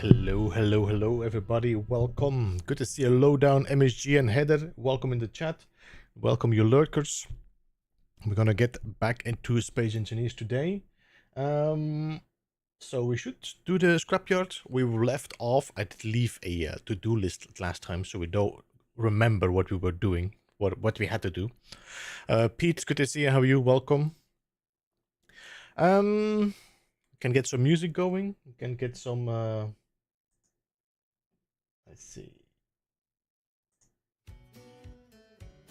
Hello, everybody. Welcome. Good to see a lowdown MSG and Heather. Welcome in the chat. Welcome, you lurkers. We're gonna get back into Space Engineers today. So we should do the scrapyard. We were left off. I did leave a to-do list last time, so we don't remember what we were doing, what we had to do. Pete, good to see you. How are you? Welcome. Can get some music going. Can get some. Let's see.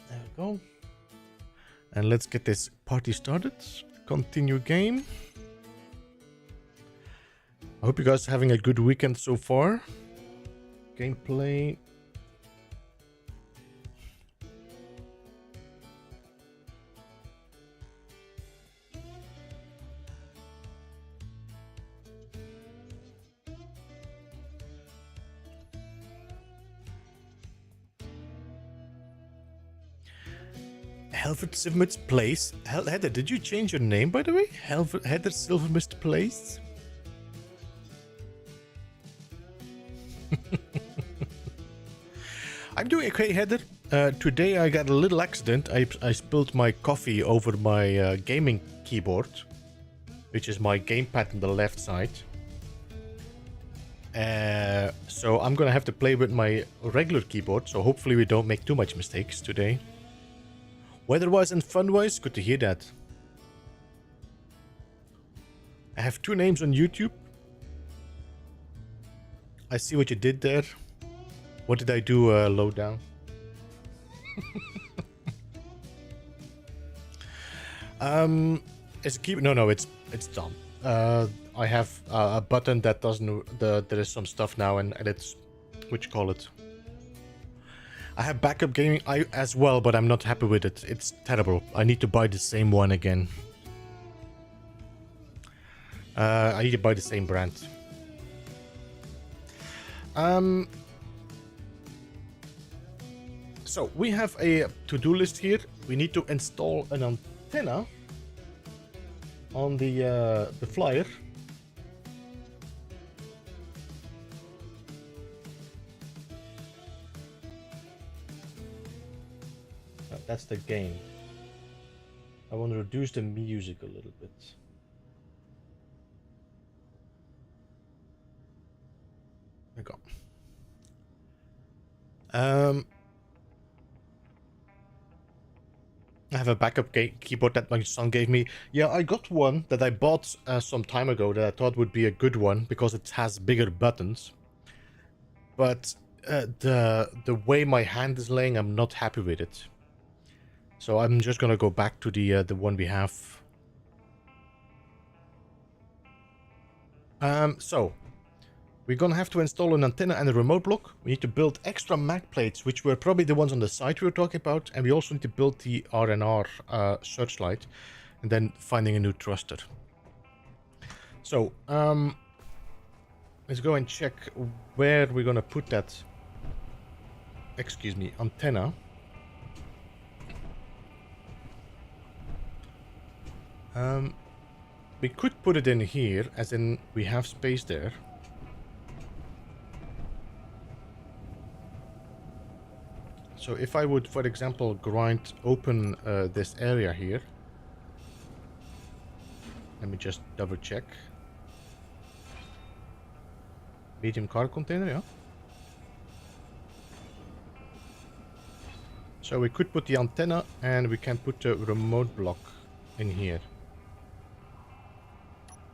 There we go. And let's get this party started. Continue game. I hope you guys are having a good weekend so far. Gameplay. Helford Silvermist Place. Heather, did you change your name, by the way? Heather Silvermist Place? I'm doing okay, Heather. Today I got a little accident. I spilled my coffee over my gaming keyboard, which is my gamepad on the left side. So I'm gonna have to play with my regular keyboard, so hopefully we don't make too much mistakes today. Weather-wise and fun-wise, good to hear that. I have 2 names on YouTube. I see what you did there. What did I do, lowdown? It's keep. No, it's done. I have a button that doesn't. There is some stuff now, and it's what you call it. I have backup gaming as well, but I'm not happy with it. It's terrible. I need to buy the same one again. I need to buy the same brand. So we have a to-do list here. We need to install an antenna on the flyer. That's the game. I want to reduce the music a little bit. There we go. I have a backup keyboard that my son gave me. Yeah, I got one that I bought some time ago that I thought would be a good one because it has bigger buttons. But the way my hand is laying, I'm not happy with it. So I'm just gonna go back to the one we have. So we're gonna have to install an antenna and a remote block. We need to build extra mag plates, which were probably the ones on the site we were talking about, and we also need to build the RNR searchlight, and then finding a new thruster. So let's go and check where we're gonna put that. Excuse me, antenna. We could put it in here, as in we have space there. So if I would, for example, grind open this area here. Let me just double check. Medium car container, yeah. So we could put the antenna and we can put the remote block in here.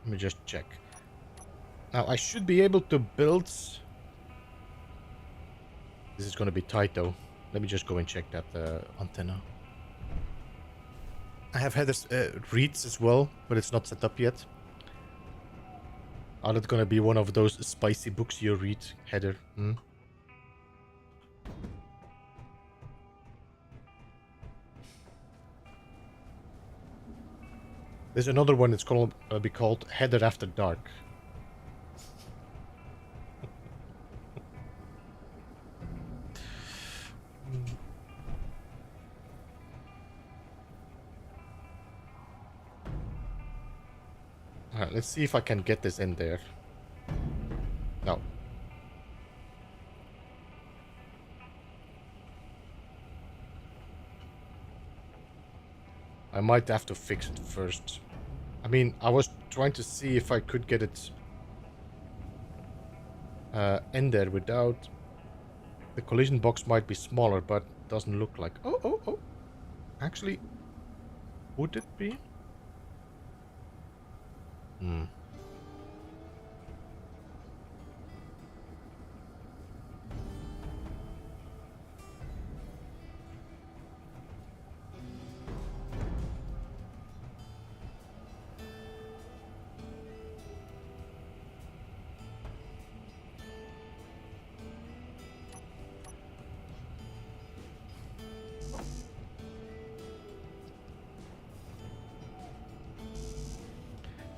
Let me just check. Now I should be able to build. This is going to be tight though. Let me just go and check that antenna. I have Heather's reads as well, but it's not set up yet. Are that going to be one of those spicy books you read, Heather? There's another one that's going to be called Heather After Dark. Alright, let's see if I can get this in there. No. I might have to fix it first. I mean, I was trying to see if I could get it in there without... The collision box might be smaller, but doesn't look like... Oh. Actually, would it be?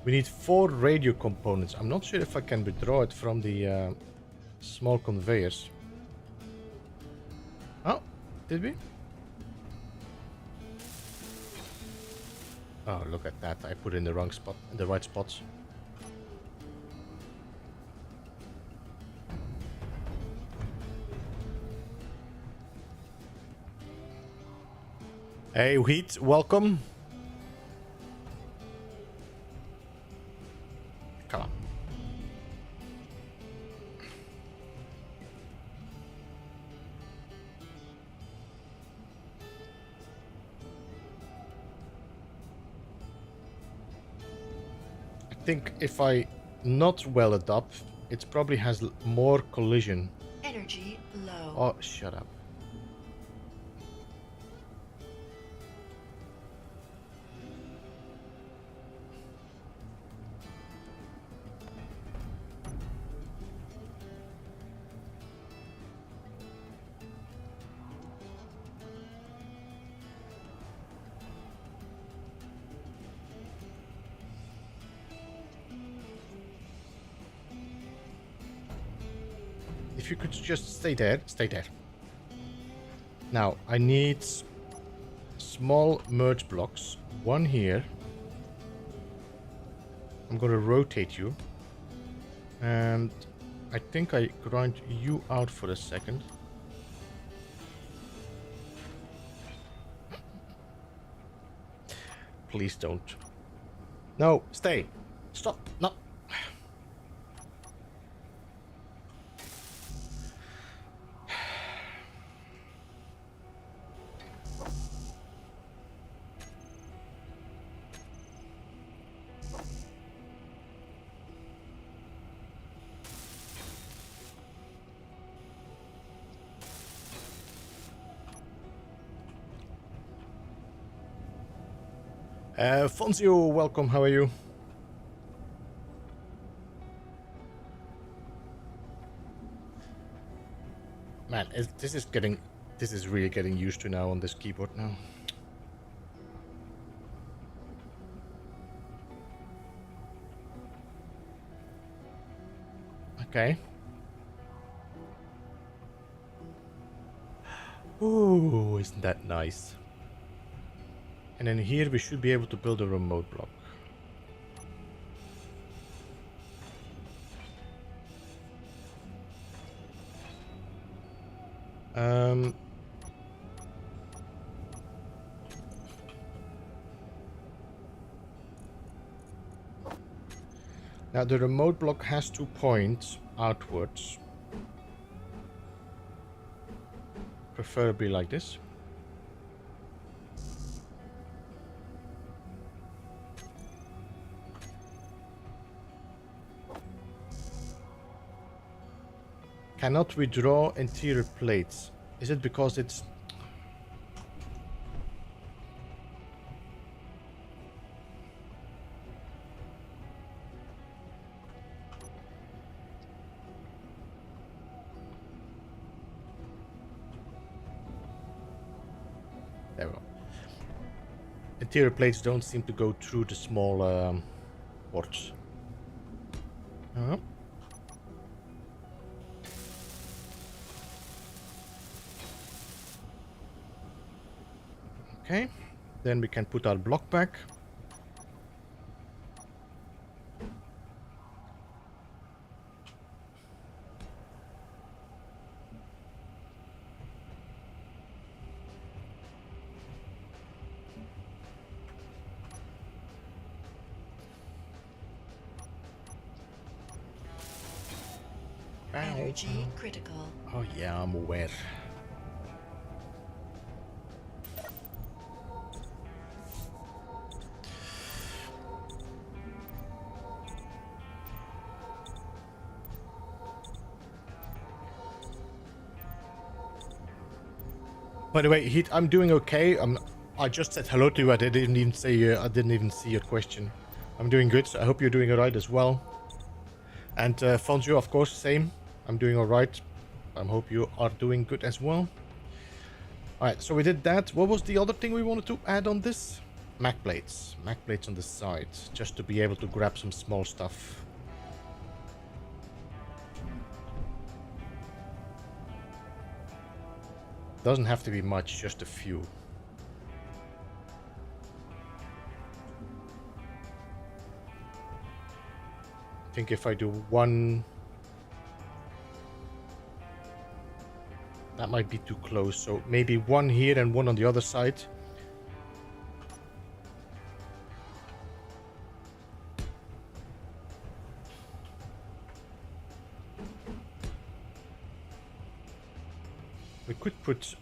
We need 4 radio components. I'm not sure if I can withdraw it from the small conveyors. Oh, did we? Oh, look at that. I put it in the wrong spot, in the right spots. Hey, Wheat, welcome. Come on. I think if I not weld it up, it probably has more collision. Energy low. Oh, shut up. If you could just stay there, stay there. Now, I need small merge blocks. One here. I'm gonna rotate you. And I think I grind you out for a second. Please don't. No, stay. Stop. No. Fonzio, welcome, how are you? Man, this is really getting used to now on this keyboard now. Okay. Ooh, isn't that nice? And then here we should be able to build a remote block. Now the remote block has to point outwards. Preferably like this. Cannot withdraw interior plates. Is it because it's... There we go. Interior plates don't seem to go through the small ports. Okay, then we can put our block back. Energy critical. Oh yeah, I'm aware. By the way, Heat, I'm doing okay. I just said hello to you. I didn't even say. I didn't even see your question. I'm doing good. So I hope you're doing alright as well. And Fonzio, of course, same. I'm doing alright. I hope you are doing good as well. Alright, so we did that. What was the other thing we wanted to add on this? Mag plates. Mag plates on the side, just to be able to grab some small stuff. Doesn't have to be much, just a few. I think if I do one... That might be too close, so maybe one here and one on the other side. We could put...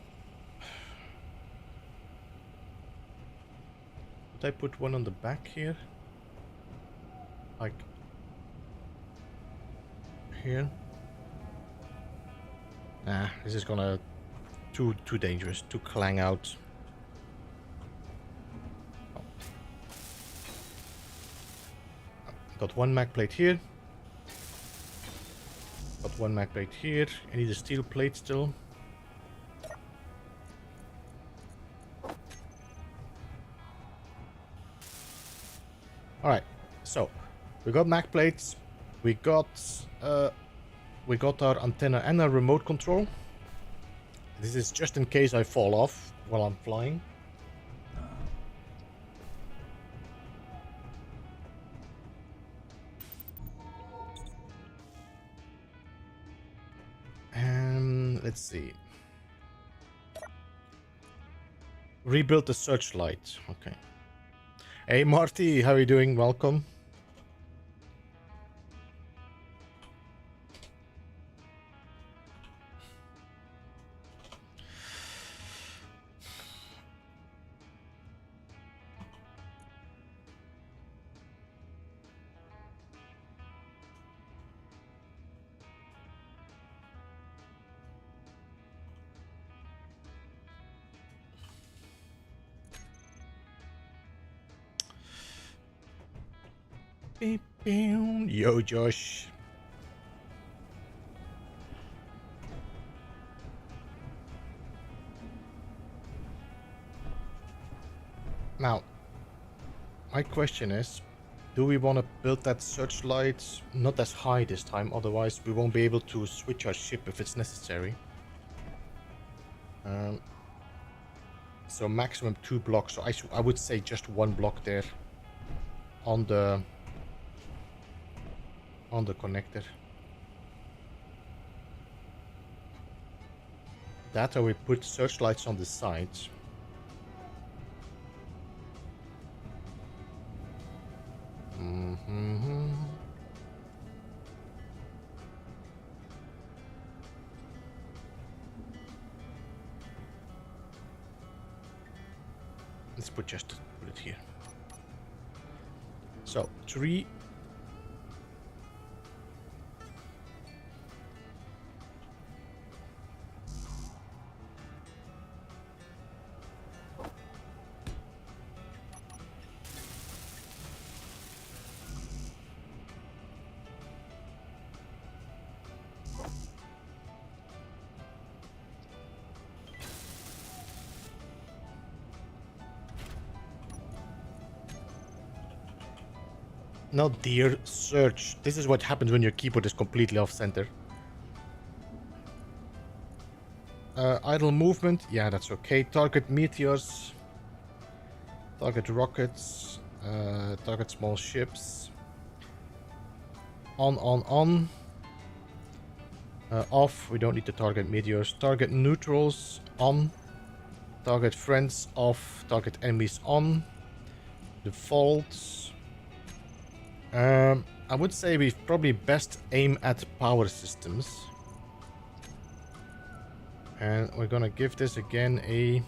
Could I put one on the back here? Like... Here? Nah, this is gonna... Too dangerous, too clang out. Oh. Got one mag plate here. Got one mag plate here. I need a steel plate still. Alright, so we got mag plates, we got our antenna and our remote control. This is just in case I fall off while I'm flying. Let's see. Rebuild the searchlight. Okay. Hey Marty, how are you doing? Welcome. Yo, Josh. Now, my question is, do we want to build that searchlight not as high this time, otherwise we won't be able to switch our ship if it's necessary. So maximum 2 blocks, so I would say just 1 block there on the connector. That, or we put searchlights on the sides. Let's put it here. So 3. Not dear, search. This is what happens when your keyboard is completely off center. Idle movement, yeah, that's okay. Target meteors. Target rockets. Target small ships. On. Off, we don't need to target meteors. Target neutrals, on. Target friends, off. Target enemies, on. Defaults. I would say we probably best aim at power systems. And we're gonna give this again a...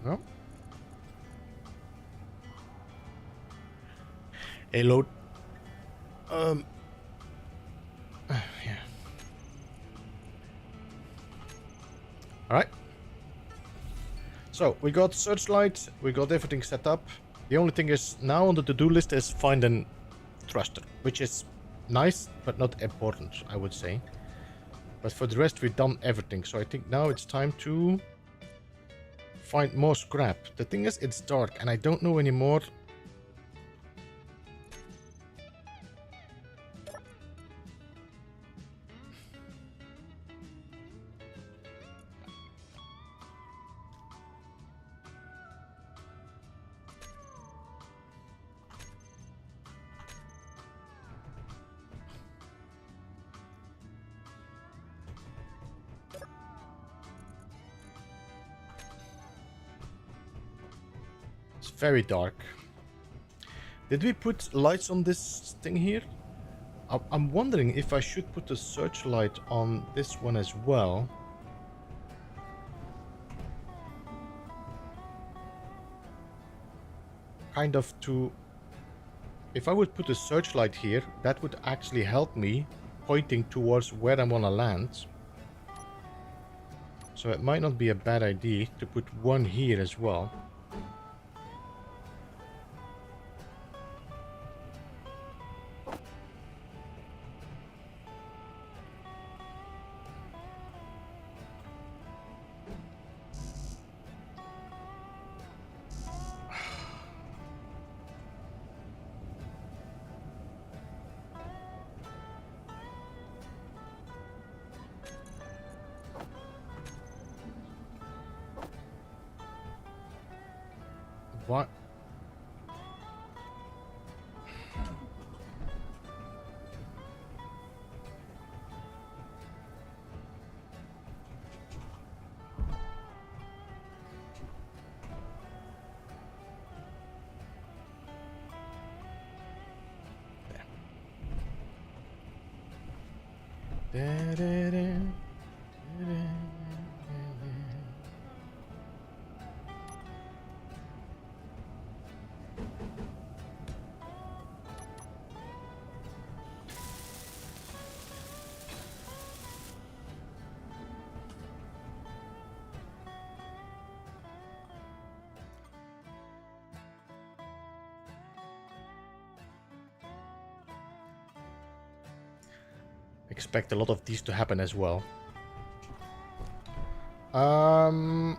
No? A load. Yeah. Alright. So, we got searchlight, we got everything set up. The only thing is, now on the to-do list is find an thruster, which is nice, but not important, I would say. But for the rest, we've done everything, so I think now it's time to find more scrap. The thing is, it's dark, and I don't know anymore. It's very dark. Did we put lights on this thing here? I'm wondering if I should put a searchlight on this one as well. Kind of to... If I would put a searchlight here, that would actually help me pointing towards where I want to land. So it might not be a bad idea to put one here as well. What? Expect a lot of these to happen as well. Can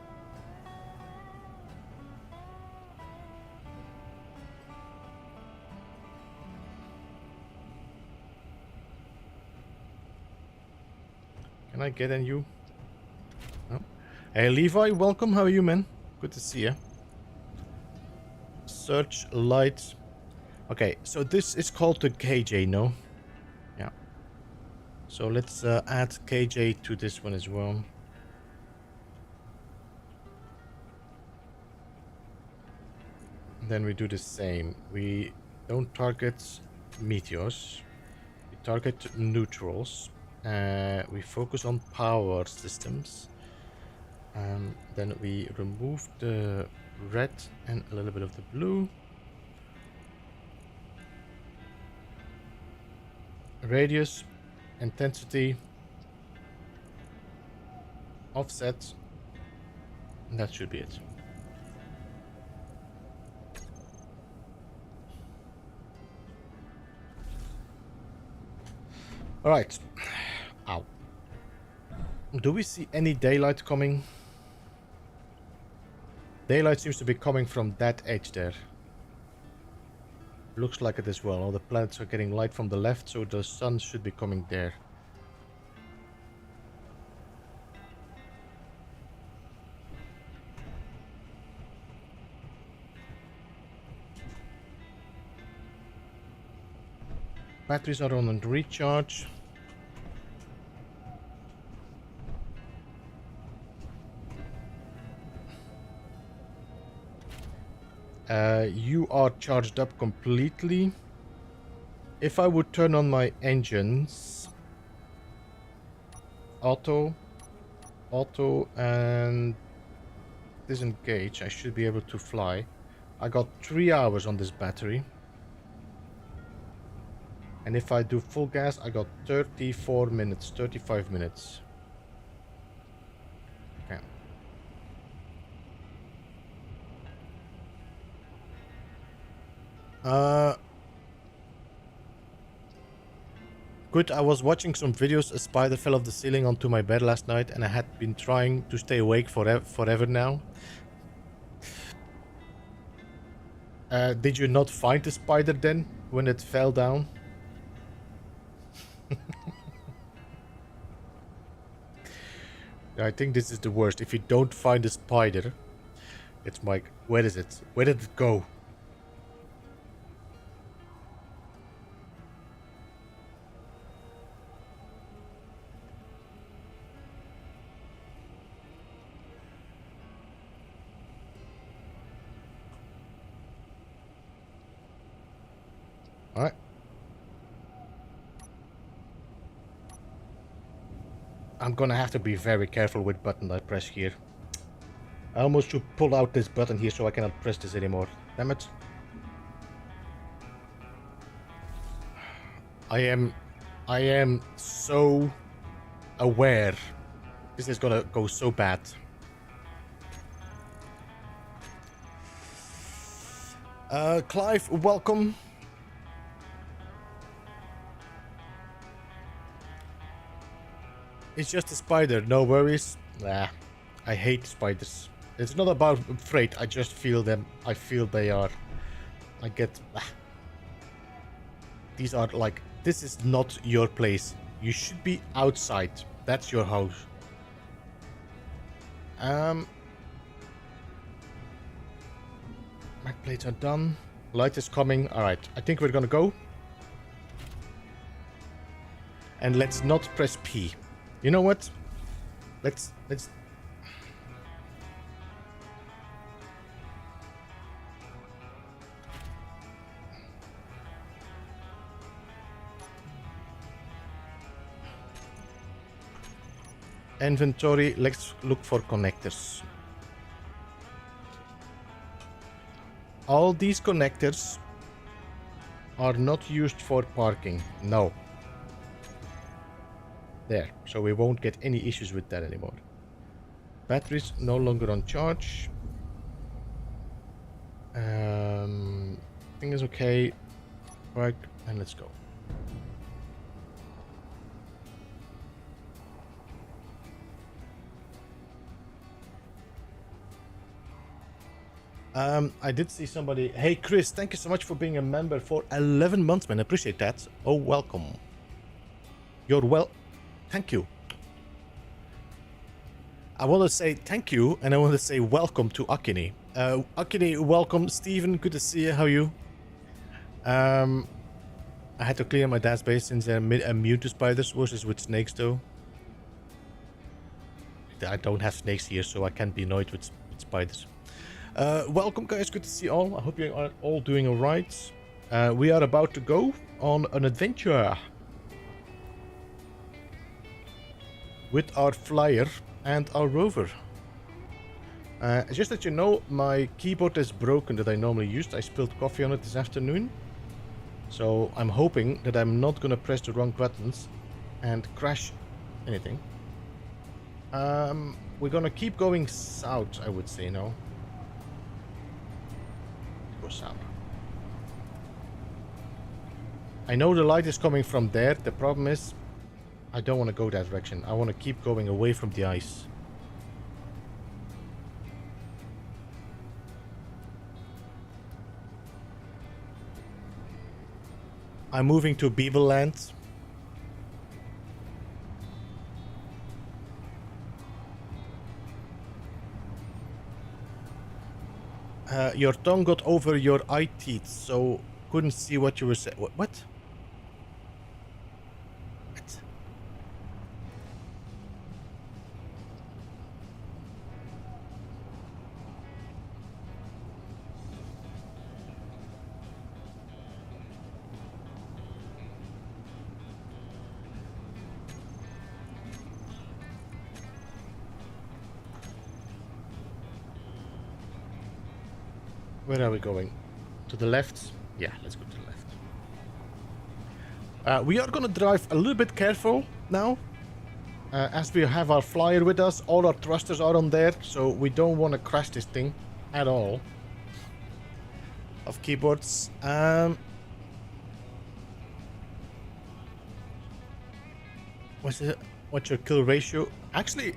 I get in you? No. Hey Levi, welcome. How are you, man? Good to see you. Search light. Okay, so this is called the KJ, no? Yeah. So let's add KJ to this one as well. Then we do the same. We don't target meteors. We target neutrals. We focus on power systems. Then we remove the red and a little bit of the blue. Radius, intensity, offset, and that should be it. All right. Ow. Do we see any daylight coming? Daylight seems to be coming from that edge there. Looks like it as well. All the planets are getting light from the left, so the sun should be coming there. batteries are on recharge. You are charged up completely. If I would turn on my engines, auto, and disengage, I should be able to fly. I got 3 hours on this battery. And if I do full gas, I got 34 minutes, 35 minutes. Okay. Good, I was watching some videos. A spider fell off the ceiling onto my bed last night, and I had been trying to stay awake forever now. Did you not find the spider then, when it fell down? I think this is the worst. If you don't find the spider, it's like, where is it? Where did it go? Alright. I'm gonna have to be very careful with button I press here. I almost should pull out this button here so I cannot press this anymore. Damn it. I am so aware this is gonna go so bad. Clive, welcome. It's just a spider, no worries. Nah, I hate spiders. It's not about afraid, I just feel them. I feel they are. I get... These are like... This is not your place. You should be outside. That's your house. Mag plates are done. Light is coming. Alright, I think we're gonna go. And let's not press P. You know what? Let's... Inventory, let's look for connectors. All these connectors are not used for parking. No. There, so we won't get any issues with that anymore. Batteries no longer on charge. Thing is okay. Right, and let's go. I did see somebody. Hey Chris, thank you so much for being a member for 11 months, man. I appreciate that. Oh, welcome. You're well. Thank you. I want to say thank you, and I want to say welcome to Akini. Akini, welcome. Steven, good to see you. How are you? I had to clear my dad's base since they're immune to spiders versus with snakes, though. I don't have snakes here, so I can't be annoyed with spiders. Welcome, guys. Good to see you all. I hope you are all doing all right. We are about to go on an adventure with our flyer and our rover. Just that you know, my keyboard is broken that I normally used. I spilled coffee on it this afternoon. So I'm hoping that I'm not gonna press the wrong buttons and crash anything. We're gonna keep going south, I would say now. Go south. I know the light is coming from there. The problem is I don't want to go that direction. I want to keep going away from the ice. I'm moving to Beebleland. Your tongue got over your eye teeth, so couldn't see what you were saying. What? Where are we going? To the left? Yeah, let's go to the left. We are gonna drive a little bit careful now. As we have our flyer with us, all our thrusters are on there, so we don't want to crash this thing at all. Of keyboards. What's your kill ratio? Actually,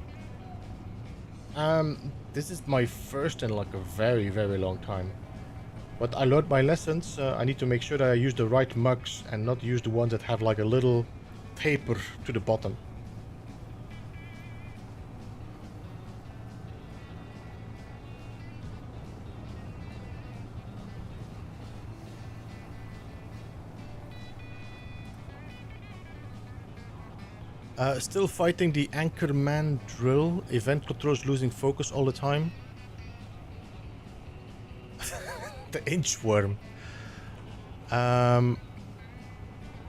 this is my first in like a very, very long time. But I learned my lessons. I need to make sure that I use the right mugs and not use the ones that have like a little taper to the bottom. Still fighting the Anchorman drill. Event controls losing focus all the time. The inchworm. I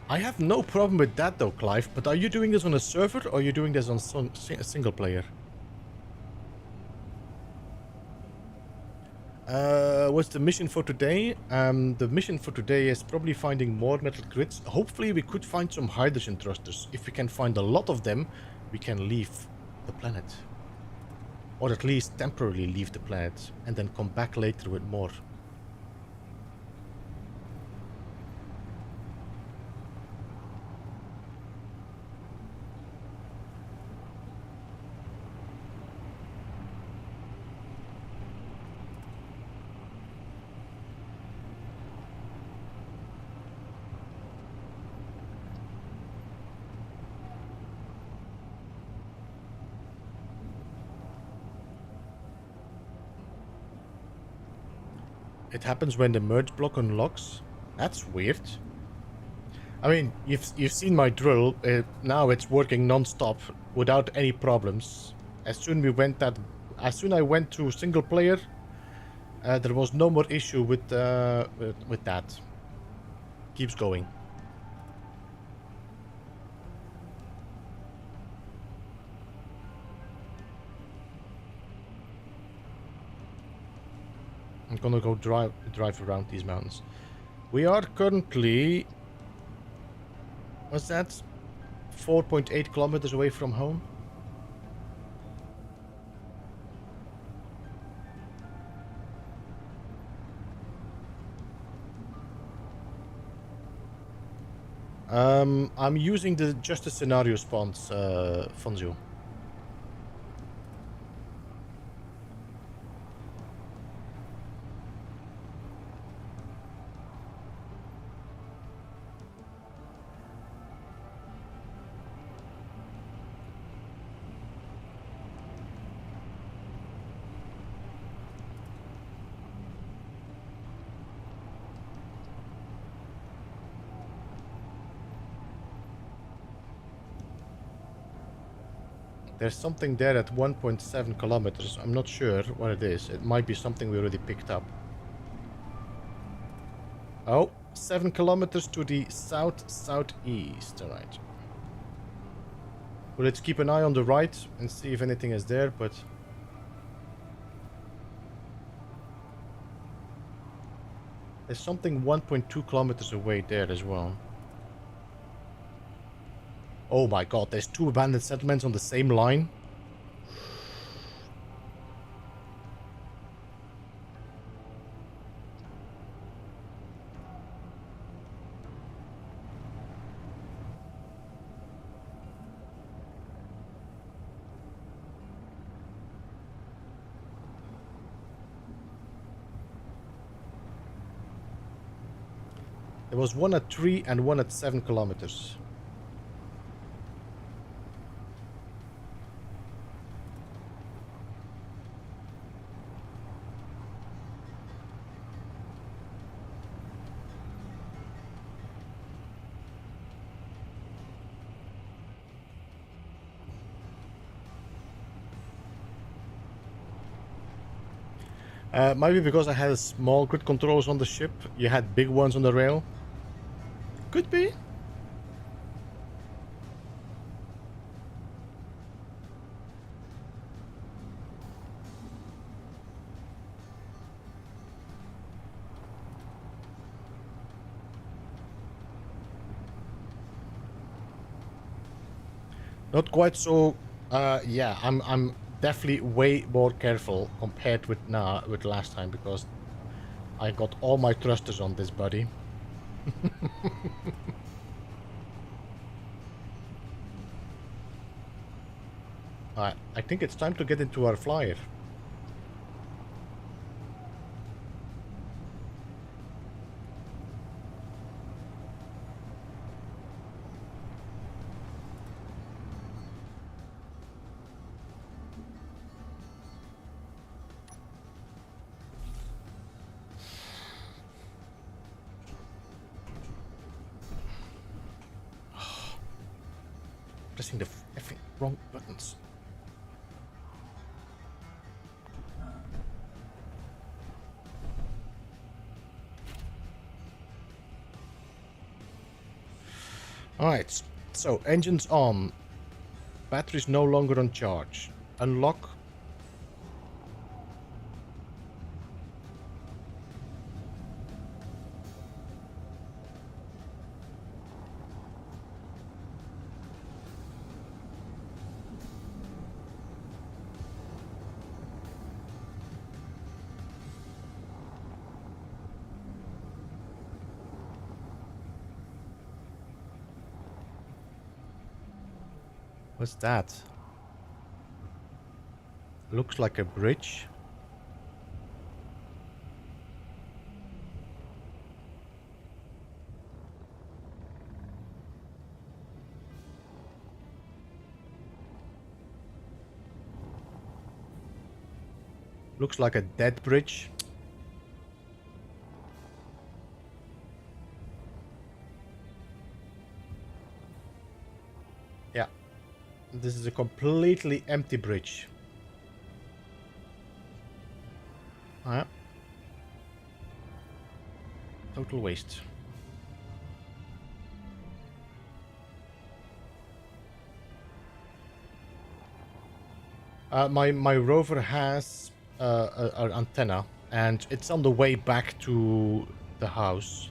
have no problem with that though, Clive. But are you doing this on a server or are you doing this on a single player? What's the mission for today? The mission for today is probably finding more metal grids. Hopefully we could find some hydrogen thrusters. If we can find a lot of them, we can leave the planet. Or at least temporarily leave the planet and then come back later with more. It happens when the merge block unlocks. That's weird. I mean, you've seen my drill. Now it's working non-stop without any problems. As soon I went to single player, there was no more issue with that. Keeps going. I'm gonna go drive around these mountains. We are currently, what's that? 4.8 kilometers away from home. I'm using the just a scenario spawns, Fonzio. There's something there at 1.7 kilometers. I'm not sure what it is. It might be something we already picked up. Oh, 7 kilometers to the south-southeast. Alright. Well, let's keep an eye on the right and see if anything is there, but... there's something 1.2 kilometers away there as well. Oh my god, there's 2 abandoned settlements on the same line. There was one at 3 and one at 7 kilometers. Maybe because I had small grid controls on the ship, you had big ones on the rail. Could be. Not quite so. Yeah, I'm definitely way more careful compared with now with last time because I got all my thrusters on this buddy. I think it's time to get into our flyer. Pressing the effing wrong buttons. Alright, so engines on. Batteries no longer on charge. Unlock. What's that? Looks like a bridge. Looks like a dead bridge. Yeah. This is a completely empty bridge. Yeah. Total waste. My rover has an antenna, and it's on the way back to the house.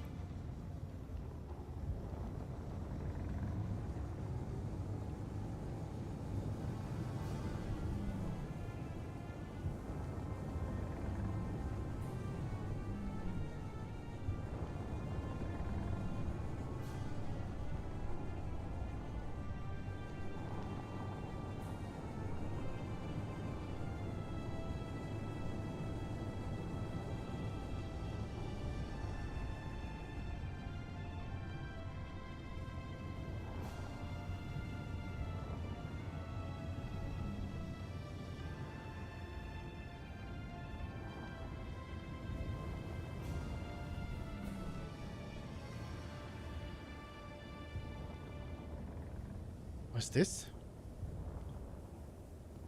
What's this?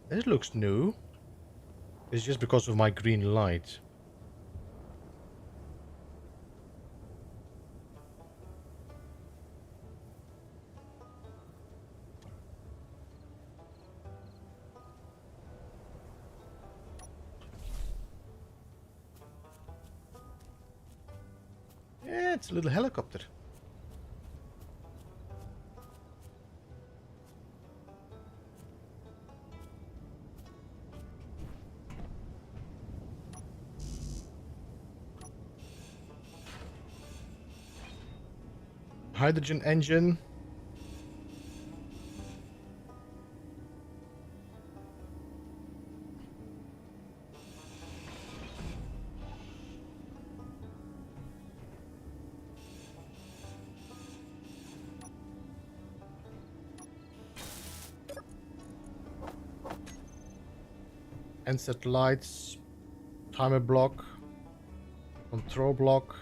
This looks new. It's just because of my green light. Yeah, it's a little helicopter. Hydrogen engine. Inset lights. Timer block. Control block.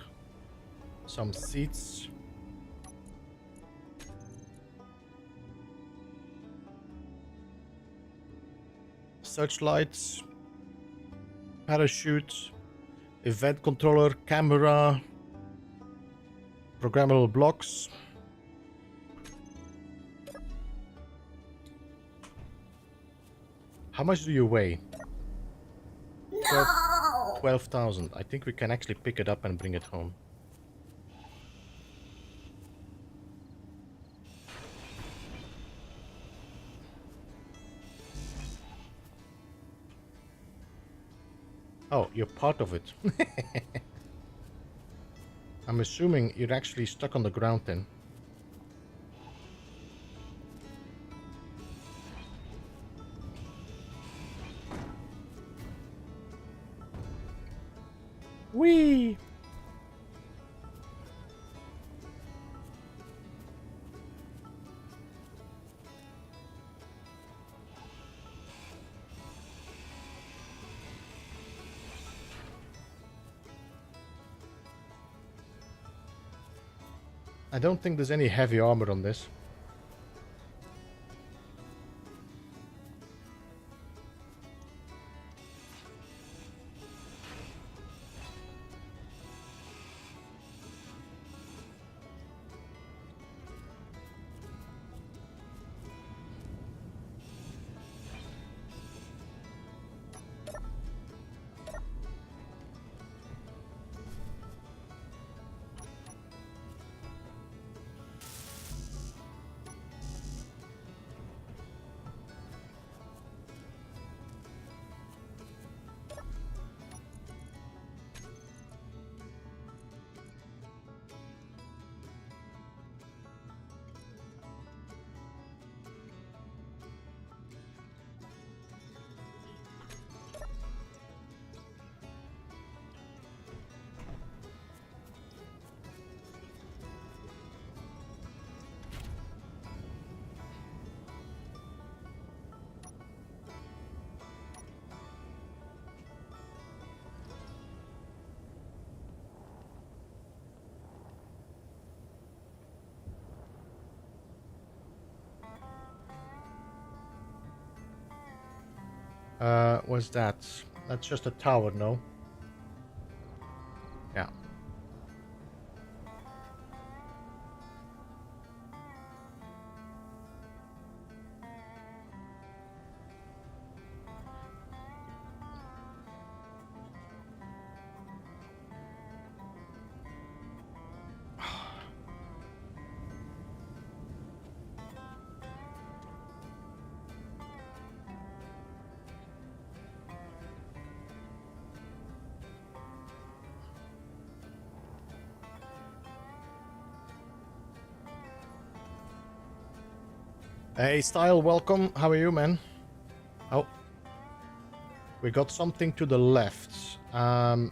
Some seats. Searchlights, parachute, event controller, camera, programmable blocks. How much do you weigh? No! 12,000. I think we can actually pick it up and bring it home. Oh, you're part of it. I'm assuming you're actually stuck on the ground then. Whee! I don't think there's any heavy armor on this. What's that? That's just a tower, no? Yeah. Hey, Style, welcome. How are you, man? Oh. We got something to the left. I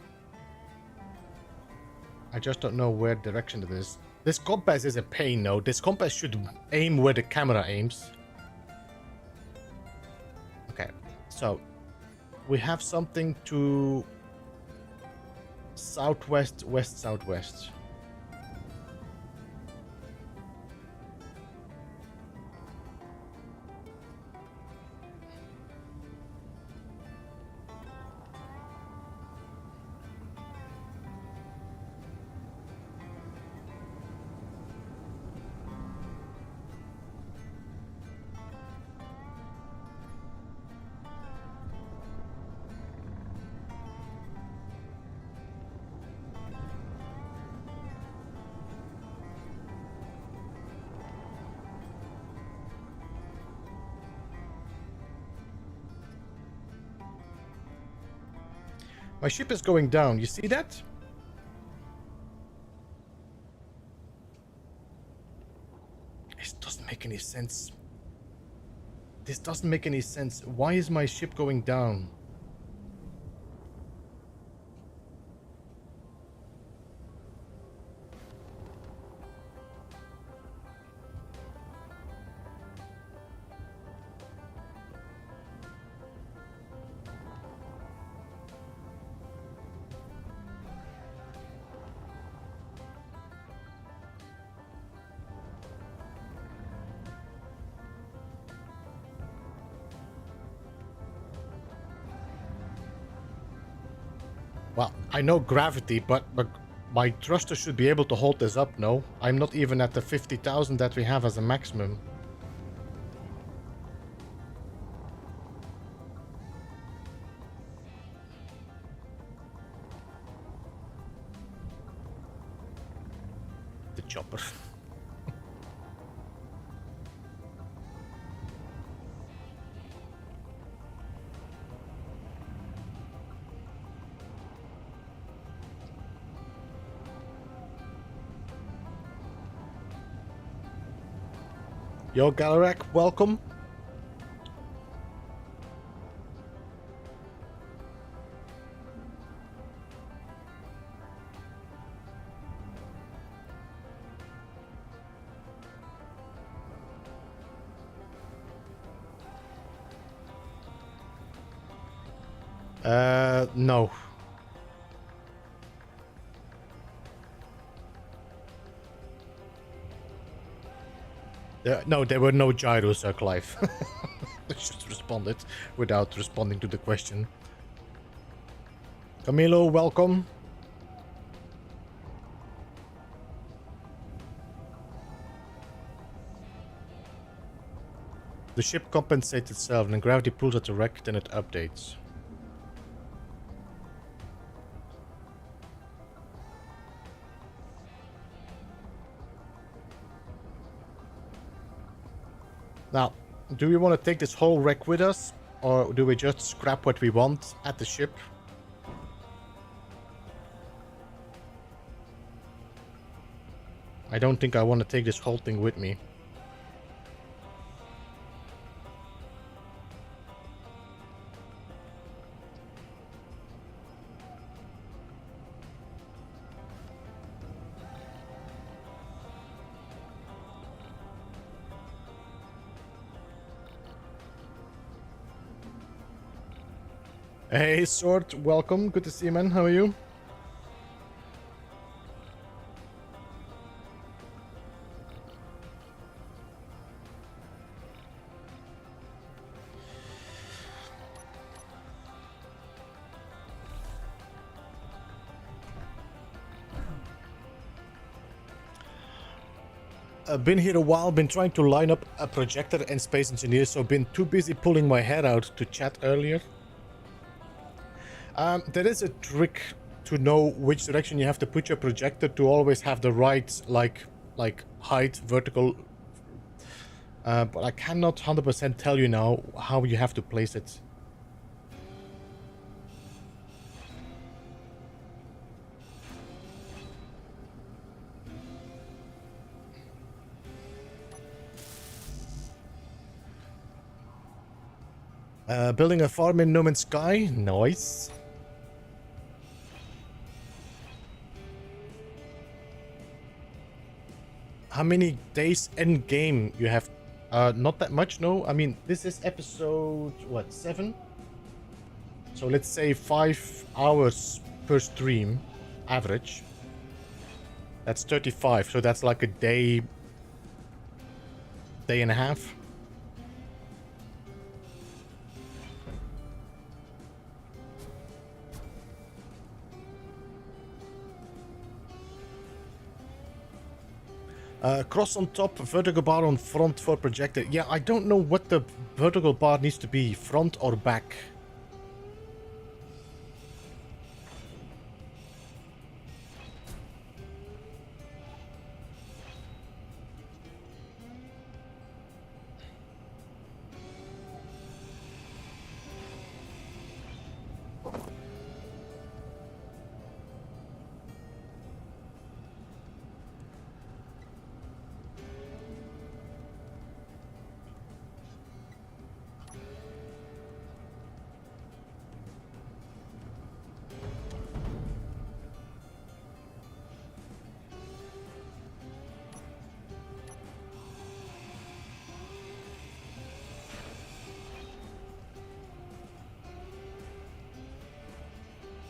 just don't know where direction it is. This compass is a pain, though. This compass should aim where the camera aims. Okay, so we have something to southwest, west, southwest. My ship is going down. You see that? This doesn't make any sense. This doesn't make any sense. Why is my ship going down? Well, I know gravity, but my thruster should be able to hold this up, no? I'm not even at the 50,000 that we have as a maximum. The chopper. Yo, Galarak, welcome. No. No, there were no gyros, Clive. I just responded without responding to the question. Camilo, welcome. The ship compensates itself, and when gravity pulls at the wreck, then it updates. Now, do we want to take this whole wreck with us, or do we just scrap what we want at the ship? I don't think I want to take this whole thing with me. Hey, Sword, welcome. Good to see you, man. How are you? I've been here a while, been trying to line up a projector and space engineer, so been too busy pulling my hair out to chat earlier. There is a trick to know which direction you have to put your projector to always have the right, like height, vertical. But I cannot 100% tell you now how you have to place it. Building a farm in No Man's Sky, nice. How many days end game you have? Not that much, no. I mean, this is episode, what, 7? So let's say 5 hours per stream, average. That's 35, so that's like a day and a half. Cross on top, vertical bar on front for projector. Yeah, I don't know what the vertical bar needs to be, front or back.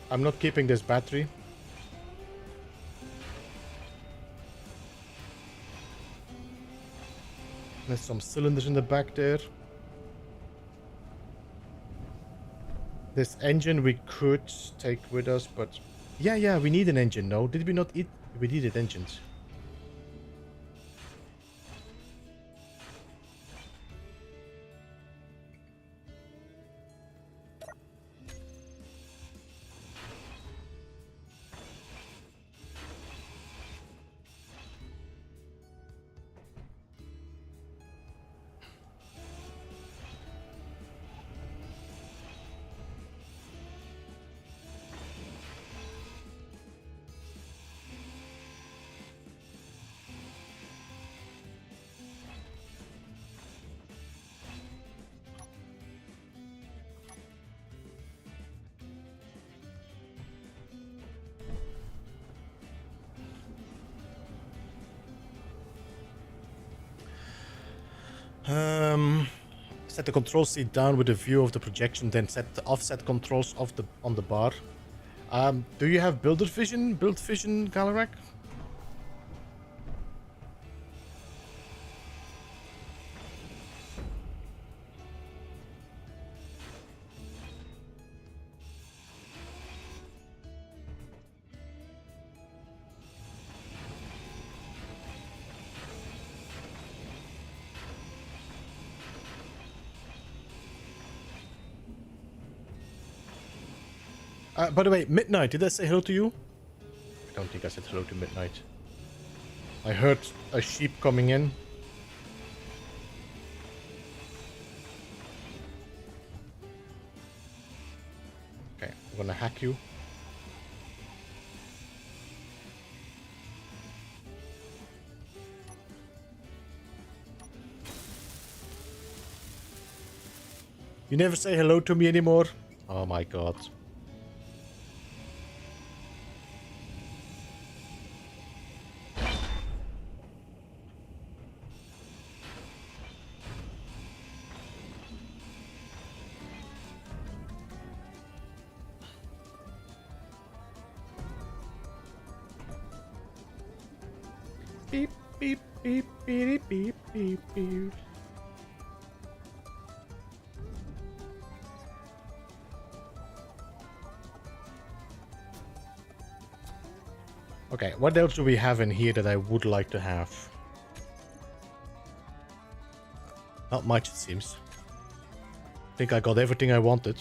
I'm not keeping this battery. There's some cylinders in the back there. This engine we could take with us, but... Yeah, we need an engine, no? Did we not eat? We needed engines. Set the control seat down with a view of the projection, then set the offset controls on the bar. Do you have build vision, Galarak? By the way, Midnight, did I say hello to you? I don't think I said hello to Midnight. I heard a sheep coming in. Okay, I'm gonna hack you. You never say hello to me anymore? Oh my god. Beep, beep, beep, beep, beep, beep, beep. Okay, what else do we have in here that I would like to have? Not much, it seems. I think I got everything I wanted.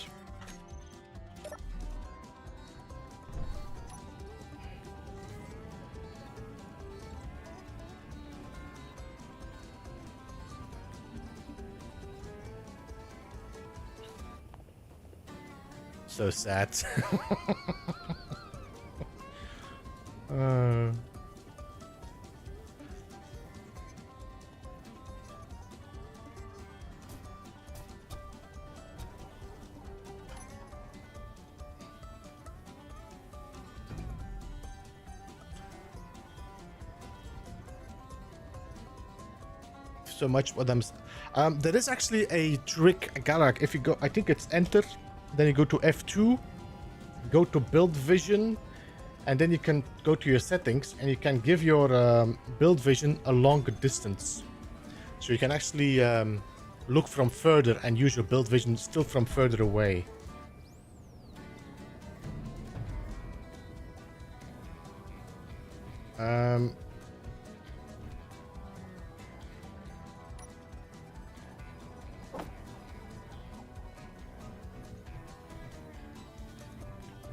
So sad. So much what I'm there is actually a trick, Garak. If you go, I think it's enter, then you go to F2, go to build vision, and then you can go to your settings and you can give your build vision a longer distance. So you can actually look from further and use your build vision still from further away.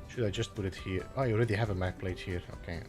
Should I just put it here? Oh, you already have a map plate here. Okay.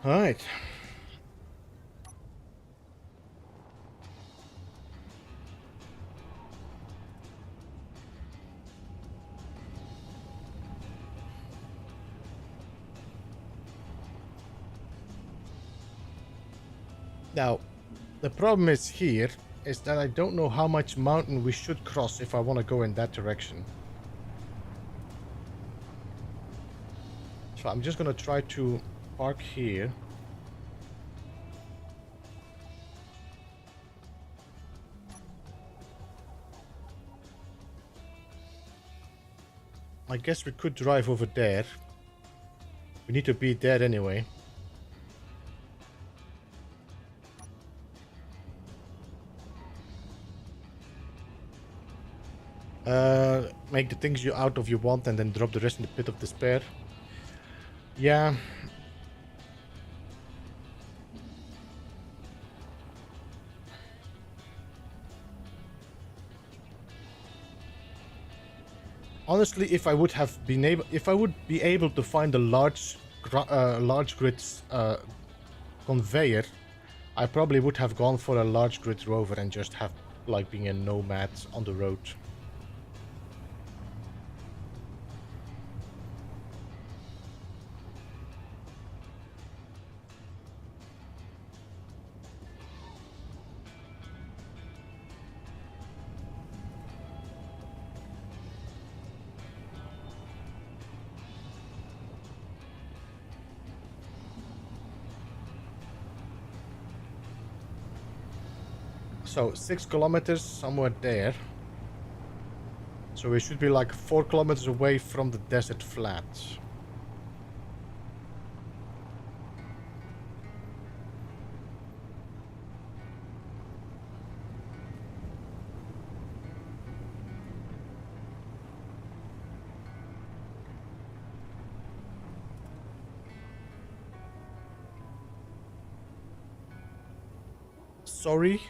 All right. Now, the problem is here is that I don't know how much mountain we should cross if I want to go in that direction. So I'm just going to try to park here. I guess we could drive over there. We need to be there anyway. Make the things you out of you want and then drop the rest in the pit of despair. Yeah. Honestly, if I would be able to find a large grid conveyor, I probably would have gone for a large grid rover and just have like being a nomad on the road. So 6 kilometers somewhere there. So we should be like 4 kilometers away from the desert flats. Sorry.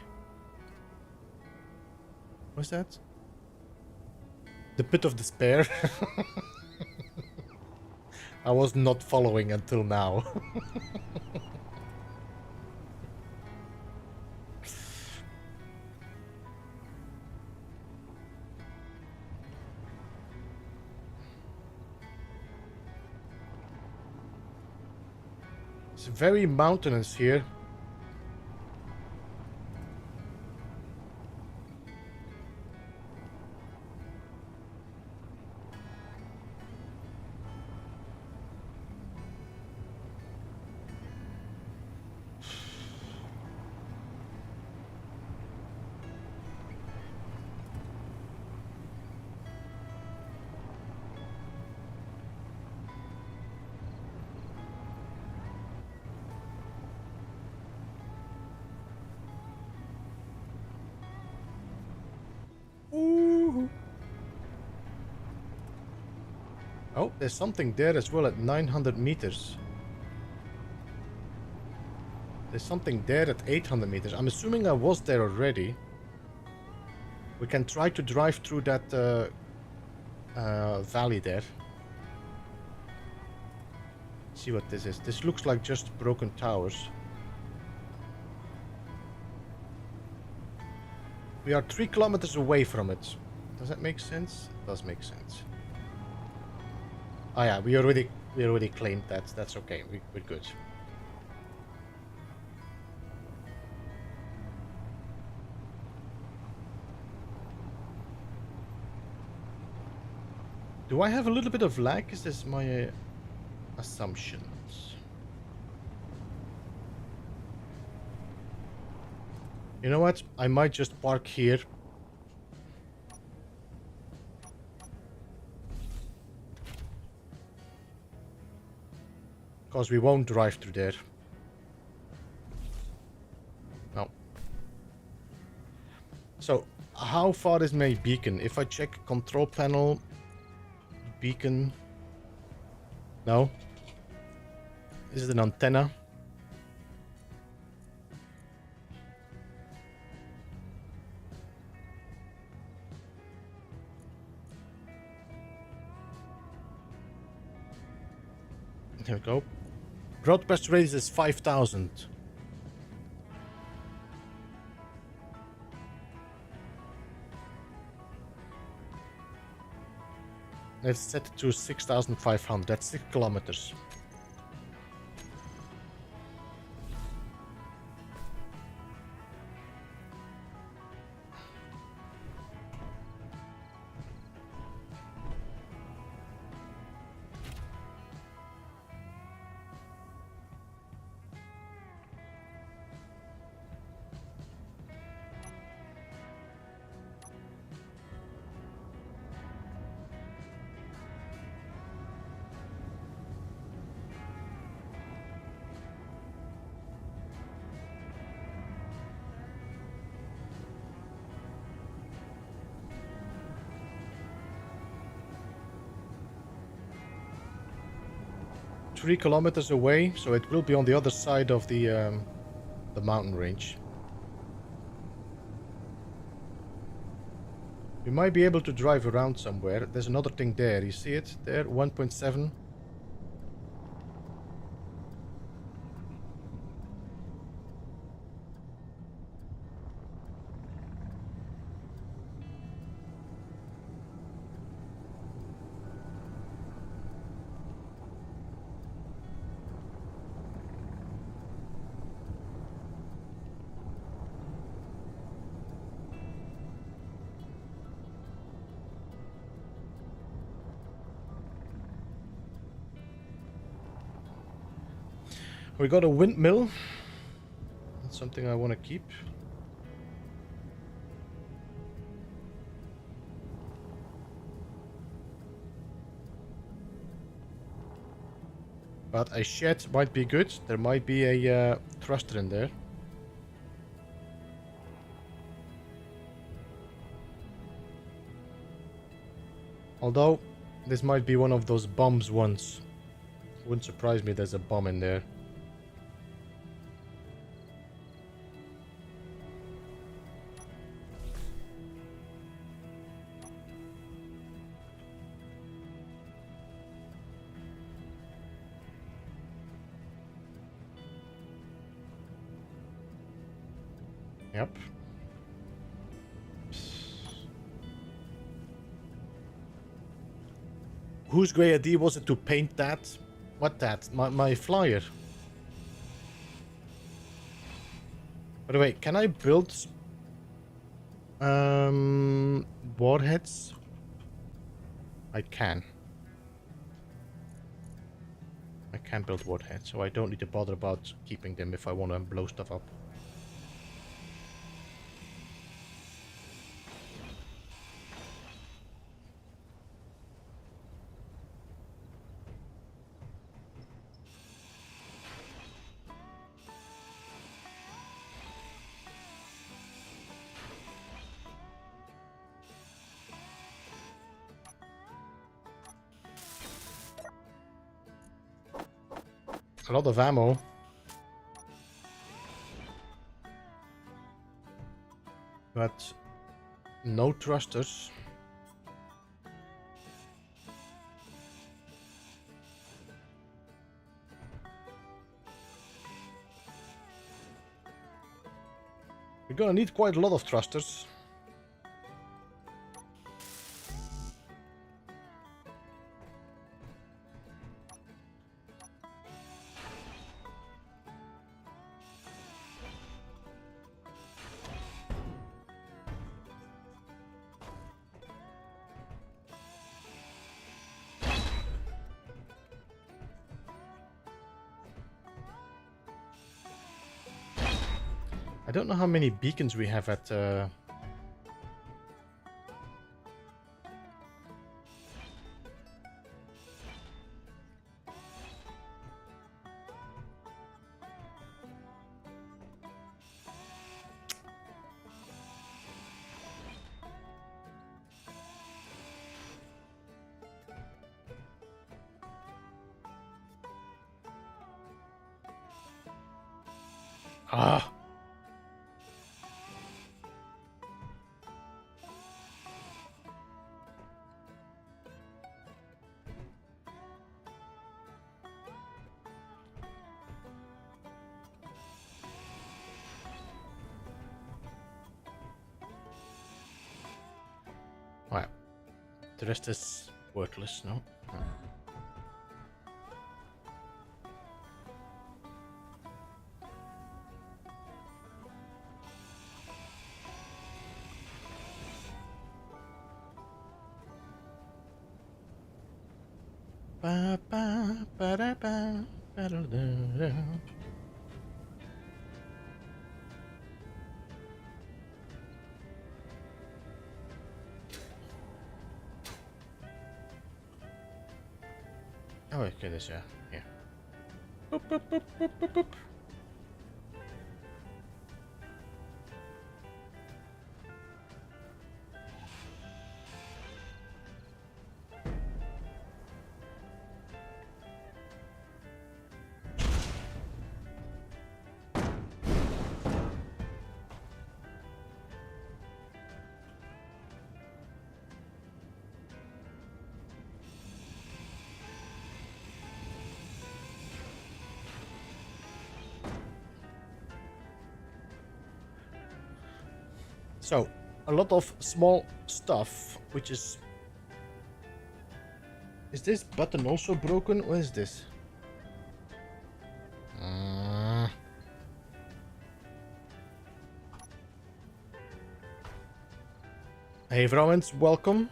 What's that? The pit of despair. I was not following until now. It's very mountainous here. Ooh. Oh, there's something there as well at 900 meters. There's something there at 800 meters. I'm assuming I was there already. We can try to drive through that valley there. See what this is. This looks like just broken towers. We are 3 kilometers away from it. Does that make sense? It does make sense. Oh yeah, we already claimed that. That's okay. We're good. Do I have a little bit of lag? Is this my assumptions? You know what? I might just park here. Because we won't drive through there. No. So, how far is my beacon? If I check control panel, beacon. No. Is it an antenna? There we go. Broadcast radius is 5,000. Let's set it to 6,500. That's 6 kilometers. Three kilometers away, so it will be on the other side of the mountain range. We might be able to drive around somewhere. There's another thing there. You see it? There, 1.7. We got a windmill. That's something I want to keep. But a shed might be good. There might be a thruster in there. Although, this might be one of those bombs ones. Wouldn't surprise me there's a bomb in there. Yep. Whose great idea was it to paint that? What that? My flyer. By the way, can I build warheads? I can. I can build warheads, so I don't need to bother about keeping them if I want to blow stuff up. A lot of ammo. But no thrusters. We're gonna need quite a lot of thrusters. I don't know how many beacons we have at Ah. Wow. The rest is worthless, no? No. Ba ba ba da ba ba da da da. Oh, okay, this here. Boop, boop, boop, boop, boop, boop. So, a lot of small stuff, which is... Is this button also broken? What is this? Hey vrouwens, welcome.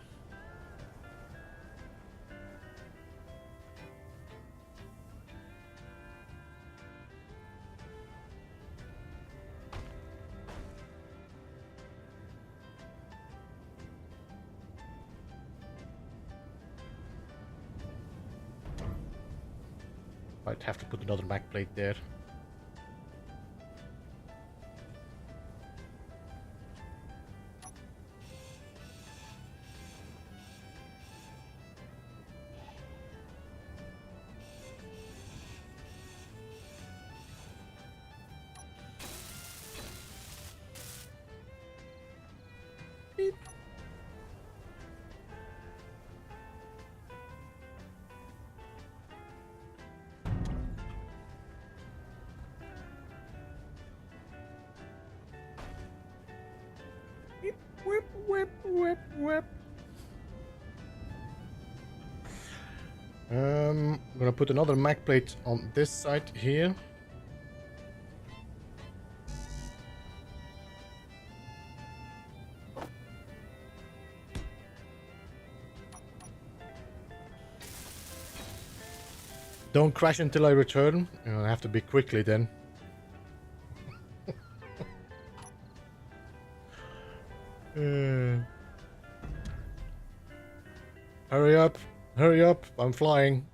Might have to put another back plate there. Beep. Whip, whip, whip, whip. I'm gonna put another mag plate on this side here. Don't crash until I return. I have to be quickly then. Hurry up, I'm flying.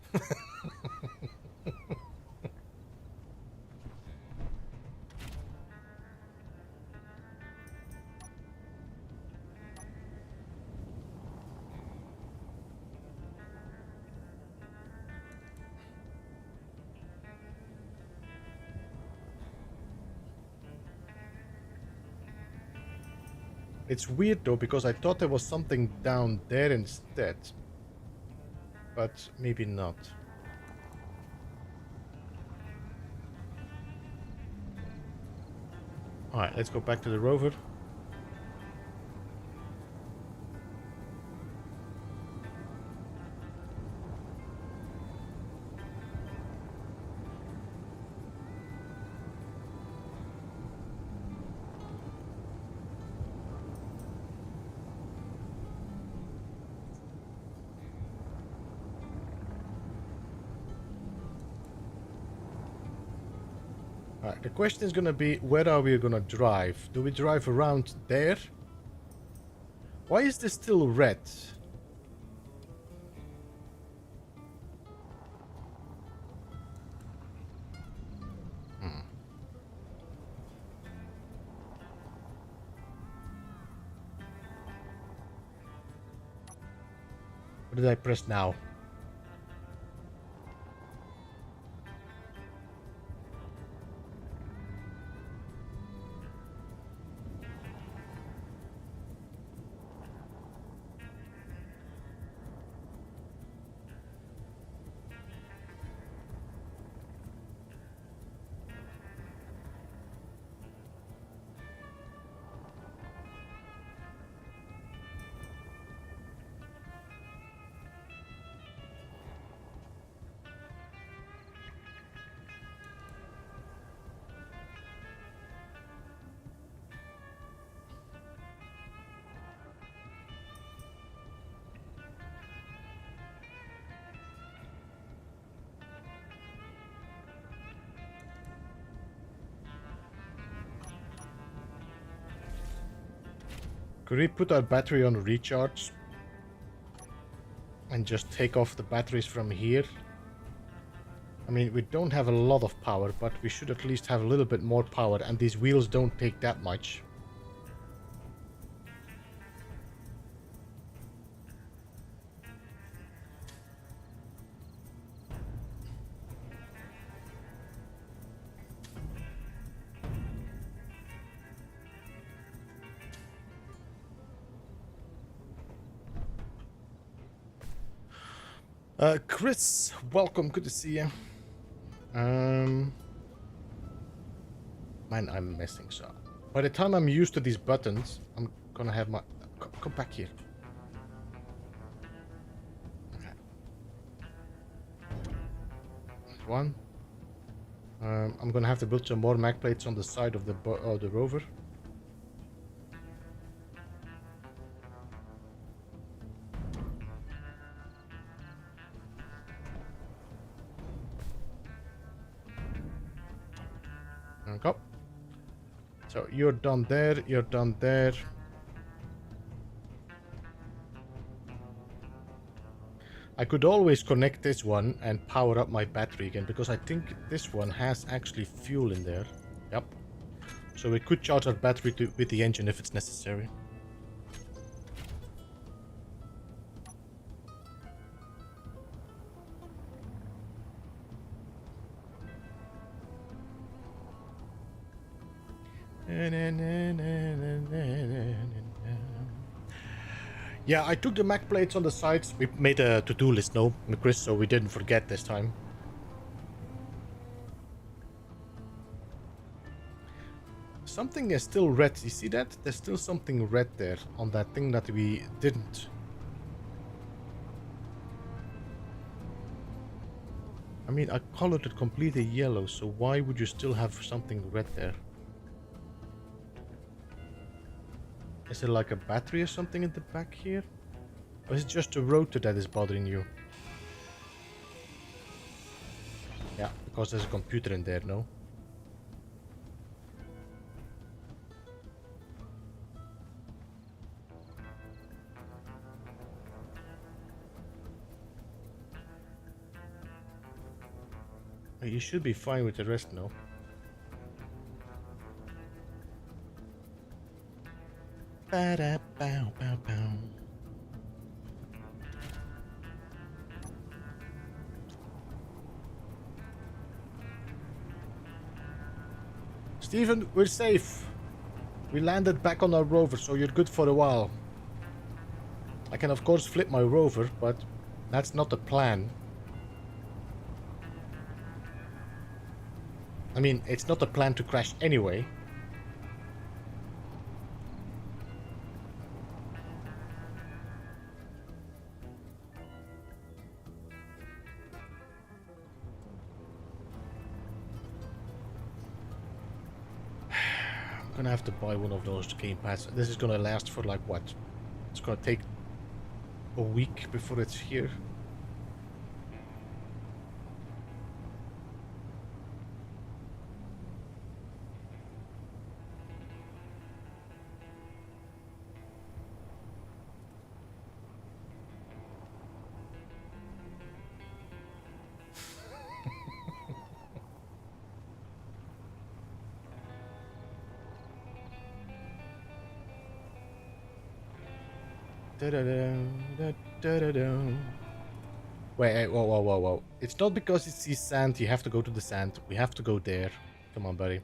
It's weird though, because I thought there was something down there instead. But maybe not. Alright, let's go back to the rover. Alright, the question is gonna be, where are we gonna drive? Do we drive around there? Why is this still red? What did I press now? Could we put our battery on recharge? And just take off the batteries from here? I mean, we don't have a lot of power, but we should at least have a little bit more power, and these wheels don't take that much. Chris, welcome, good to see you. Man, I'm messing so. By the time I'm used to these buttons, I'm gonna have my... Come back here. Okay. One. I'm gonna have to build some more mag plates on the side of the rover. Okay. So you're done there, you're done there. I could always connect this one and power up my battery again, because I think this one has actually fuel in there. Yep. So we could charge our battery with the engine if it's necessary. Yeah, I took the mag plates on the sides. We made a to-do list, no, Chris, so we didn't forget this time. Something is still red. You see that? There's still something red there on that thing that we didn't. I mean, I colored it completely yellow, so why would you still have something red there? Is it like a battery or something in the back here? Or is it just the rotor that is bothering you? Yeah, because there's a computer in there, no? You should be fine with the rest, no? Ba-da-bow-bow-bow. Steven, we're safe. We landed back on our rover, so you're good for a while. I can of course flip my rover, but that's not the plan. I mean, it's not the plan to crash anyway. I'm gonna have to buy one of those game pads. This is gonna last for like what? It's gonna take a week before it's here. Wait, whoa. It's not because it sees sand, you have to go to the sand. We have to go there. Come on, buddy.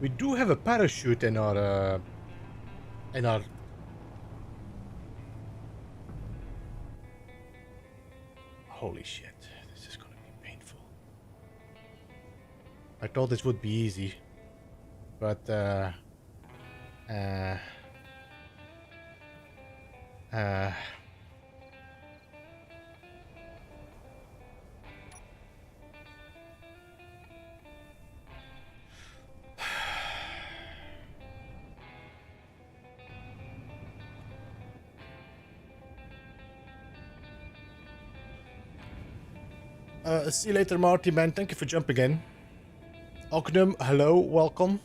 We do have a parachute in our... Holy shit. This is gonna be painful. I thought this would be easy. But, see you later, Marty, man. Thank you for jumping in. Ognum, hello, welcome.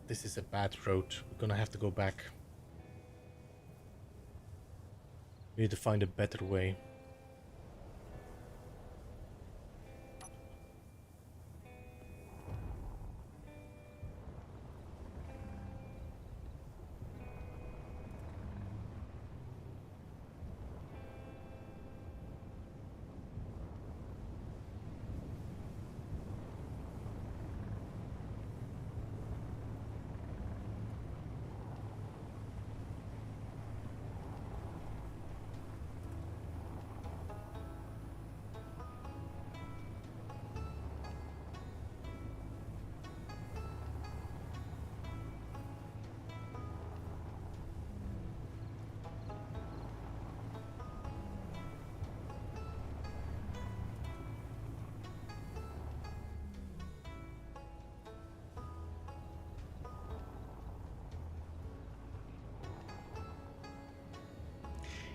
This is a bad road. We're gonna have to go back. We need to find a better way.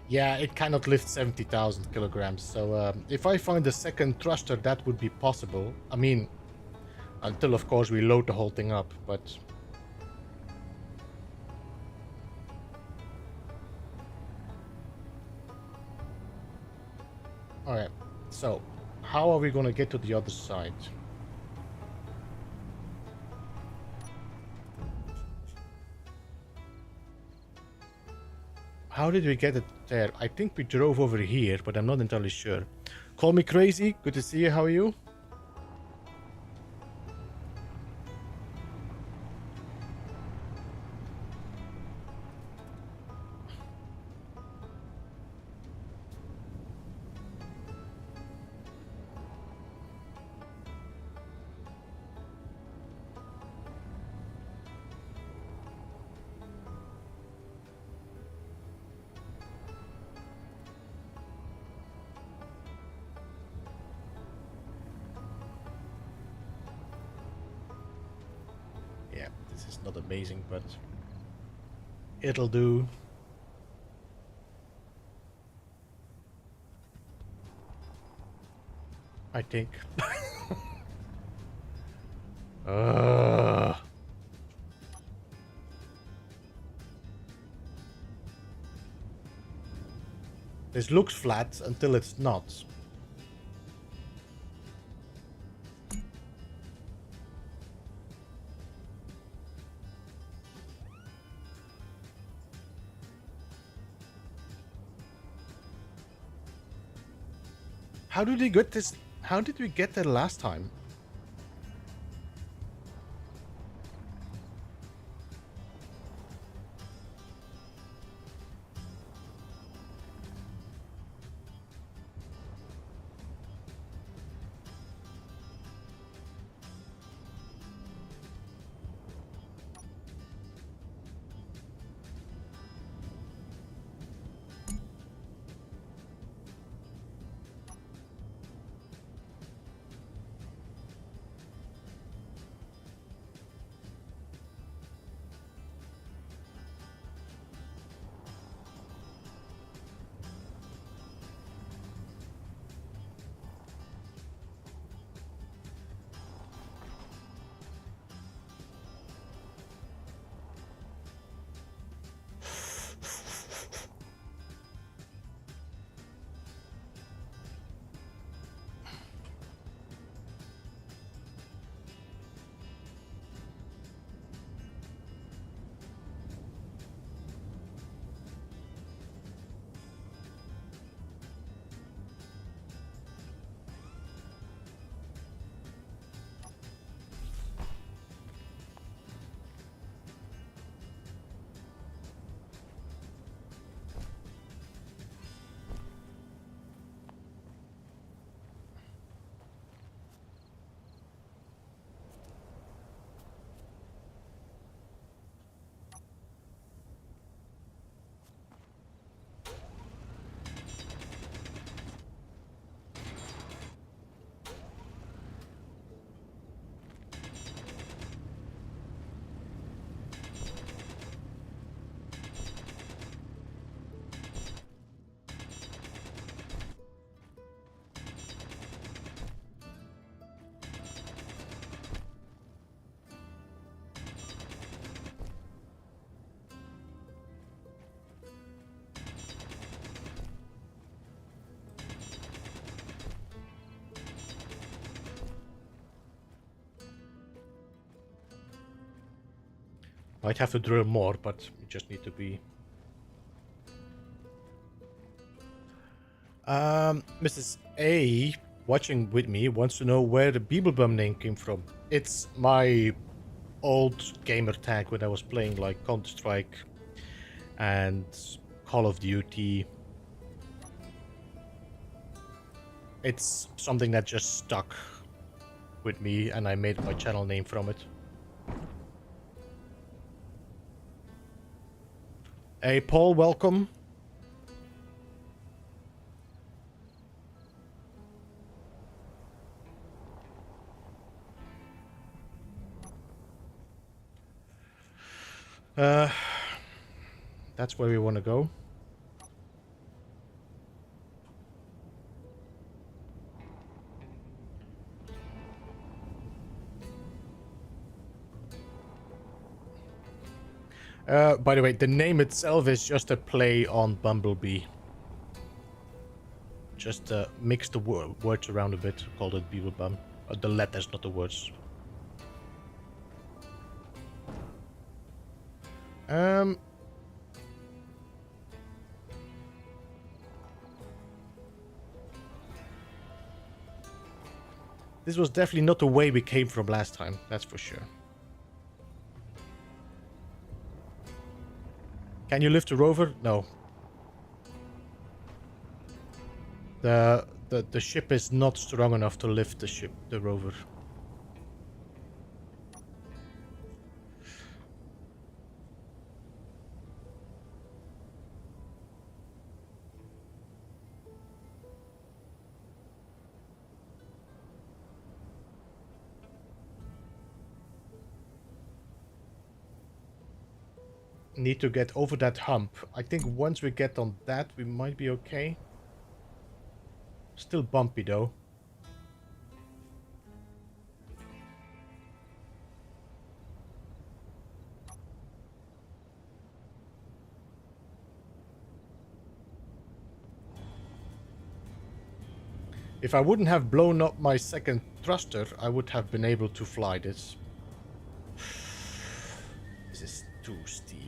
Yeah, it cannot lift 70,000 kilograms. So if I find a second thruster, that would be possible. I mean, until of course we load the whole thing up, but... Alright, so how are we gonna get to the other side? How did we get it there? I think we drove over here, but I'm not entirely sure. Call me crazy. Good to see you. How are you? Yeah, this is not amazing, but it'll do. I think. This looks flat until it's not. How did we get this? How did we get there last time? Might have to drill more, but we just need to be... Mrs. A, watching with me, wants to know where the Beeblebum name came from. It's my old gamer tag when I was playing like Counter-Strike and Call of Duty. It's something that just stuck with me and I made my channel name from it. Hey Paul, welcome. That's where we want to go. By the way, the name itself is just a play on Bumblebee. Just mix the words around a bit, called it Beeblebum. The letters, not the words. This was definitely not the way we came from last time, that's for sure. Can you lift the rover? No. The ship is not strong enough to lift the rover. Need to get over that hump. I think once we get on that, we might be okay. Still bumpy though. If I wouldn't have blown up my second thruster, I would have been able to fly this. This is too steep.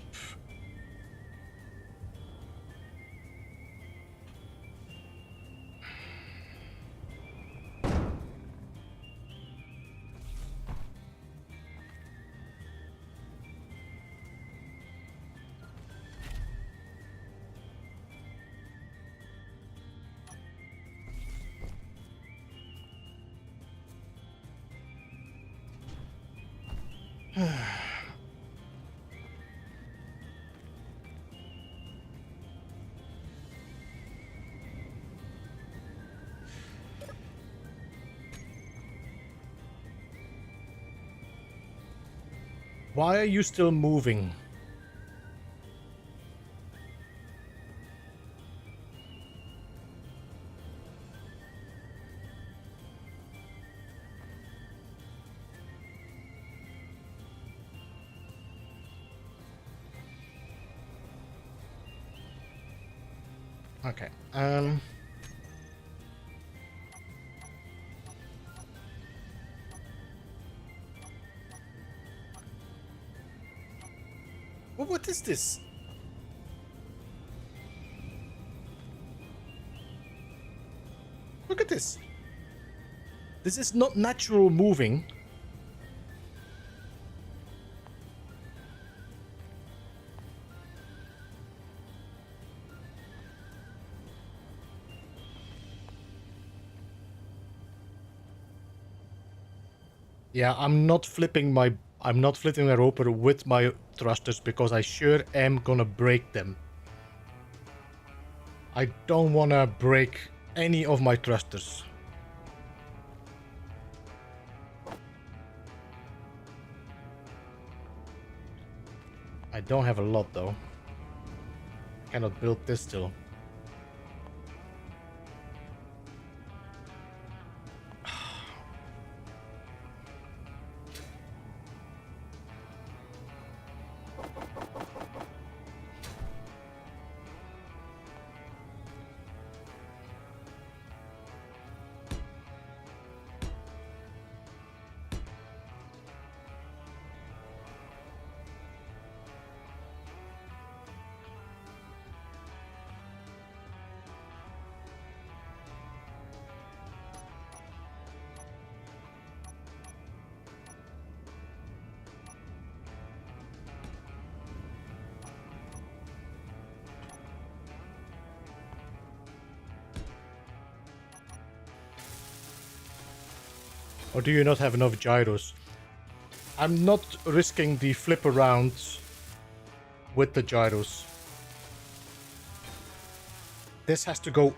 Why are you still moving? Okay. What is this? Look at this. This is not natural moving. Yeah, I'm not flipping my roper with my thrusters because I sure am gonna break them. I don't wanna break any of my thrusters. I don't have a lot though. Cannot build this still. Or do you not have enough gyros? I'm not risking the flip arounds with the gyros. This has to go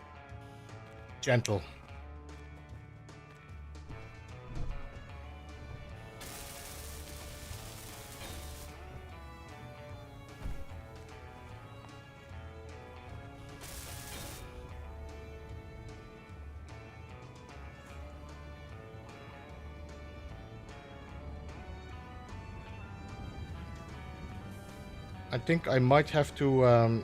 gentle. I think I might have to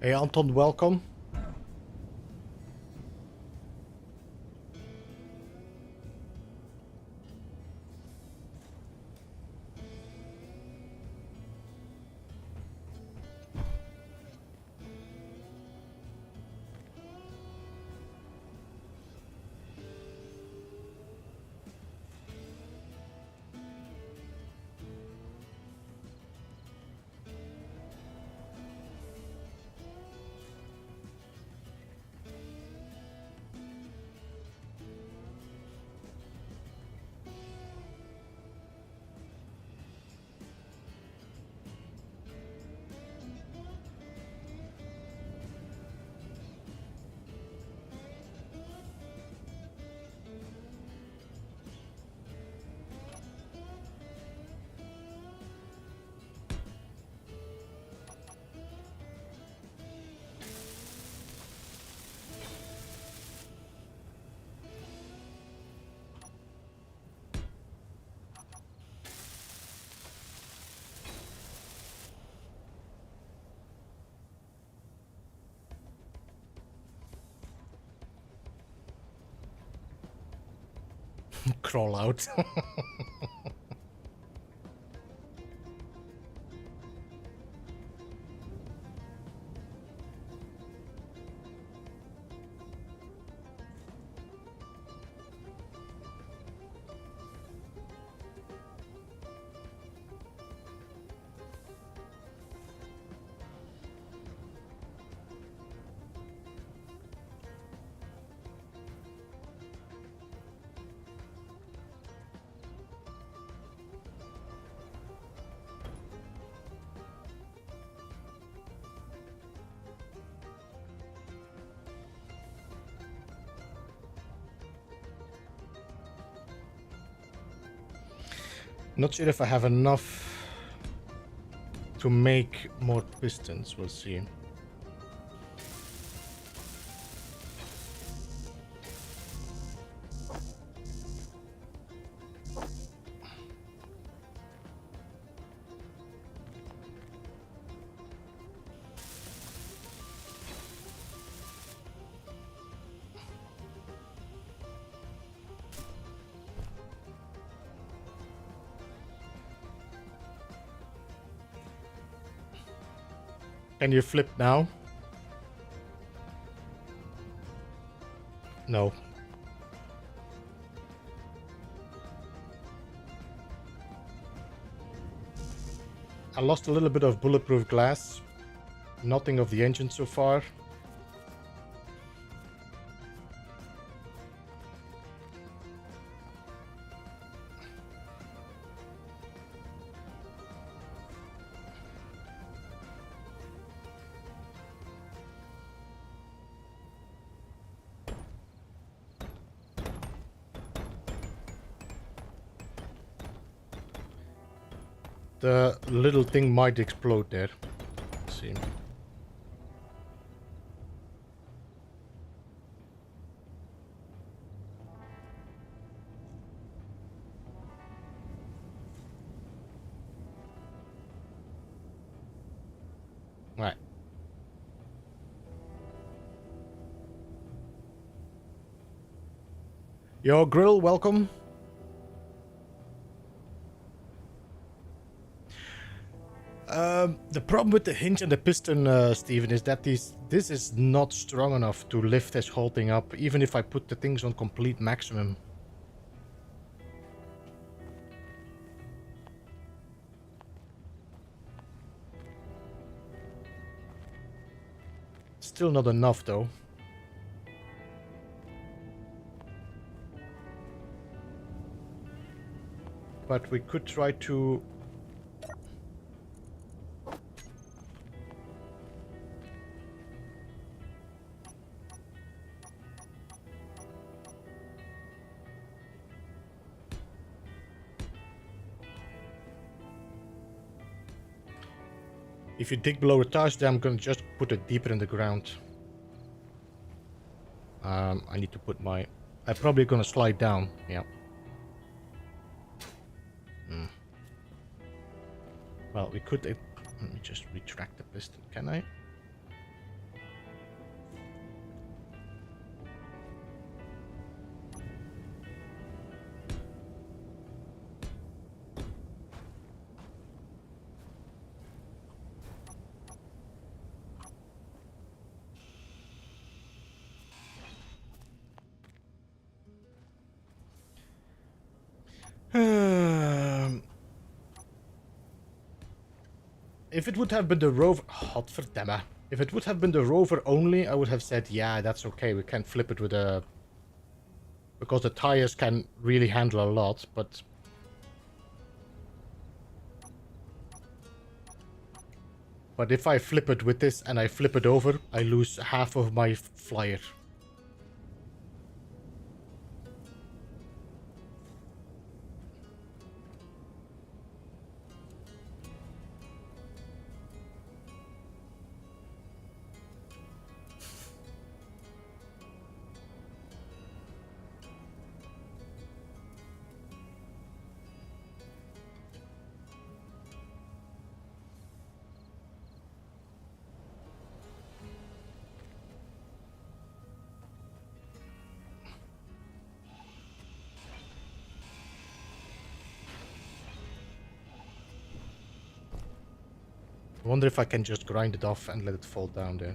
Hey Anton, welcome. Crawl out. Not sure if I have enough to make more pistons. We'll see. Can you flip now? No. I lost a little bit of bulletproof glass. Nothing of the engine so far. The little thing might explode there. Let's see. Yo, Grill, welcome. The problem with the hinge and the piston, Steven, is that this is not strong enough to lift this whole thing up, even if I put the things on complete maximum. Still not enough, though. But we could try to... If you dig below the tires, then I'm gonna just put it deeper in the ground. I need to put my... I'm probably gonna slide down, yeah. Well, we could... Let me just retract the piston, can I? If it would have been the Rover... Godverdamme. If it would have been the Rover only, I would have said, yeah, that's okay. We can flip it with a... Because the tires can really handle a lot, but... But if I flip it with this and I flip it over, I lose half of my flyer. I wonder if I can just grind it off and let it fall down there.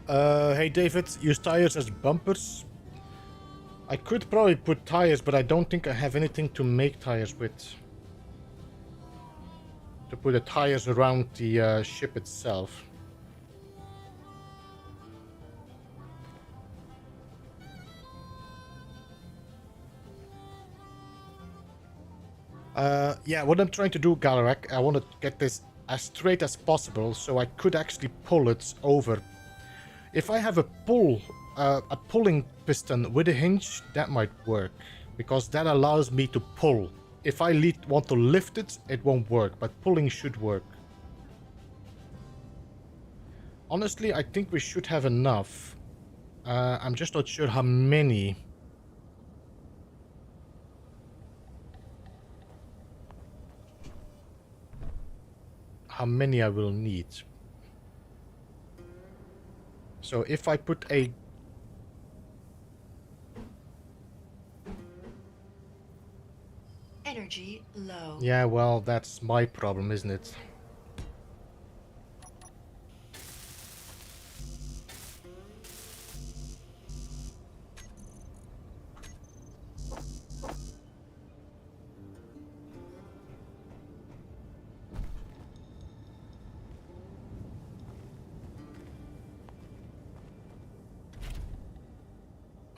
Hey David, use tires as bumpers. I could probably put tires, but I don't think I have anything to make tires with. to put the tires around the ship itself. Yeah, what I'm trying to do, Galarak, I want to get this as straight as possible so I could actually pull it over. If I have a pulling piston with a hinge, that might work, because that allows me to pull. If I want to lift it, it won't work, but pulling should work. Honestly, I think we should have enough. I'm just not sure how many. How many I will need. So if I put a... Energy low. Yeah, well, that's my problem, isn't it?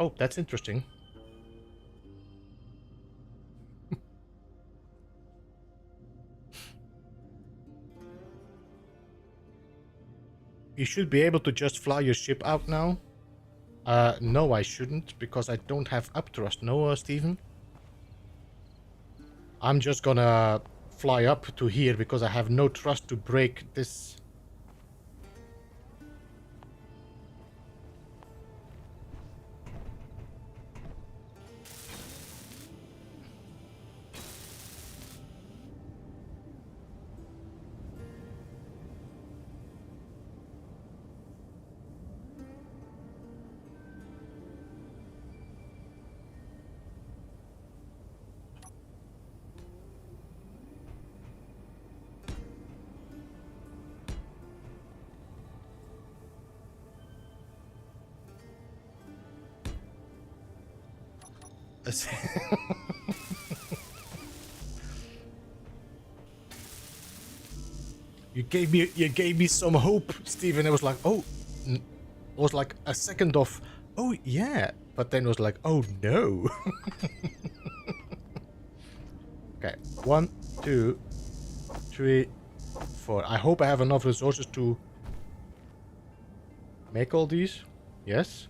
Oh, that's interesting. You should be able to just fly your ship out now. No, I shouldn't, because I don't have upthrust. No, Steven? I'm just gonna fly up to here because I have no thrust to break this. You gave me some hope, Steven. It was like, oh, it was like a second of, oh yeah, but then it was like, oh no. Okay, 1, 2, 3, 4. I hope I have enough resources to make all these. Yes.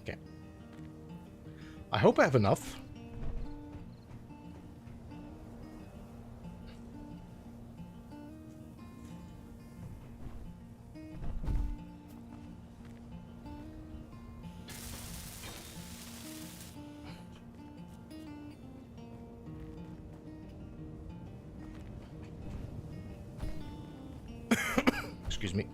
Okay. I hope I have enough. Excuse me.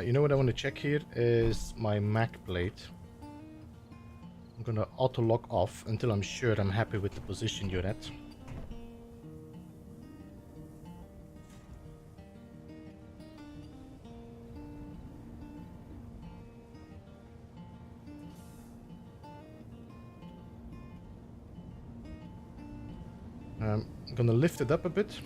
You know what I want to check here is my Mac plate. I'm gonna auto lock off until I'm sure I'm happy with the position you're at. I'm gonna lift it up a bit.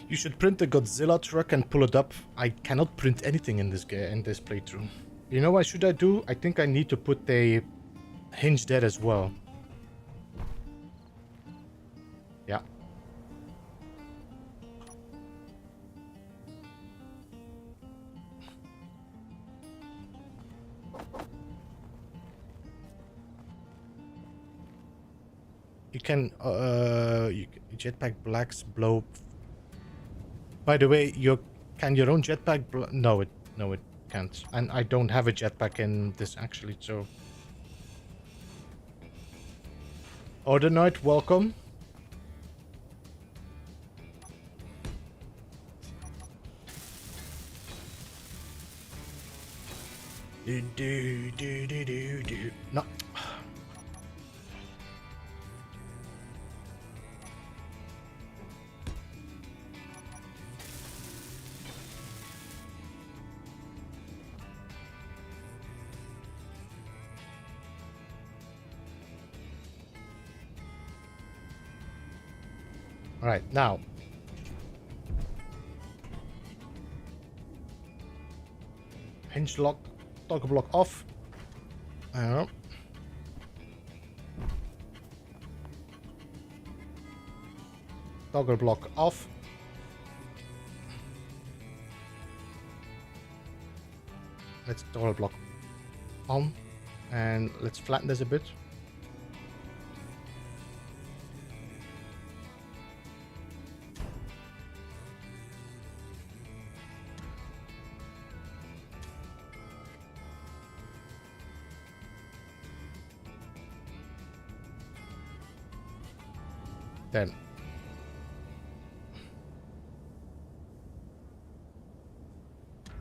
You should print the Godzilla truck and pull it up. I cannot print anything in this game, in this playthrough. You know what should I do? I think I need to put a hinge there as well. Yeah. You can, jetpack blacks blow. By the way, can your own jetpack no, it can't. And I don't have a jetpack in this actually, so. Order Knight, welcome. No. All right, now. Hinge lock, toggle block off. Toggle block off. Let's toggle block on. And let's flatten this a bit. Then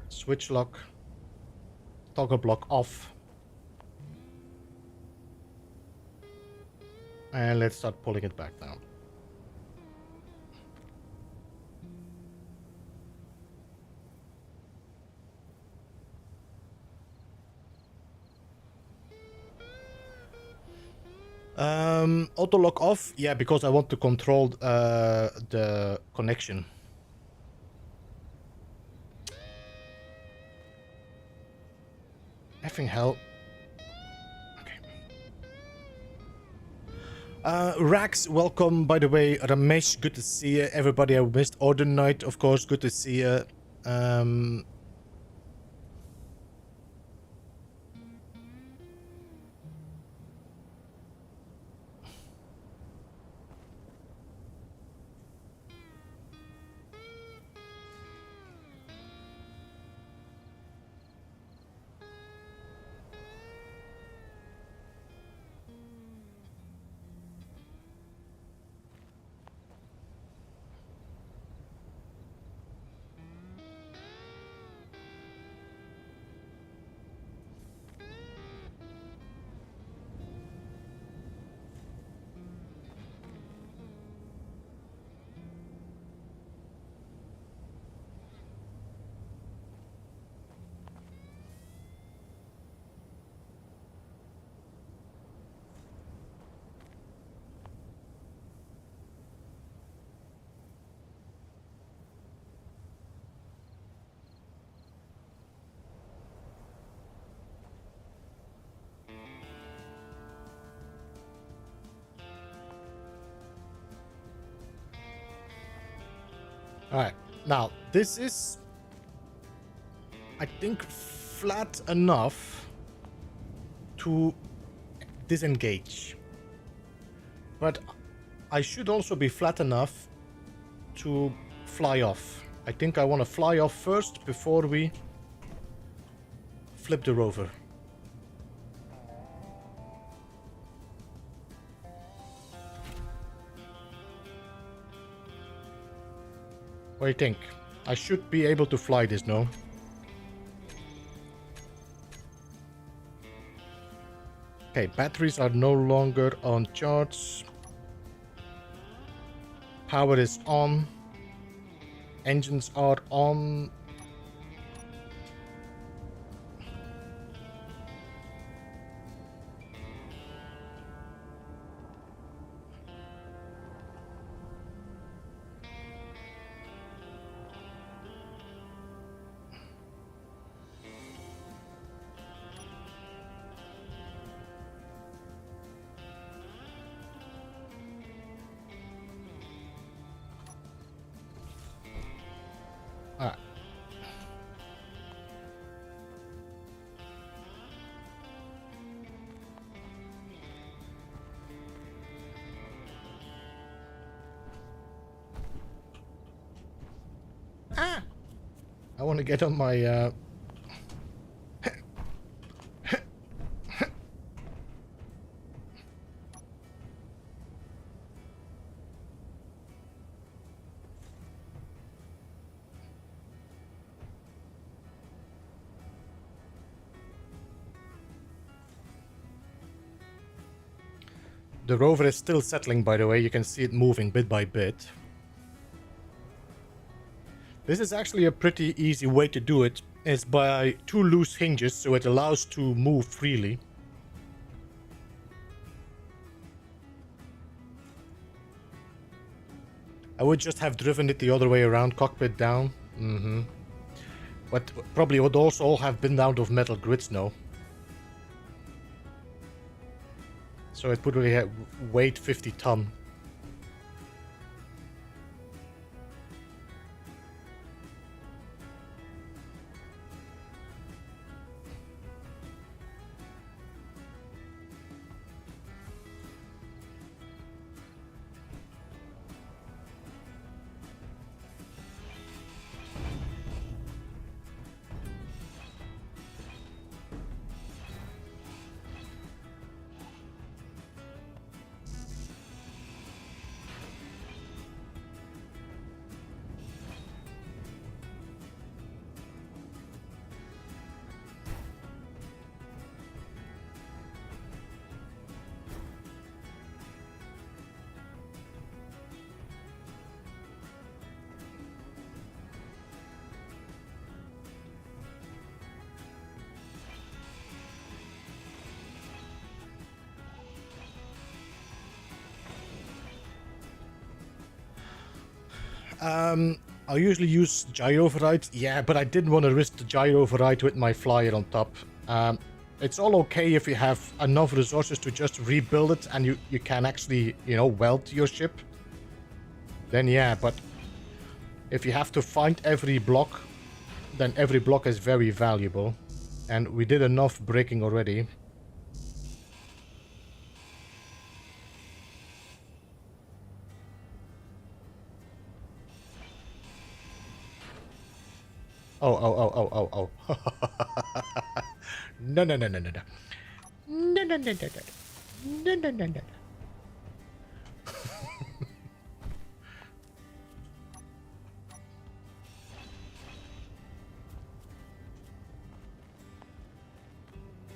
switch lock, toggle block off, and let's start pulling it back now. Auto lock off, yeah, because I want to control the connection. Effing hell. Okay. Rax, welcome, by the way. Ramesh, good to see you. Everybody I missed. Order Knight, of course, good to see you. Alright, now this is, I think, flat enough to disengage. But I should also be flat enough to fly off. I think I want to fly off first before we flip the rover. What do you think? I should be able to fly this, no? Okay, batteries are no longer on charge. Power is on. Engines are on. I want to get on my... The rover is still settling, by the way. You can see it moving bit by bit. This is actually a pretty easy way to do it. It's by 2 loose hinges, so it allows to move freely. I would just have driven it the other way around, cockpit down. But probably would also all have been out of metal grids now. So it would really have weight 50 ton. I usually use gyro override. Yeah, but I didn't want to risk the gyro override with my flyer on top. It's all okay if you have enough resources to just rebuild it and you can actually, you know, weld your ship. Then yeah, but if you have to find every block, then every block is very valuable. And we did enough breaking already. Oh. No. No.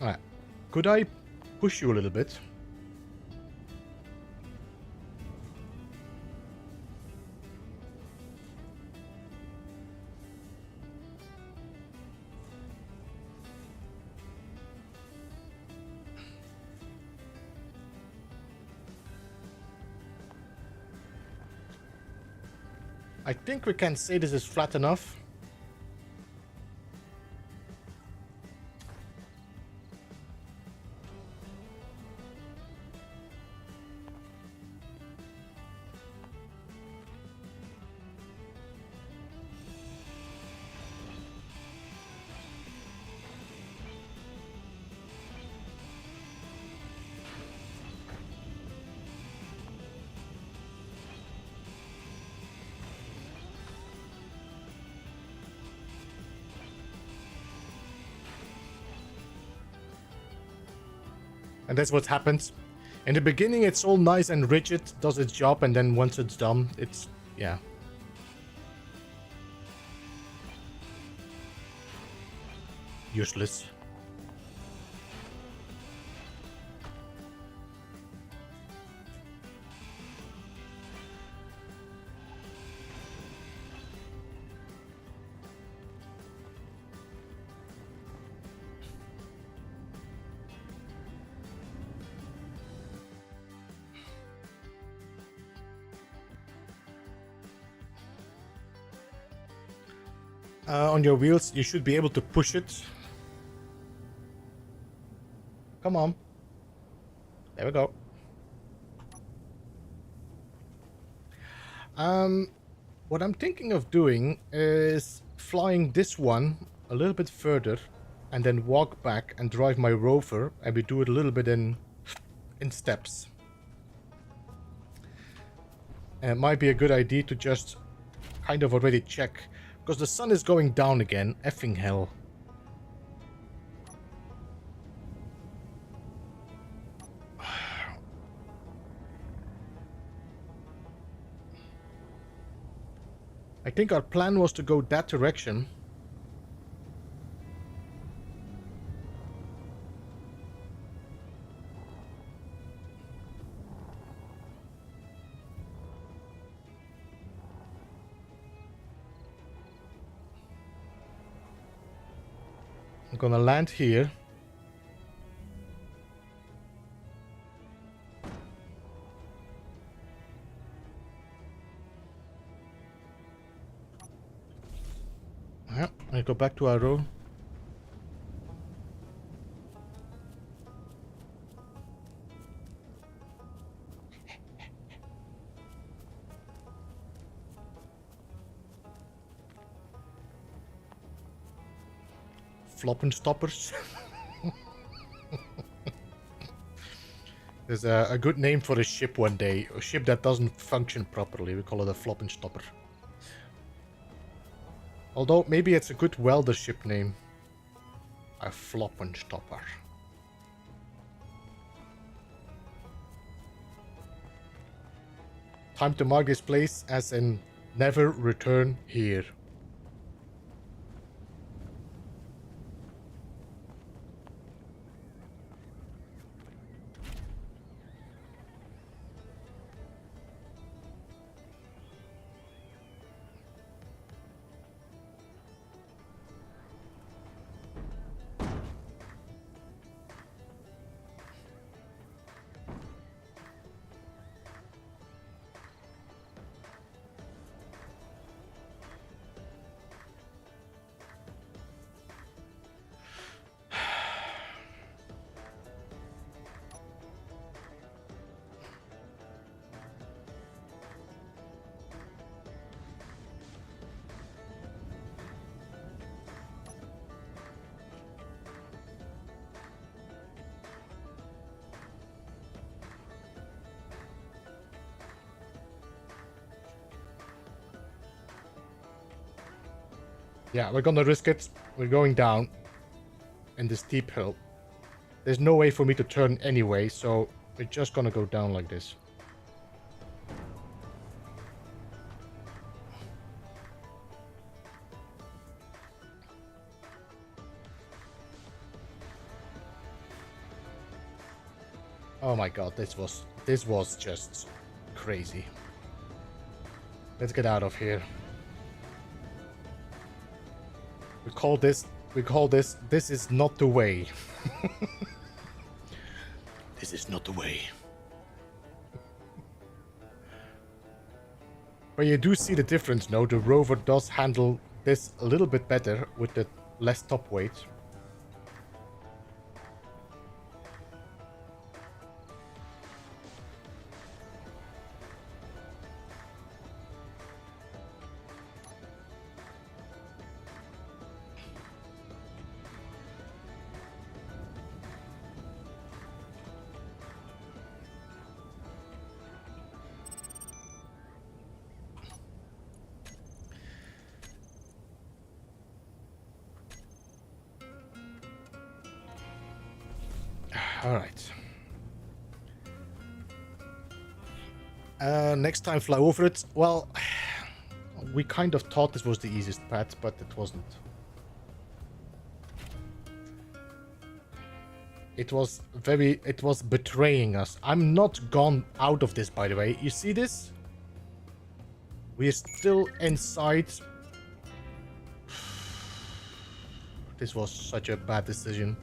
Alright. Could I push you a little bit? I think we can say this is flat enough. And that's what happens. In the beginning, it's all nice and rigid, does its job, and then once it's done, it's... yeah. Useless. On your wheels, you should be able to push it. Come on. There we go. What I'm thinking of doing is flying this one a little bit further and then walk back and drive my rover, and we do it a little bit in steps. And it might be a good idea to just kind of already check Because the sun is going down again. Effing hell. I think our plan was to go that direction. I'm gonna land here. Yeah, I go back to our road. Flopping stoppers. There's a good name for a ship one day. A ship that doesn't function properly. We call it a flopping stopper. Although, maybe it's a good welder ship name. A flopping stopper. Time to mark this place as in never return here. Yeah, we're gonna risk it. We're going down in the steep hill. There's no way for me to turn anyway, so we're just gonna go down like this. Oh my god, this was just crazy. Let's get out of here. We call this, this is not the way. This is not the way. But you do see the difference, no? The Rover does handle this a little bit better with the less top weight. All right. Next time, fly over it. Well, we kind of thought this was the easiest path, but it wasn't. It was betraying us. I'm not gone out of this, by the way. You see this? We are still inside. This was such a bad decision.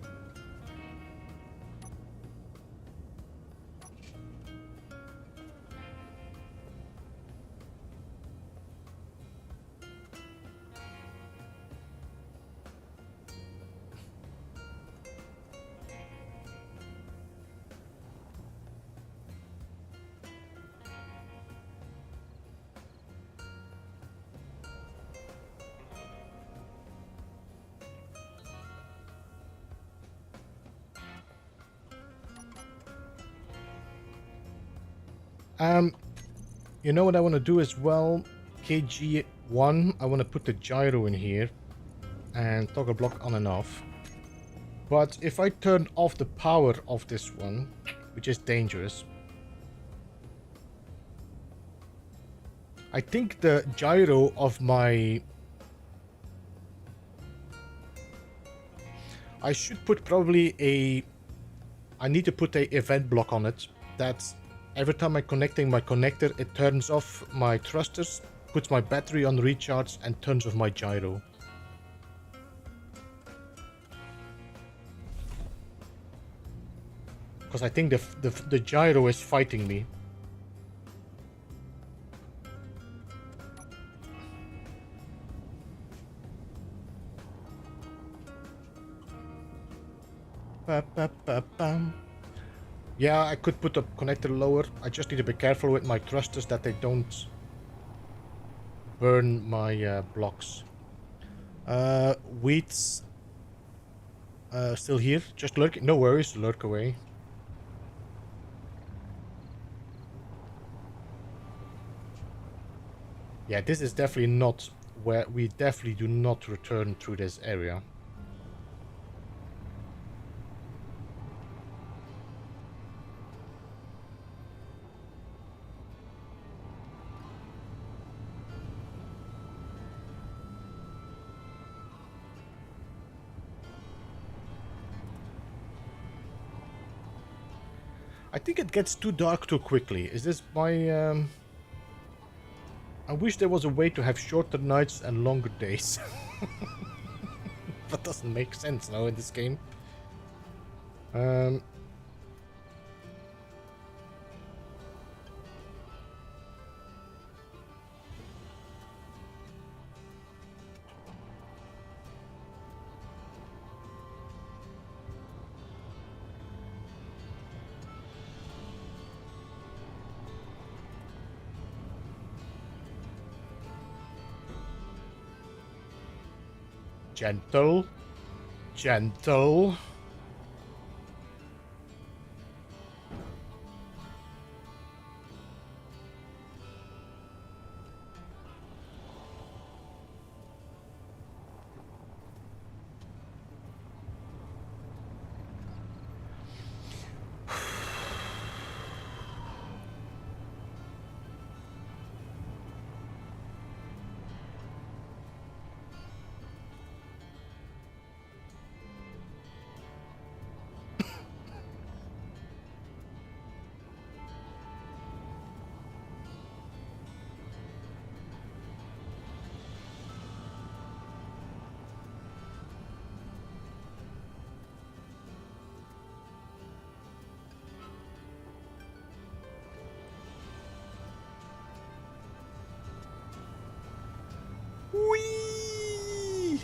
You know what I want to do as well? KG One, I want to put the gyro in here and toggle block on and off. But if I turn off the power of this one, which is dangerous, I think the gyro of my... I should put probably a... I need to put a event block on it that every time I'm connecting my connector, it turns off my thrusters, puts my battery on recharge and turns off my gyro. Because I think the gyro is fighting me. Yeah, I could put the connector lower. I just need to be careful with my thrusters that they don't burn my blocks. Weeds still here, just lurking. No worries, lurk away. Yeah, this is definitely not where we definitely do not return through this area. I think it gets too dark too quickly. Is this my... I wish there was a way to have shorter nights and longer days. That doesn't make sense now in this game. Gentle. Gentle. Whee!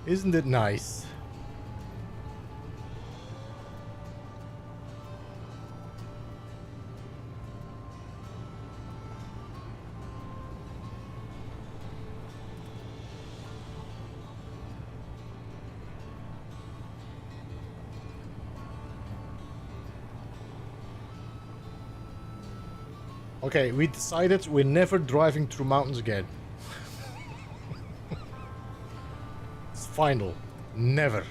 Isn't it nice? Okay, we decided we're never driving through mountains again. It's final. Never.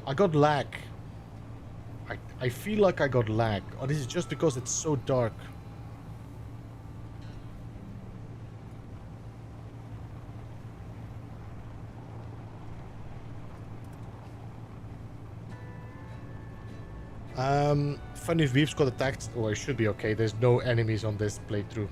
I got lag. I feel like I got lag. Or this is just because it's so dark. Funny if Weaves got attacked. Oh, I should be okay. There's no enemies on this playthrough.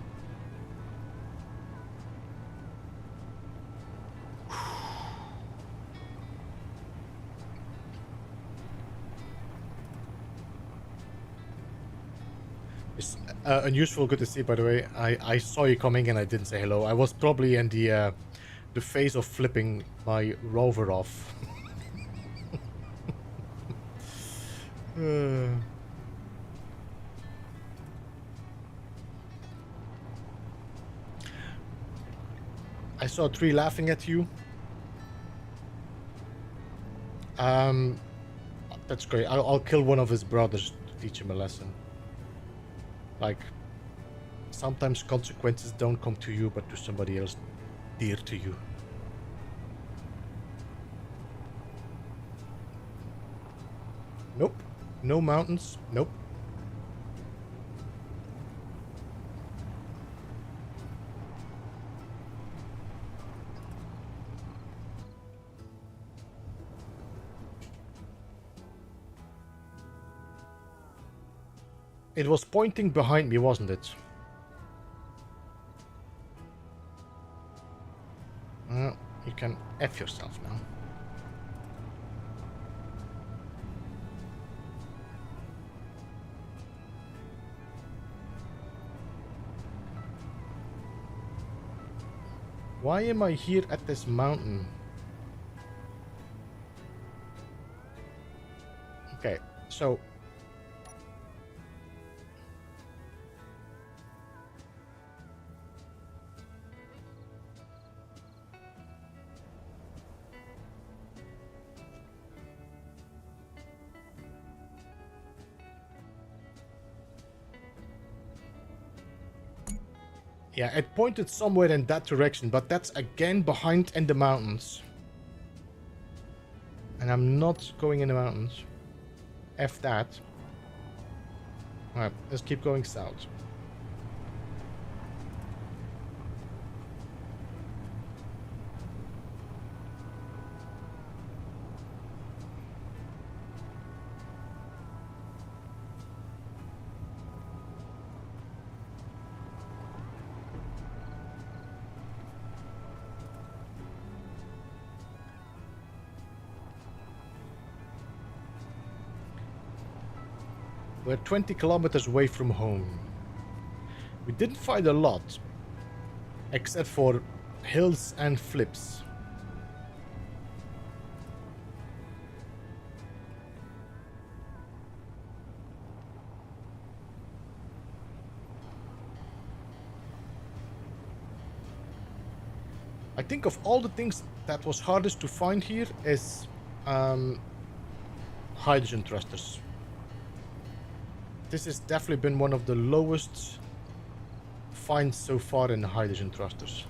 It's unuseful. Good to see, by the way. I saw you coming and I didn't say hello. I was probably in the phase of flipping my rover off. I saw a tree laughing at you. That's great. I'll kill one of his brothers to teach him a lesson. Like, sometimes consequences don't come to you, but to somebody else dear to you. Nope. No mountains. Nope. It was pointing behind me, wasn't it? You can F yourself now. Why am I here at this mountain? Okay, so... Yeah, it pointed somewhere in that direction, but that's again behind in the mountains. And I'm not going in the mountains. F that. Alright, let's keep going south. We're 20 kilometers away from home. We didn't find a lot, except for hills and flips. I think of all the things that was hardest to find here is hydrogen thrusters. This has definitely been one of the lowest finds so far in the hydrogen thrusters.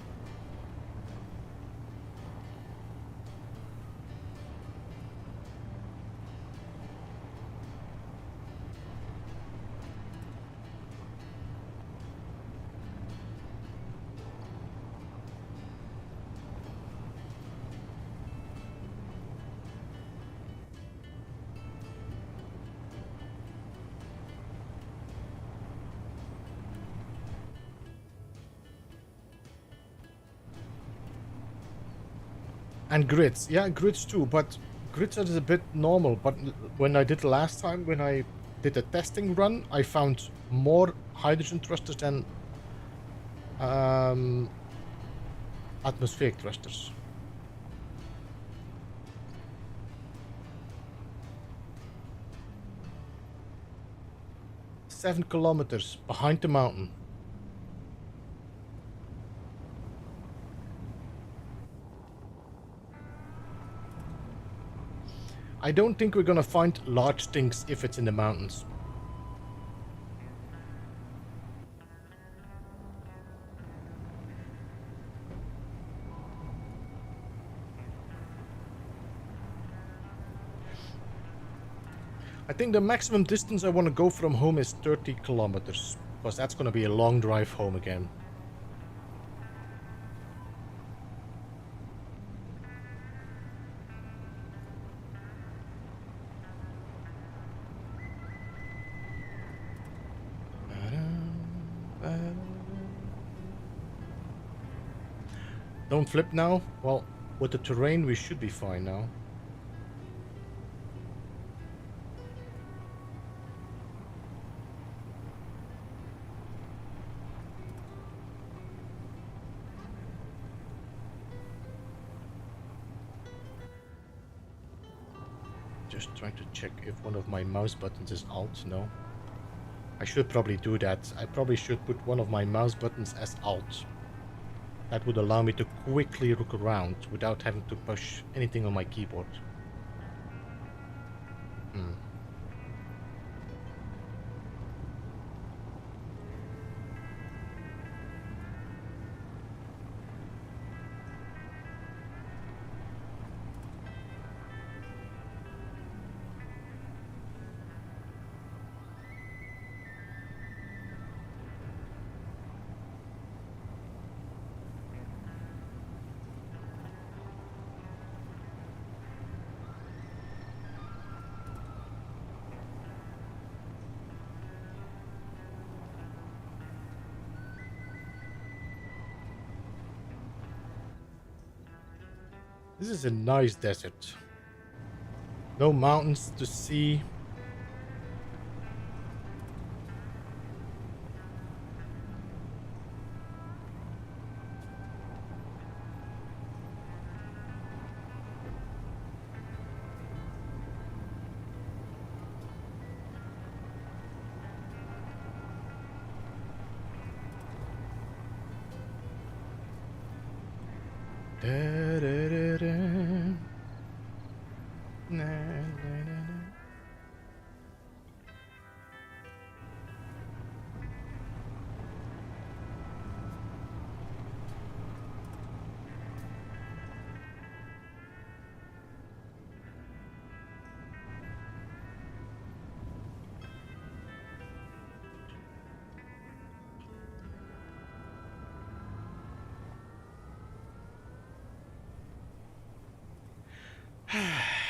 And grids, yeah, grids too, but grids are a bit normal. But when I did last time, when I did a testing run, I found more hydrogen thrusters than atmospheric thrusters. "7 kilometers behind the mountain." I don't think we're gonna find large things if it's in the mountains. I think the maximum distance I want to go from home is 30 kilometers, because that's gonna be a long drive home again. Don't flip now? Well, with the terrain we should be fine now. Just trying to check if one of my mouse buttons is Alt. No. I should probably do that. I probably should put one of my mouse buttons as Alt. That would allow me to quickly look around without having to push anything on my keyboard. Hmm. This is a nice desert. No mountains to see. Da-da-da-da. Na, na, na, na.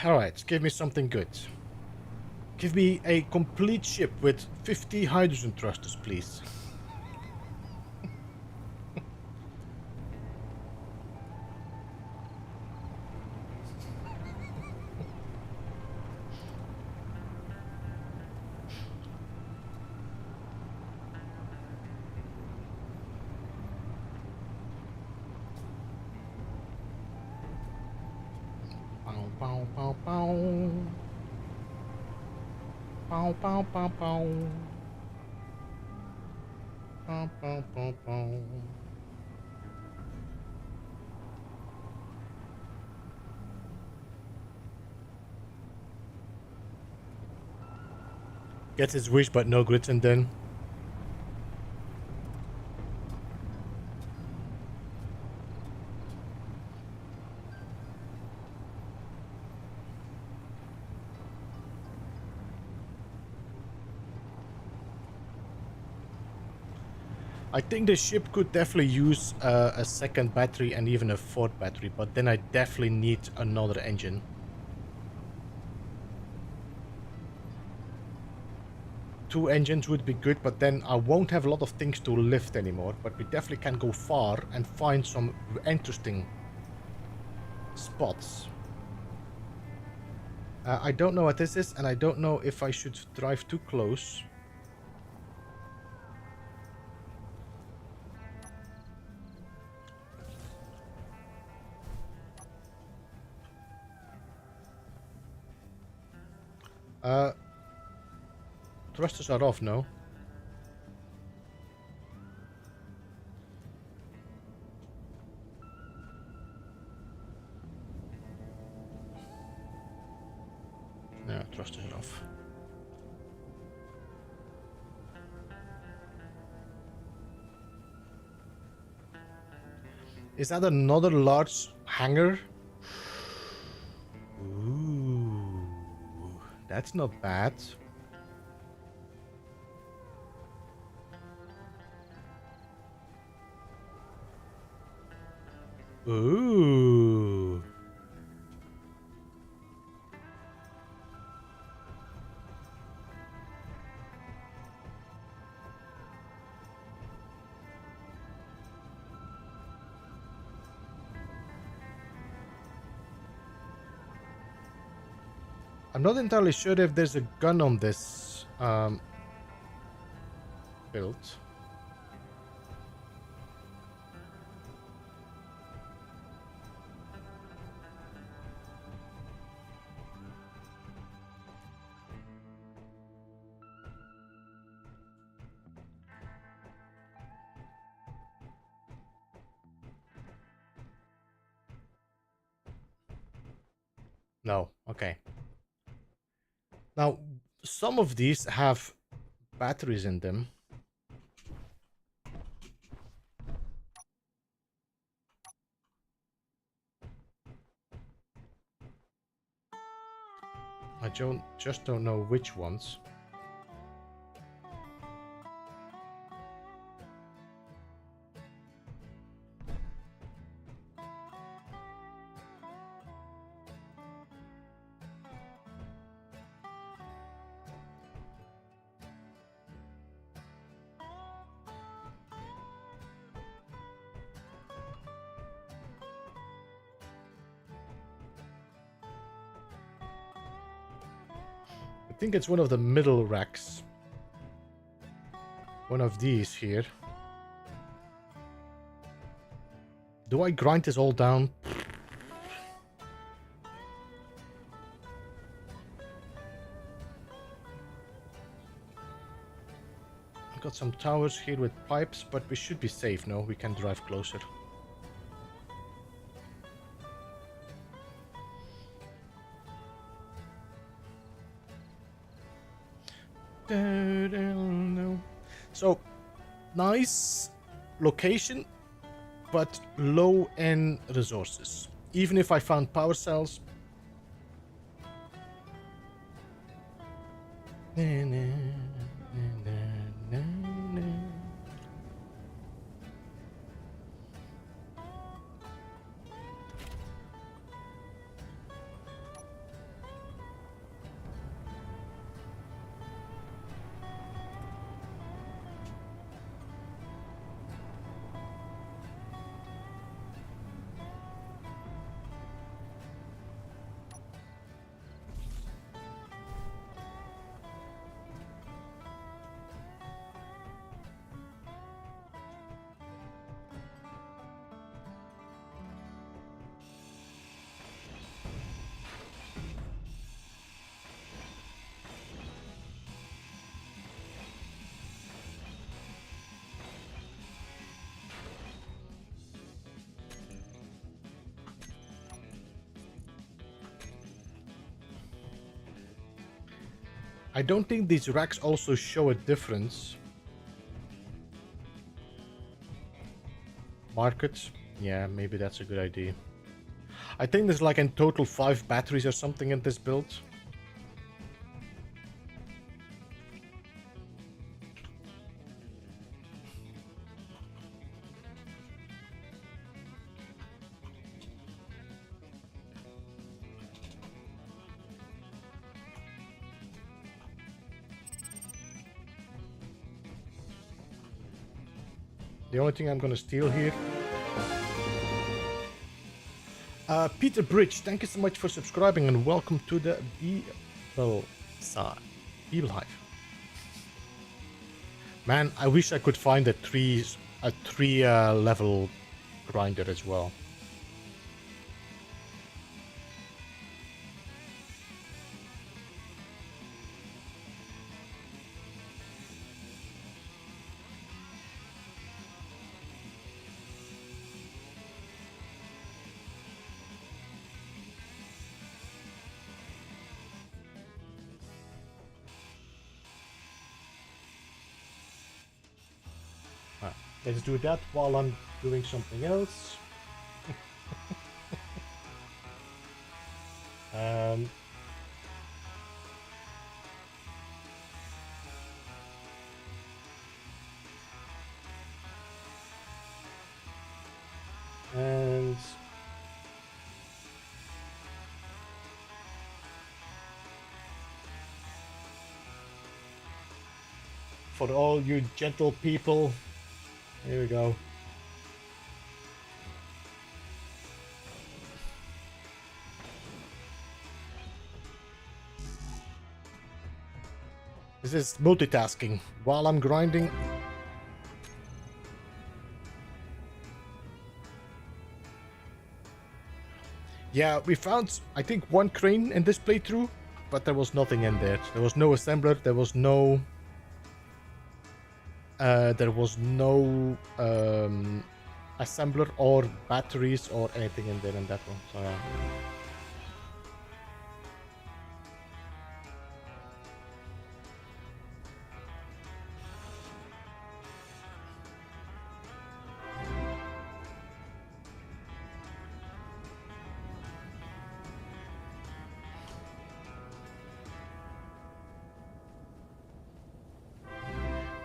Alright, give me something good. Give me a complete ship with 50 hydrogen thrusters, please. Pow, pow, pow, pow. Pow, pow, pow, pow. Pow, pow, pow, pow. Gets his wish, but no grits, and then I think the ship could definitely use a second battery and even a fourth battery, but then I definitely need another engine. Two engines would be good, but then I won't have a lot of things to lift anymore, but we definitely can go far and find some interesting spots. I don't know what this is, and I don't know if I should drive too close. Thrusters are off, no? Yeah, thrusters are off. Is that another large hangar? Ooh, that's not bad. Ooh. I'm not entirely sure if there's a gun on this build. No, okay. Now, some of these have batteries in them. I just don't know which ones. I think it's one of the middle racks. One of these here. Do I grind this all down? I've got some towers here with pipes, but we should be safe. No, we can drive closer. So, nice location, but low in resources. Even if I found power cells. I don't think these racks also show a difference. Markets? Yeah, maybe that's a good idea. I think there's like in total 5 batteries or something in this build. The only thing I'm gonna steal here. Peter Bridge, thank you so much for subscribing and welcome to the Beeblebum. Beeblebum. Man, I wish I could find a three level grinder as well. Let's do that while I'm doing something else. And for all you gentle people, here we go. This is multitasking while I'm grinding. Yeah, we found, I think, 1 crane in this playthrough, but there was nothing in there. There was no assembler, there was no assembler or batteries or anything in there in that one. So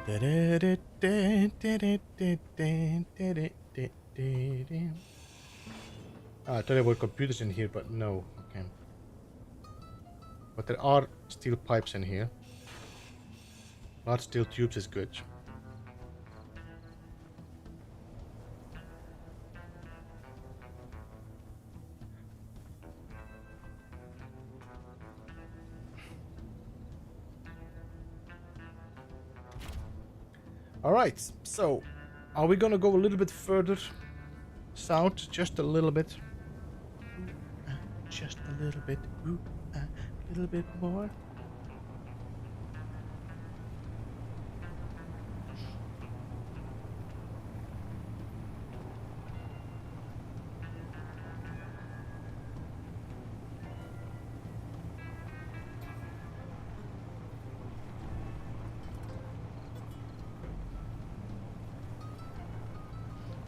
I thought there were computers in here, but no. Okay. But there are steel pipes in here. Large steel tubes is good. Alright, so are we gonna go a little bit further south? Just a little bit. Just a little bit. A little bit more.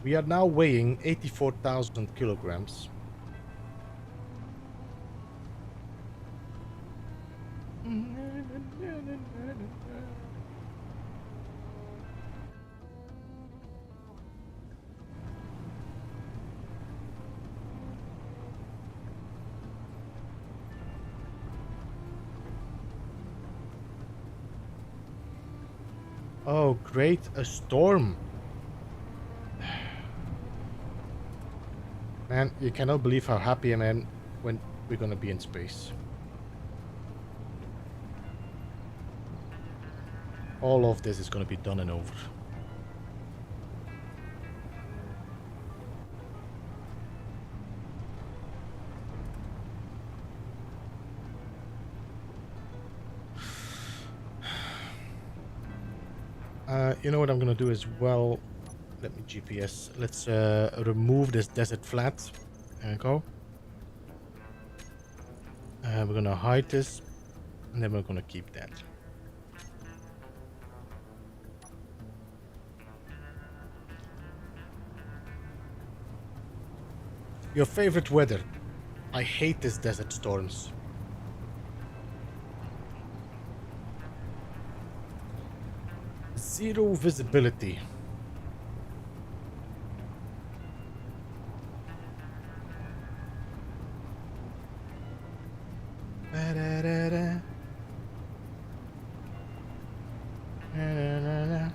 We are now weighing 84,000 kilograms. Oh, great, a storm. Man, you cannot believe how happy I am when we're gonna be in space. All of this is gonna be done and over. You know what I'm gonna do as well? Let me GPS. Let's remove this desert flat. There we go. We're gonna hide this, and then we're gonna keep that. Your favorite weather? I hate these desert storms. Zero visibility. Ba-da-da-da. Da-da-da-da.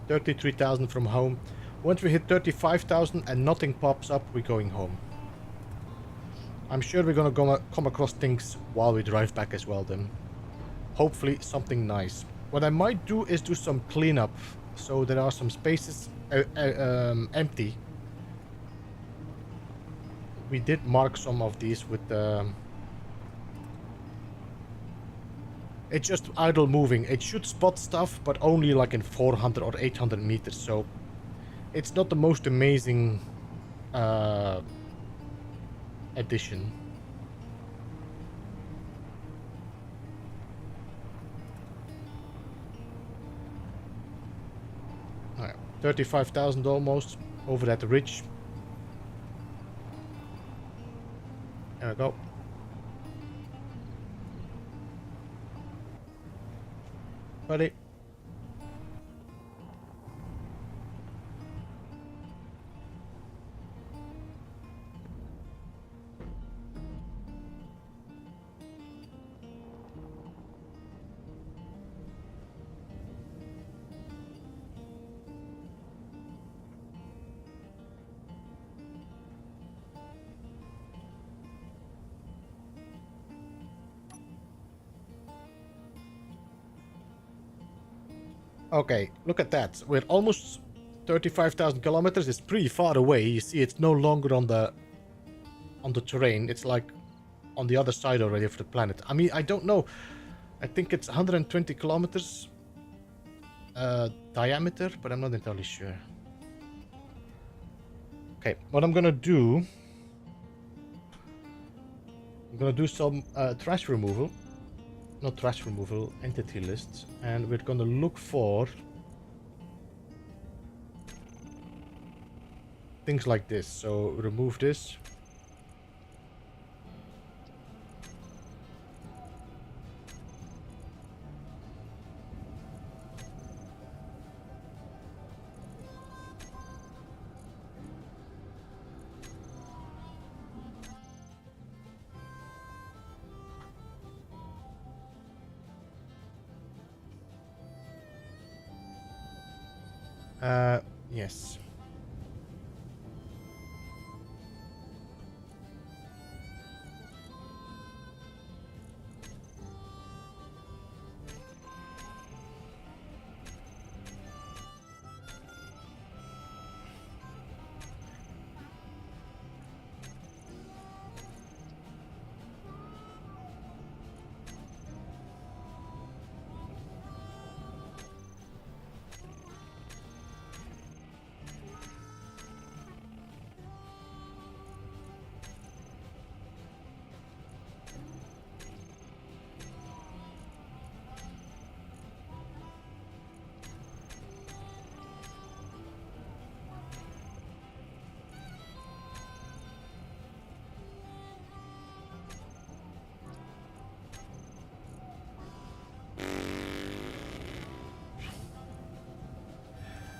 $33,000 from home. Once we hit 35,000 and nothing pops up, we're going home. I'm sure we're gonna come across things while we drive back as well then. Hopefully something nice. What I might do is do some cleanup. So there are some spaces empty. We did mark some of these with it's just idle moving. It should spot stuff, but only like in 400 or 800 meters. So it's not the most amazing addition. Alright, 35,000 almost over that ridge. There we go. Buddy. Okay, look at that. We're almost 35,000 kilometers. It's pretty far away. You see, it's no longer on the terrain. It's like on the other side already of the planet. I mean, I don't know. I think it's 120 kilometers diameter, but I'm not entirely sure. Okay, what I'm gonna do... I'm gonna do some trash removal. Not trash removal, entity lists, and we're gonna look for things like this. So remove this. Yes.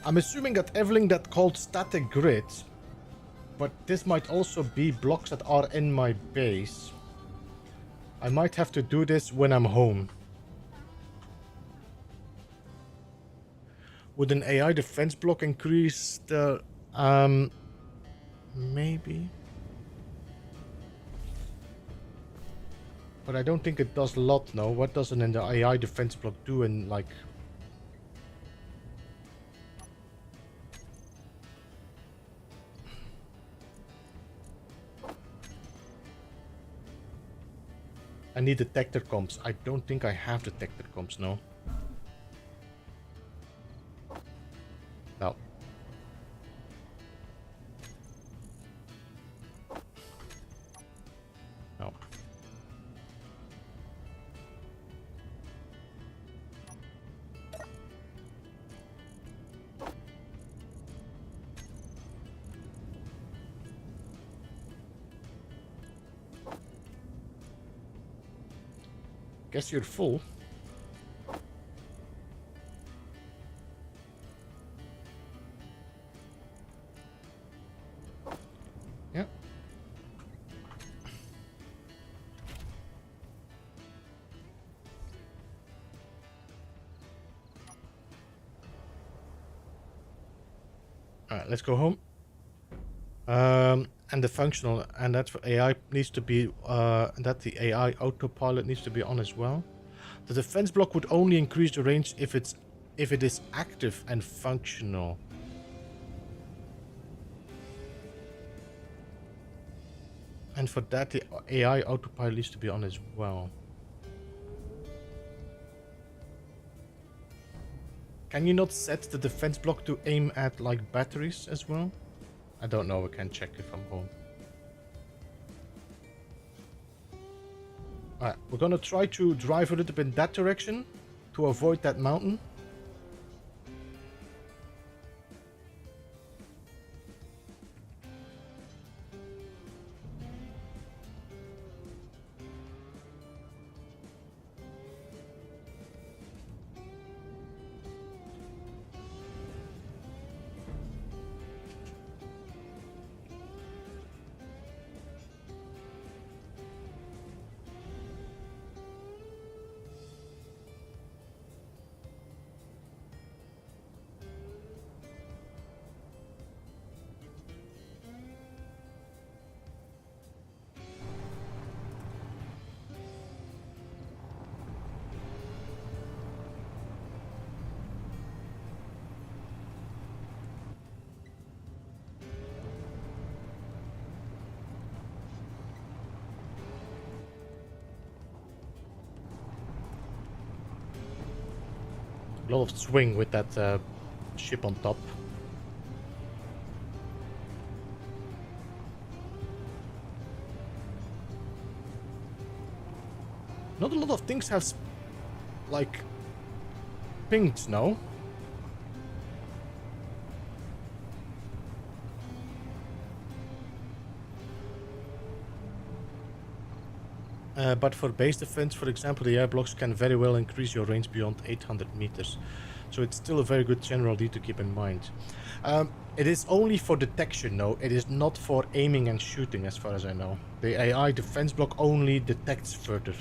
I'm assuming that everything that called static grid, but this might also be blocks that are in my base. I might have to do this when I'm home. Would an AI defense block increase the... maybe? But I don't think it does a lot, no. What does an AI defense block do in, like... I need detector comps. I don't think I have detector comps, no. No. No. Guess you're full. Yeah. Alright, let's go home. And the functional, and that for AI needs to be, that the AI autopilot needs to be on as well. The defense block would only increase the range if it is active and functional. And for that, the AI autopilot needs to be on as well. Can you not set the defense block to aim at like batteries as well? I don't know, I can check if I'm home. Alright, we're gonna try to drive a little bit in that direction to avoid that mountain. A lot of swing with that ship on top. Not a lot of things have like pinged, no? But for base defense, for example, the air blocks can very well increase your range beyond 800 meters. So it's still a very good general D to keep in mind. It is only for detection, though. It is not for aiming and shooting, as far as I know. The AI defense block only detects further.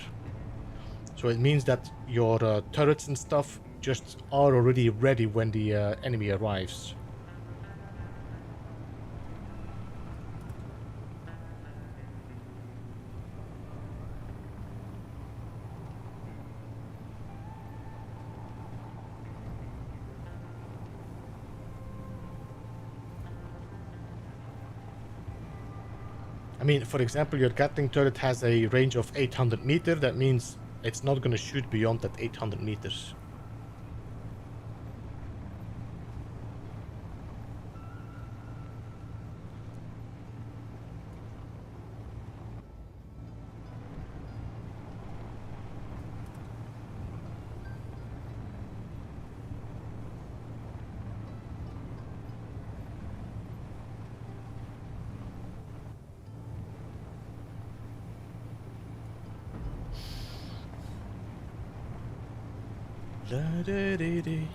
So it means that your turrets and stuff just are already ready when the enemy arrives. I mean, for example, your Gatling turret has a range of 800 meters. That means it's not going to shoot beyond that 800 meters. La-da-dee-dee.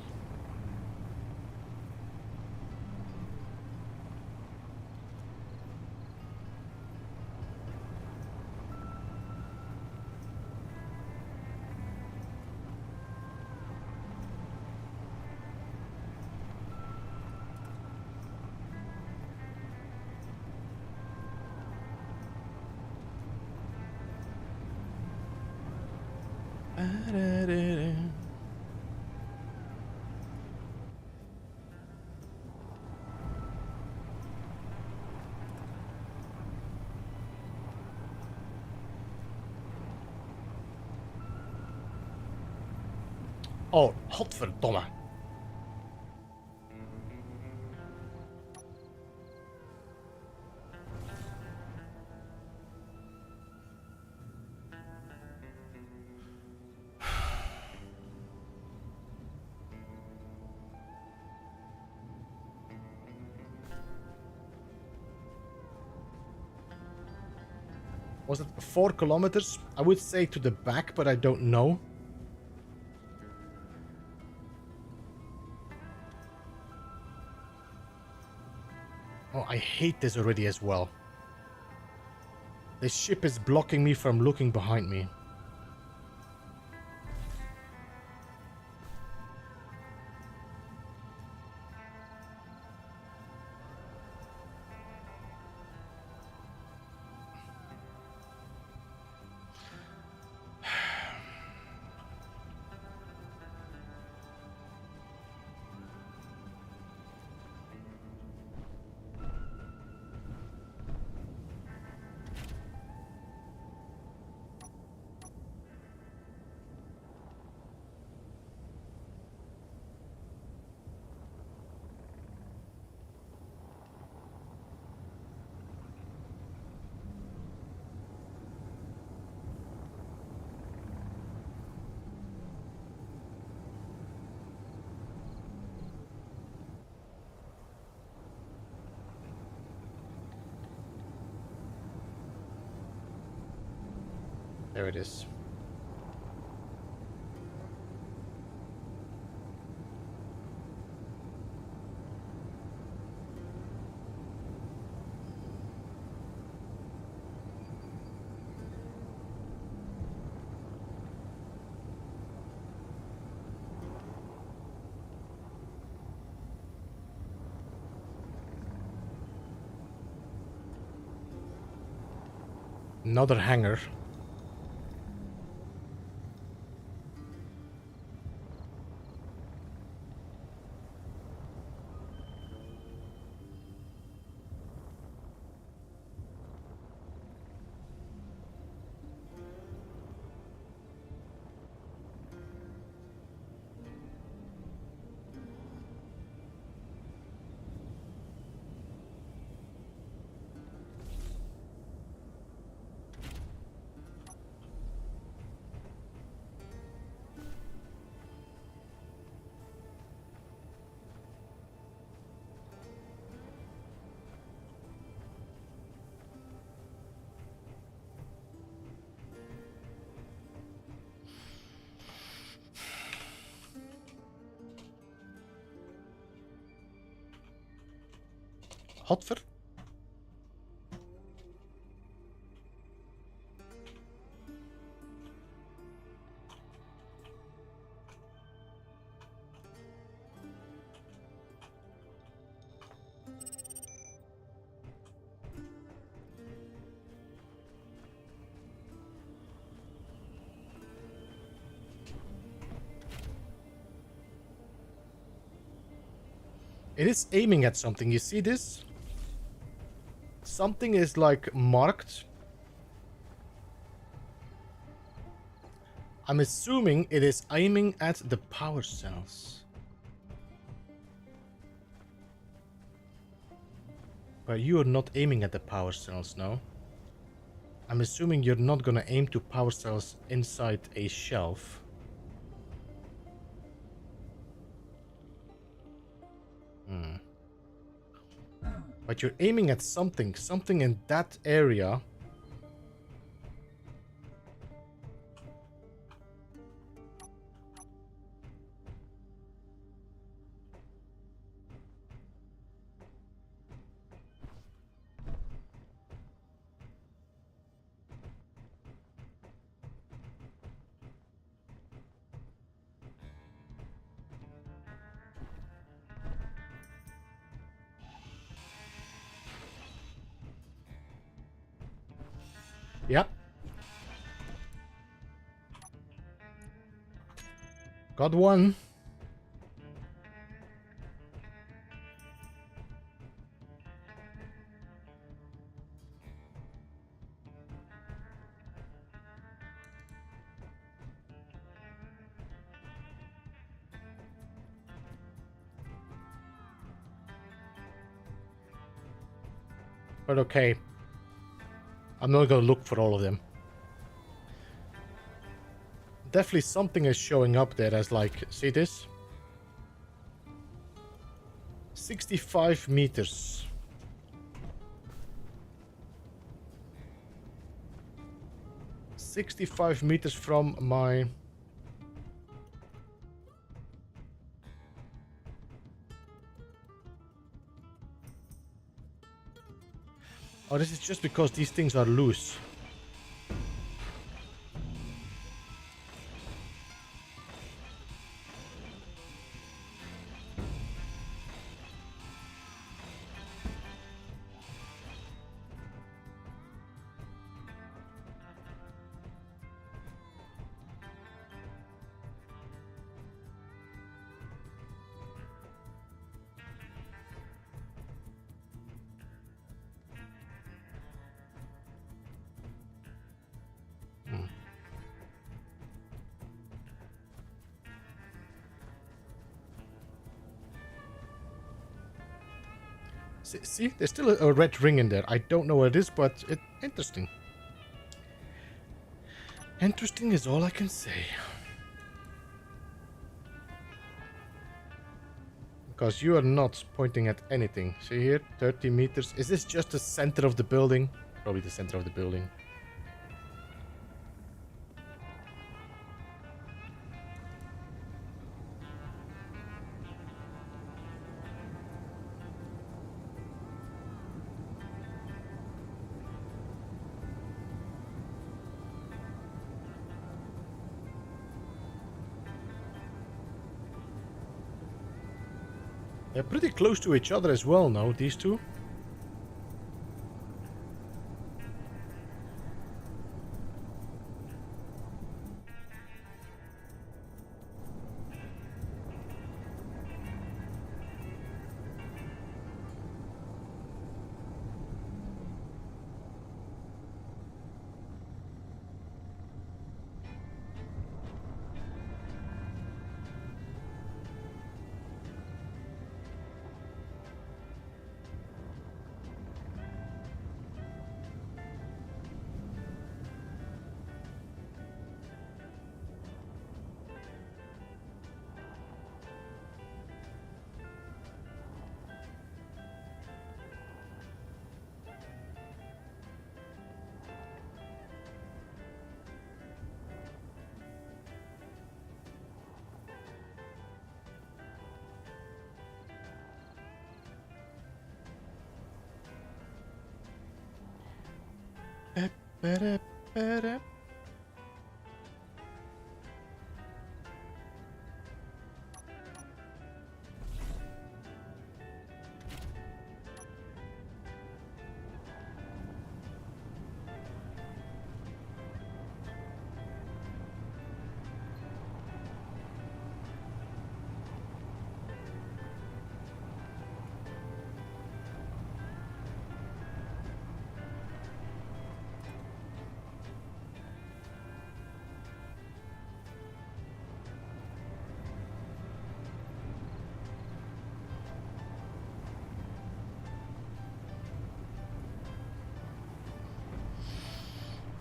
Ah-da-da-da. Oh, godverdomme. Was it 4 kilometers? I would say to the back, but I don't know. Oh, I hate this already as well. This ship is blocking me from looking behind me. There it is. Another hangar. Hotfer? It is aiming at something. You see this? Something is like marked. I'm assuming it is aiming at the power cells. But you are not aiming at the power cells, no? I'm assuming you're not gonna aim to power cells inside a shelf. But you're aiming at something in that area. Yep. Got one. But okay. I'm not gonna look for all of them. Definitely something is showing up there as like, see this? 65 meters. "65 meters from my..." Oh, this is just because these things are loose. See, there's still a red ring in there. I don't know what it is, but it's interesting. Interesting is all I can say. Because you are not pointing at anything. See here, 30 meters. Is this just the center of the building? Probably the center of the building. They're pretty close to each other as well now, these two. Ba-da-ba-da.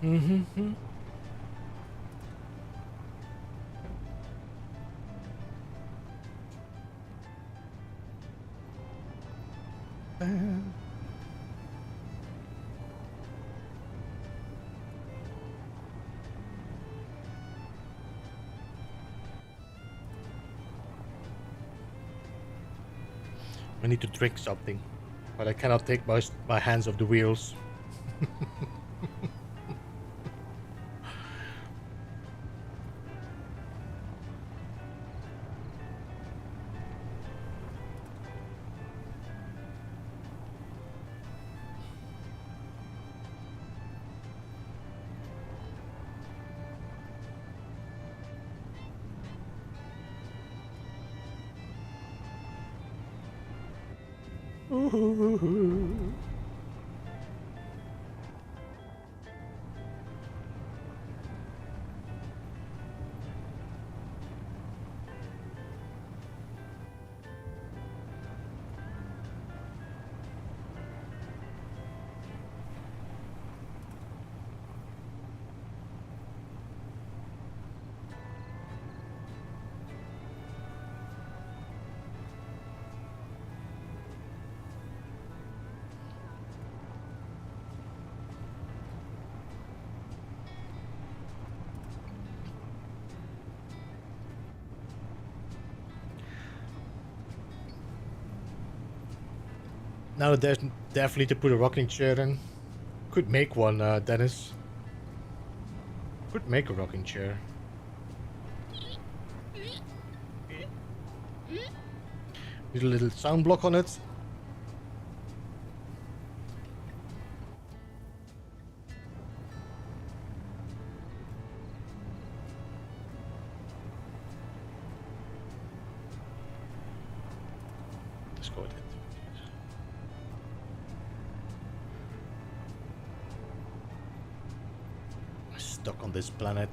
Mm-hmm. I need to drink something, but I cannot take my hands off the wheels. Now there's definitely to put a rocking chair in. Could make one, Dennis. Could make a rocking chair. Need a little sound block on it. Let's go with it. I'm stuck on this planet.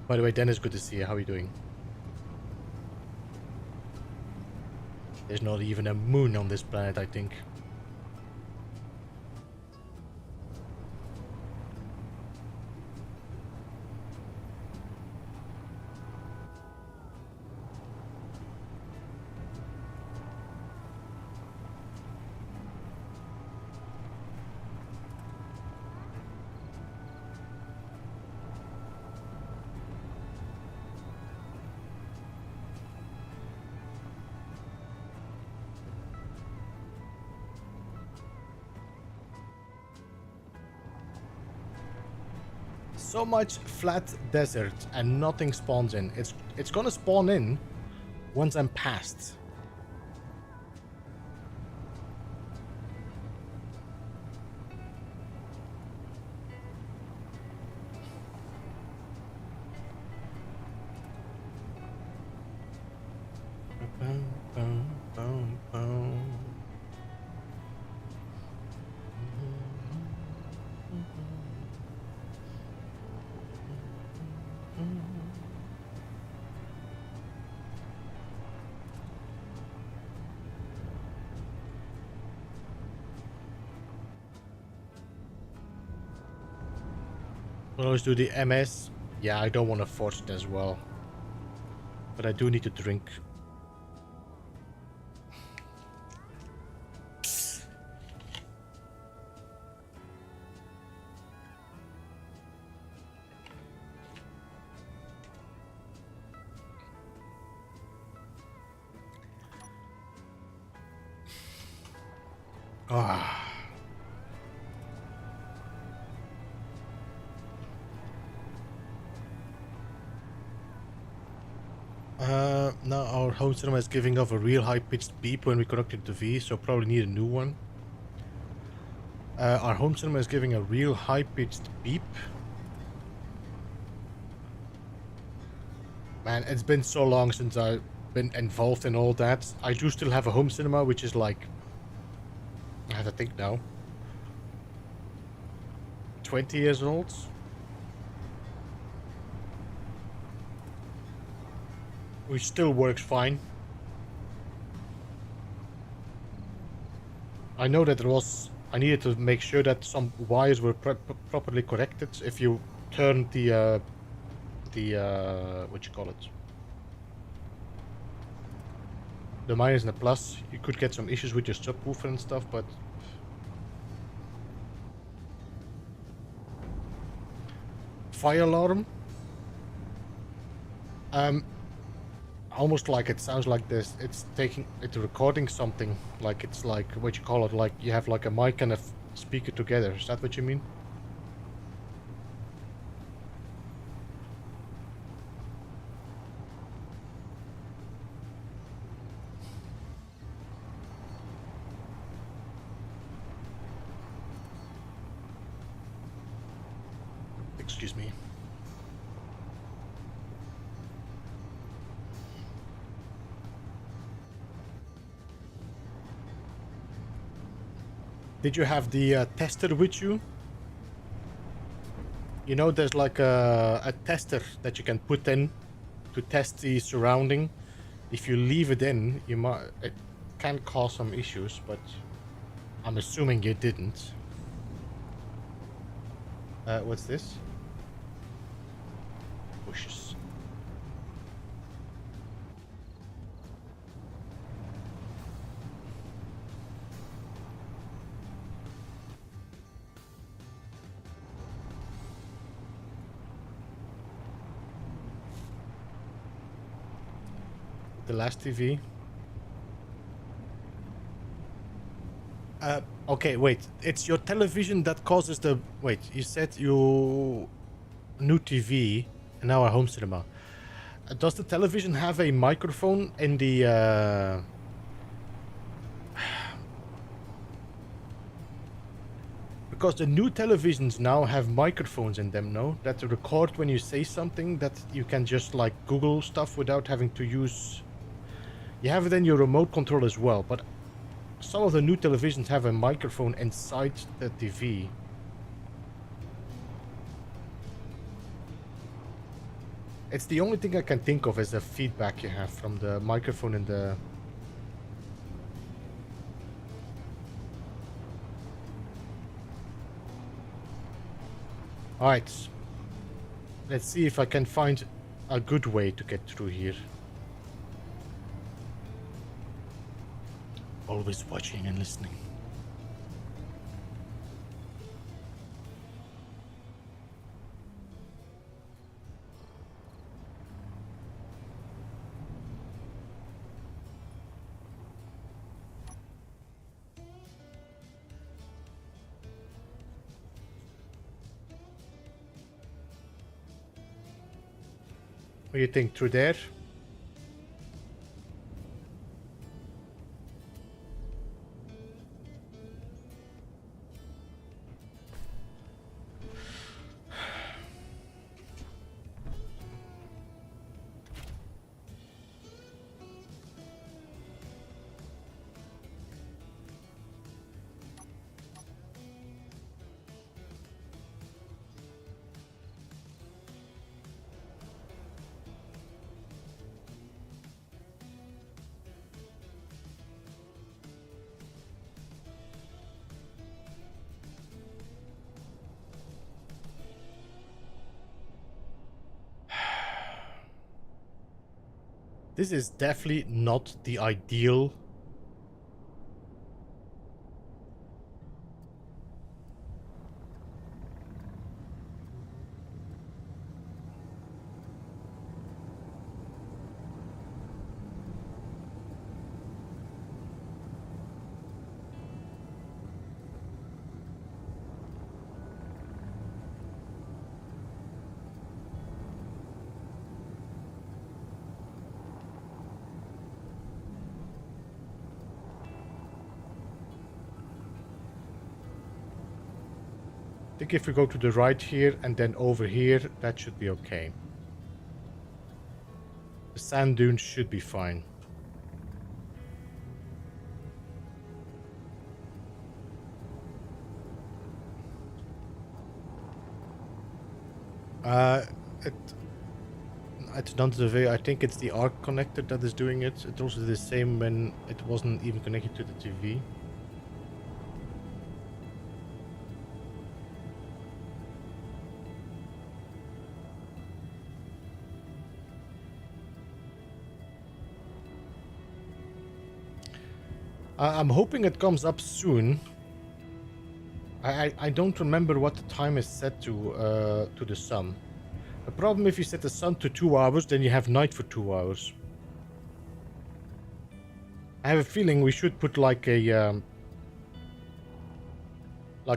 By the way, Dennis, good to see you. How are you doing? There's not even a moon on this planet, I think. So much flat desert and nothing spawns in. It's gonna spawn in once I'm past. We'll always do the MS. Yeah, I don't want to force it as well. But I do need to drink. Ah. Now our home cinema is giving off a real high-pitched beep when we connect it to V, so probably need a new one. Our home cinema is giving a real high-pitched beep. Man, it's been so long since I've been involved in all that. I do still have a home cinema, which is like, I have to think now, 20 years old. Which still works fine. I know that I needed to make sure that some wires were properly corrected. If you turn the what you call it, the minus and the plus, you could get some issues with your subwoofer and stuff, but fire alarm. Almost like it sounds like this. It's recording something. Like it's like what you call it. Like you have like a mic and a speaker together. Is that what you mean? Excuse me. Did you have the tester with you? You know, there's like a tester that you can put in to test the surrounding. If you leave it in, it can cause some issues, but I'm assuming you didn't. What's this? Bushes. The last TV. Okay, wait. It's your television that causes the... Wait, you said you... New TV and now a home cinema. Does the television have a microphone in the... Because the new televisions now have microphones in them, no? That record when you say something, that you can just like Google stuff without having to use... You have it in your remote control as well, but some of the new televisions have a microphone inside the TV. It's the only thing I can think of as the feedback you have from the microphone in the... Alright. Let's see if I can find a good way to get through here. Always watching and listening. What do you think, through there? This is definitely not the ideal. I think if we go to the right here and then over here, that should be okay. The sand dunes should be fine. It's not the way. I think it's the ARC connector that is doing it. It's also the same when it wasn't even connected to the TV. I'm hoping it comes up soon. I don't remember what the time is set to the sun. The problem if you set the sun to 2 hours, then you have night for 2 hours. I have a feeling we should put like a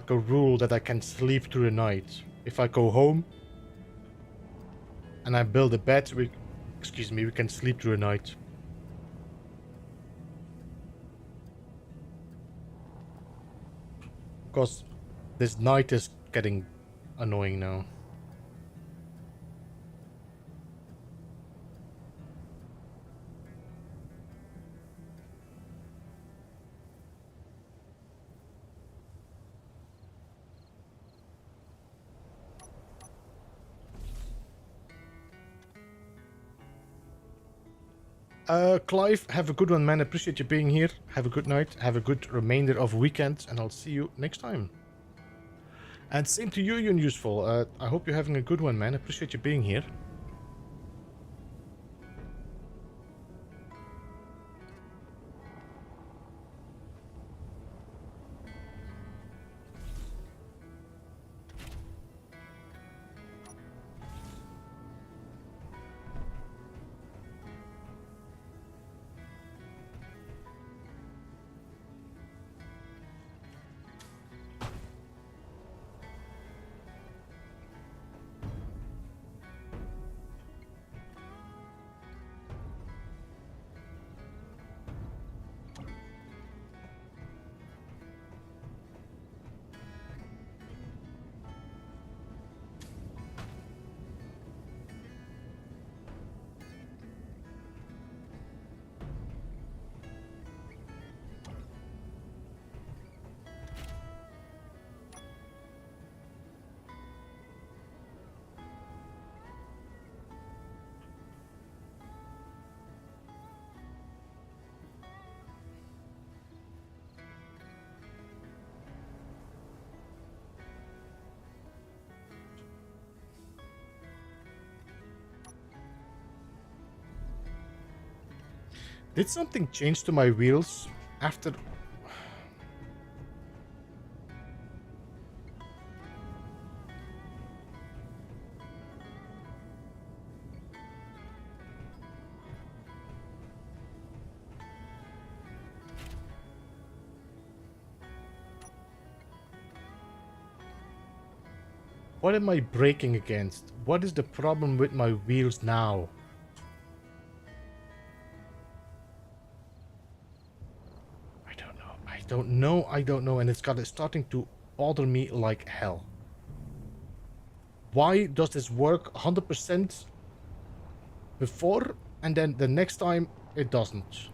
rule that I can sleep through the night. If I go home and I build a bed, we can sleep through the night. Because this night is getting annoying now. Clive, have a good one, man. Appreciate you being here. Have a good night. Have a good remainder of weekend, and I'll see you next time. And same to you, Useful. I hope you're having a good one, man. Appreciate you being here. Did something change to my wheels after... What am I braking against? What is the problem with my wheels now? I don't know, and it's starting to bother me like hell. Why does this work 100% before, and then the next time it doesn't?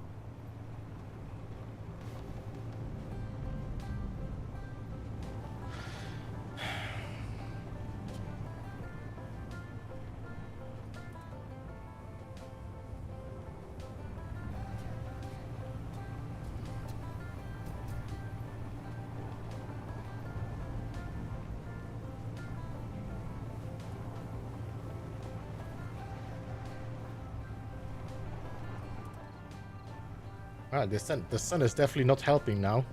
Ah, the sun is definitely not helping now.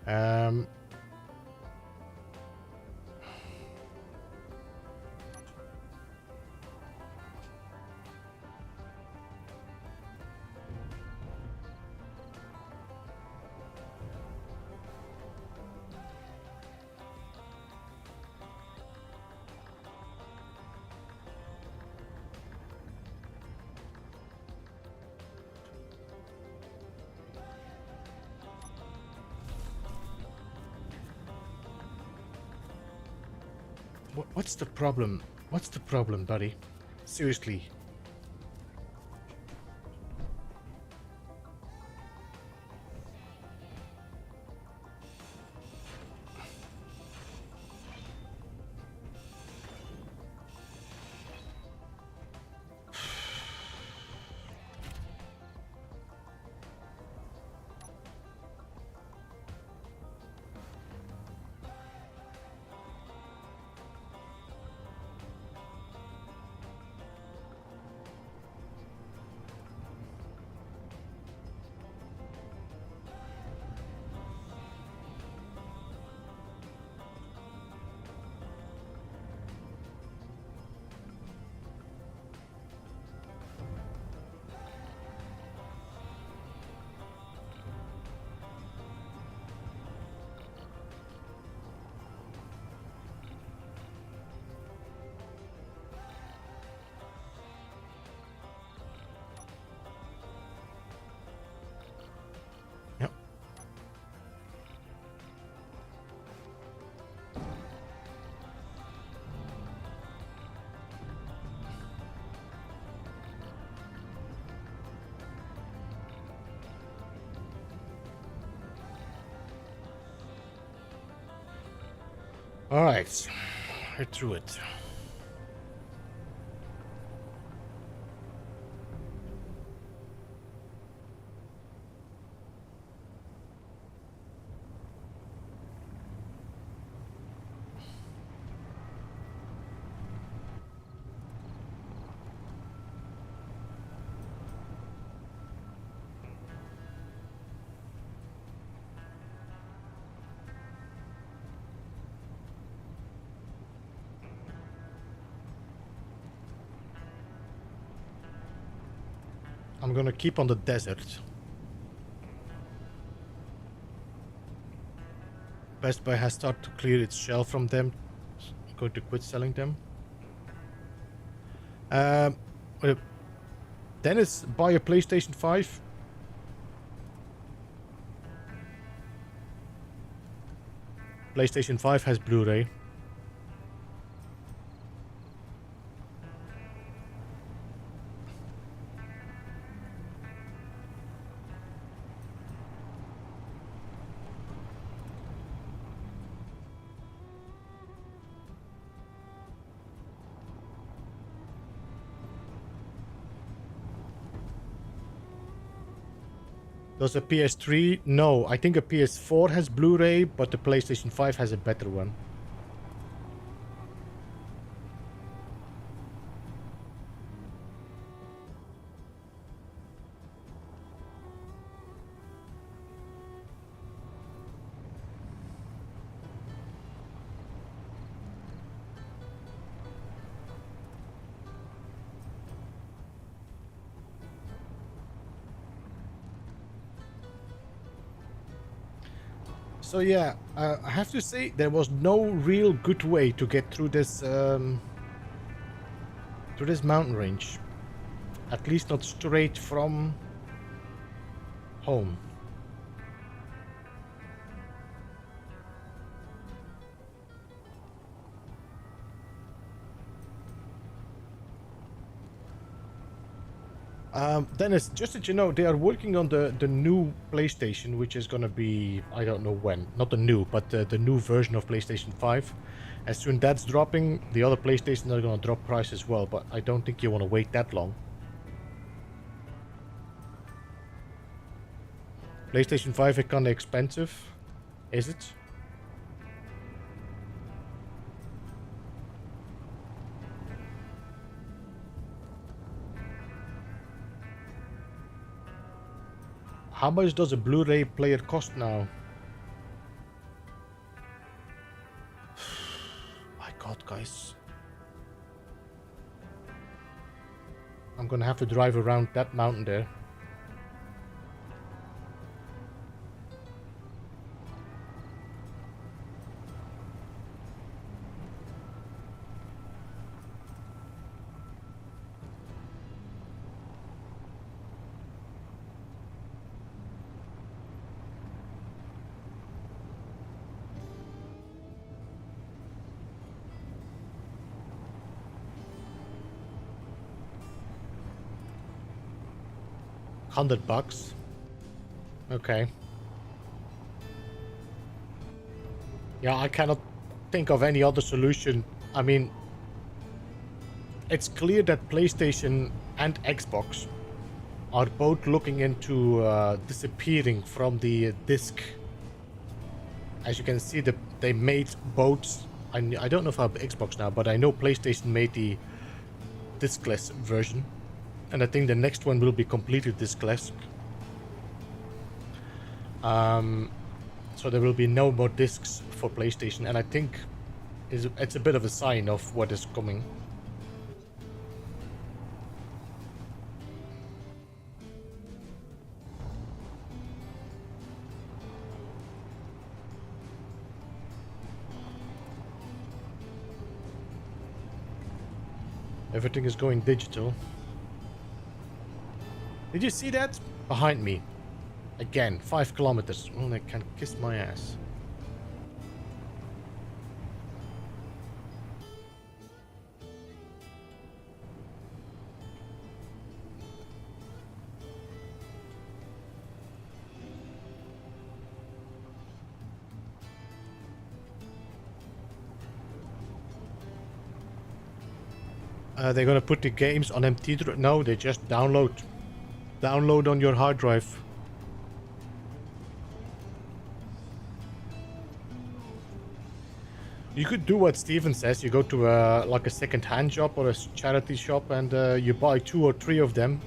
Um, what's the problem? What's the problem, buddy? Seriously. Yep. All right, we're through it. I'm gonna keep on the desert. Best Buy has started to clear its shelf from them. I'm going to quit selling them. Uh, Dennis, buy a PlayStation 5. PlayStation 5 has Blu-ray. Does a PS3? No, I think a PS4 has Blu-ray, but the PlayStation 5 has a better one. So yeah, I have to say there was no real good way to get through this mountain range. At least not straight from home. Dennis, just that you know, they are working on the new PlayStation, which is gonna be, I don't know when. Not the new, but the new version of PlayStation 5. As soon as that's dropping, the other PlayStations are gonna drop price as well, but I don't think you want to wait that long. PlayStation 5 is kinda expensive, is it? How much does a Blu-ray player cost now? god, guys. I'm gonna have to drive around that mountain there. $100. Okay. Yeah, I cannot think of any other solution. I mean, it's clear that PlayStation and Xbox are both looking into disappearing from the disc. As you can see, they made both. I don't know about Xbox now, but I know PlayStation made the discless version. And I think the next one will be completely discless. So there will be no more discs for PlayStation, and I think it's a bit of a sign of what is coming. Everything is going digital. Did you see that? Behind me. Again, 5 kilometers. Oh, they can kiss my ass. They're gonna put the games on MT drive. No, they just download on your hard drive. You could do what Steven says. You go to like a second-hand shop or a charity shop, and you buy 2 or 3 of them.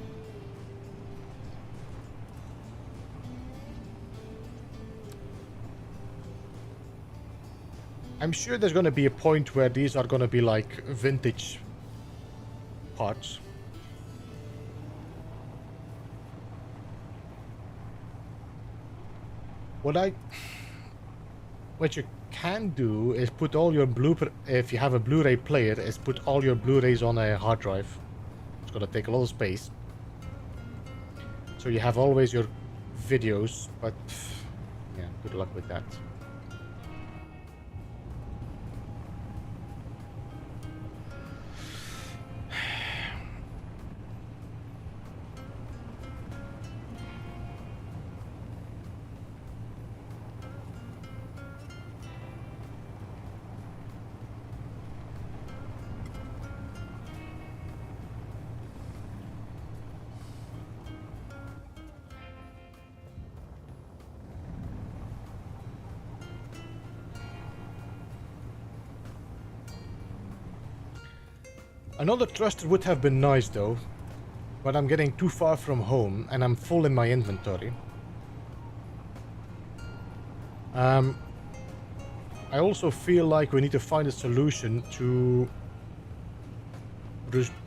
I'm sure there's gonna be a point where these are gonna be like vintage parts. What you can do is put all your if you have a Blu-ray player, is put all your Blu-rays on a hard drive. It's gonna take a lot of space. So you have always your videos, but yeah, good luck with that. Another thruster would have been nice though, but I'm getting too far from home and I'm full in my inventory. I also feel like we need to find a solution to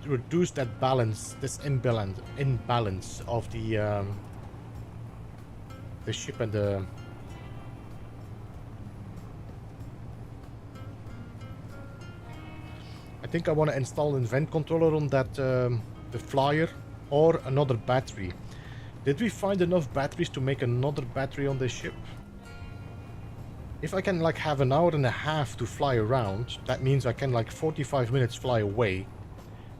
reduce that balance, this imbalance of the ship and the... I think I want to install an event controller on that, the flyer, or another battery. Did we find enough batteries to make another battery on this ship? If I can like have an hour and a half to fly around, that means I can like 45 minutes fly away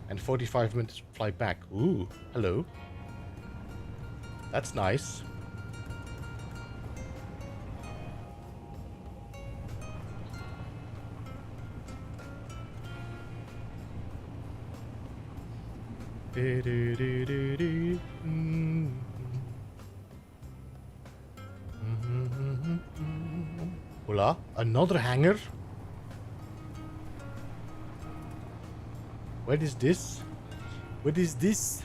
and 45 minutes fly back. Ooh, hello. That's nice. Hola, another hangar? What is this? What is this?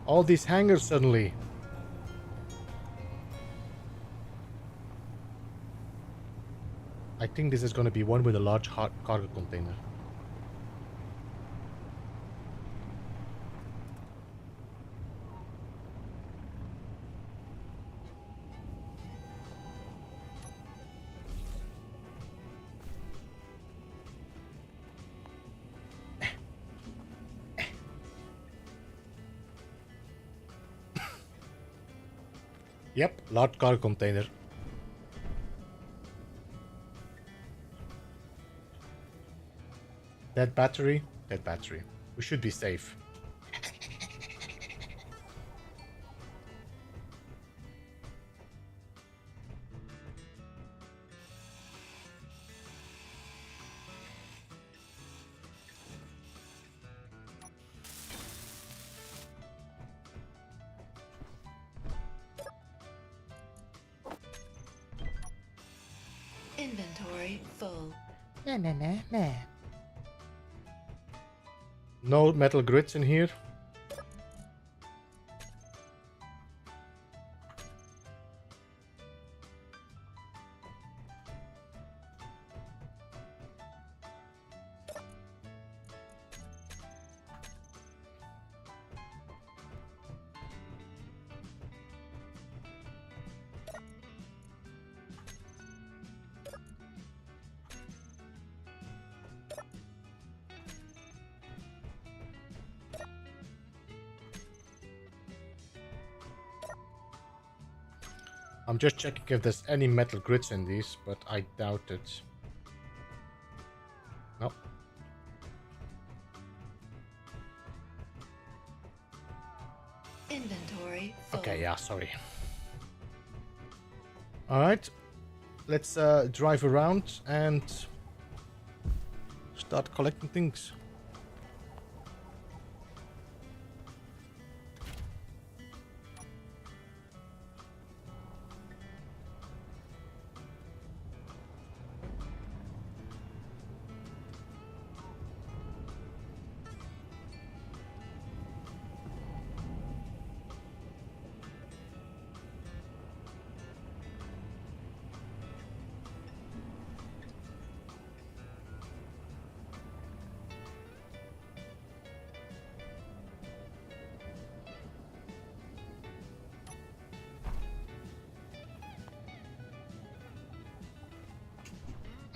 All these hangars suddenly. I think this is going to be one with a large cargo container. Yep, large cargo container. Dead battery. Dead battery. We should be safe. Inventory full. Nah, nah, nah, nah. No metal grids in here. I'm just checking if there's any metal grids in these, but I doubt it. No. Inventory full. Okay, yeah, sorry. Alright. Let's drive around and start collecting things.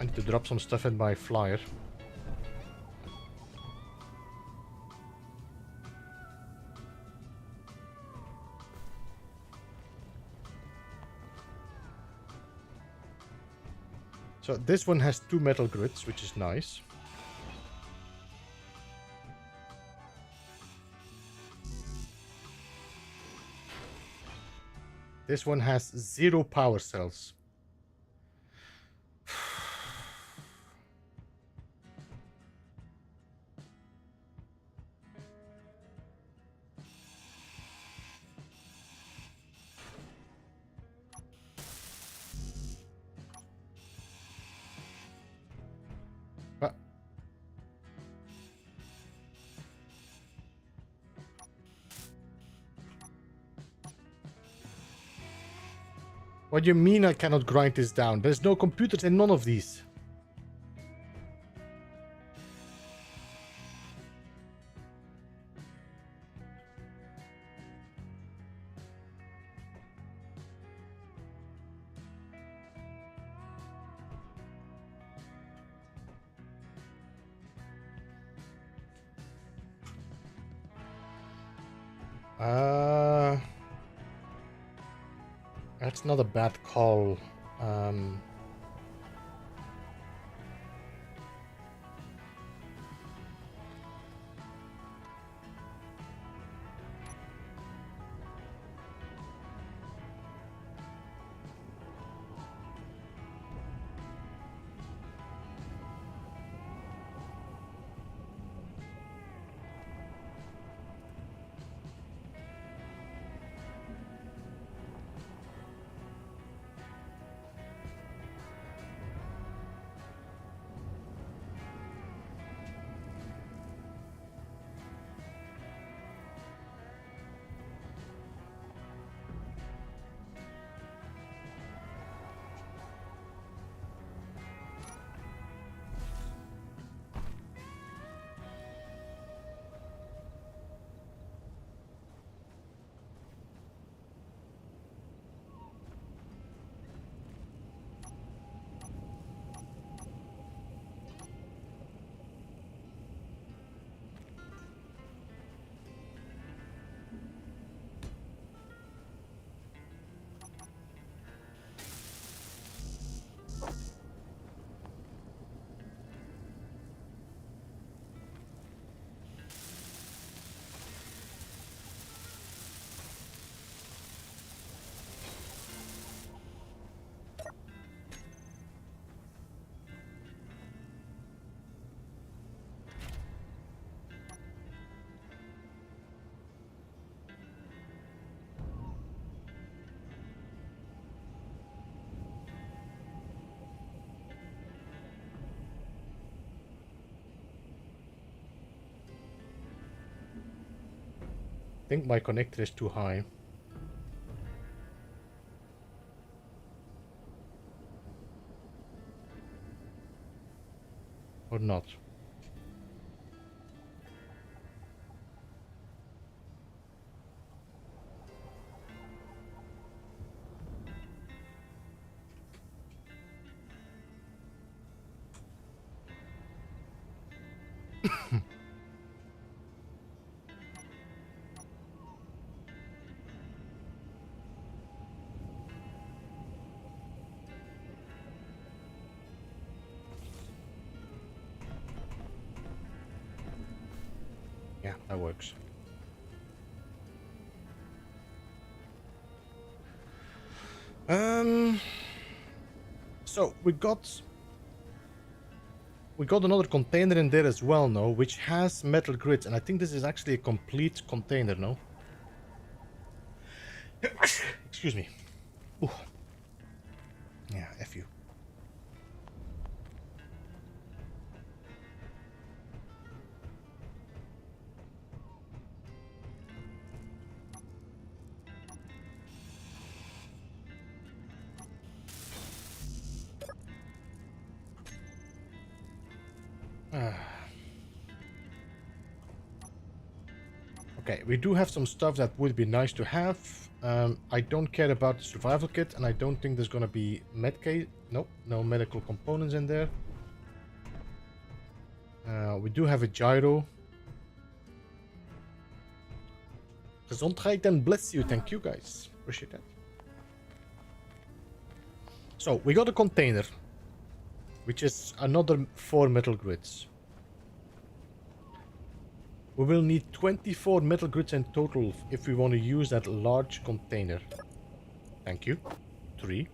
I need to drop some stuff in my flyer. So this one has 2 metal grids, which is nice. This one has 0 power cells. But what do you mean I cannot grind this down? There's no computers in none of these. That's not a bad call. think my connector is too high. Or not. Yeah, that works. So we got another container in there as well now, which has metal grids, and I think this is actually a complete container, no? Excuse me. Ooh. Yeah, F you. Okay, we do have some stuff that would be nice to have. I don't care about the survival kit, and I don't think there's gonna be medkit. Nope, no medical components in there. We do have a gyro. Gesundheit and bless you. Thank you, guys. Appreciate that. So, we got a container, which is another 4 metal grids. We will need 24 metal grids in total if we want to use that large container. Thank you. 3.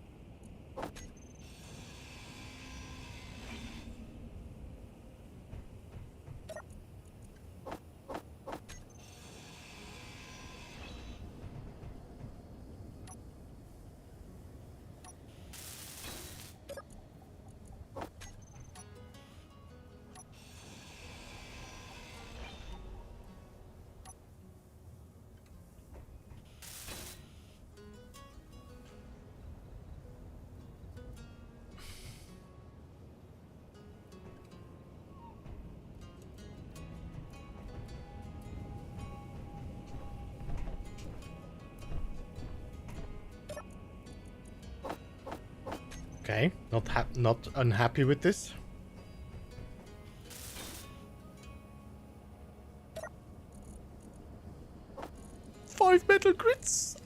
Okay, not unhappy with this. Five metal grids.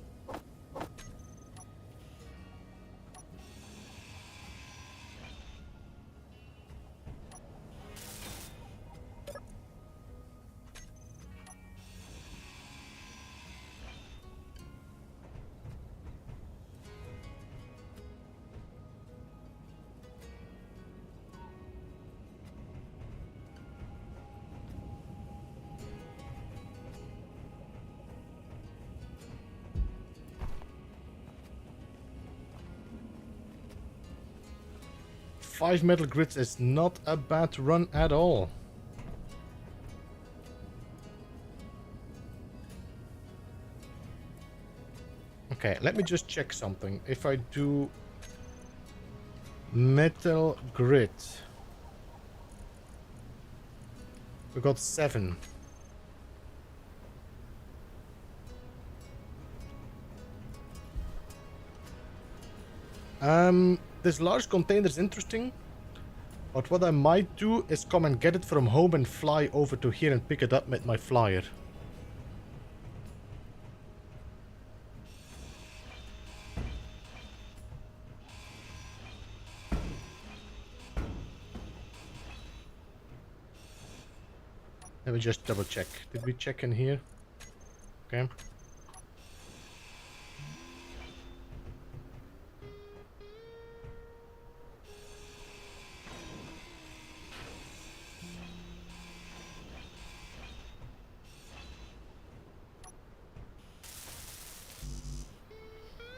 Five metal grids is not a bad run at all. Okay, let me just check something. If I do metal grid, we got 7. This large container is interesting, but what I might do is come and get it from home and fly over to here and pick it up with my flyer. Let me just double check. Did we check in here? Okay.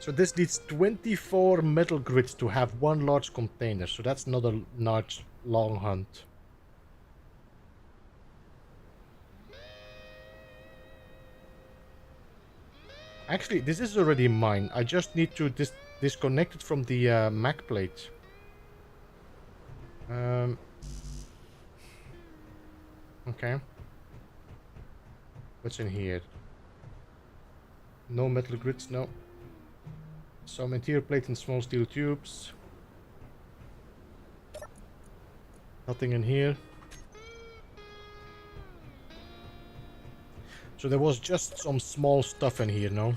So this needs 24 metal grids to have one large container. So that's not a large, long hunt. Actually, this is already mine. I just need to disconnect it from the Mac plate. Okay. What's in here? No metal grids, no. Some interior plate and small steel tubes. Nothing in here. So there was just some small stuff in here, no?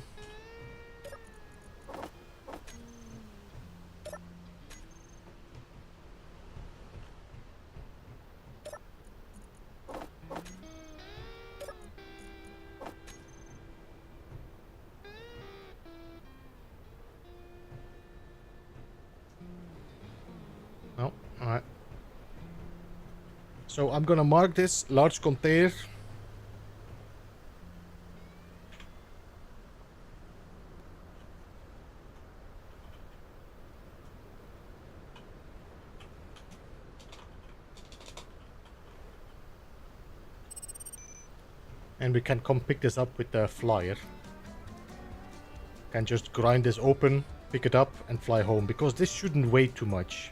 No, alright. So I'm gonna mark this large container. And we can come pick this up with the flyer. Can just grind this open, pick it up and fly home, because this shouldn't weigh too much.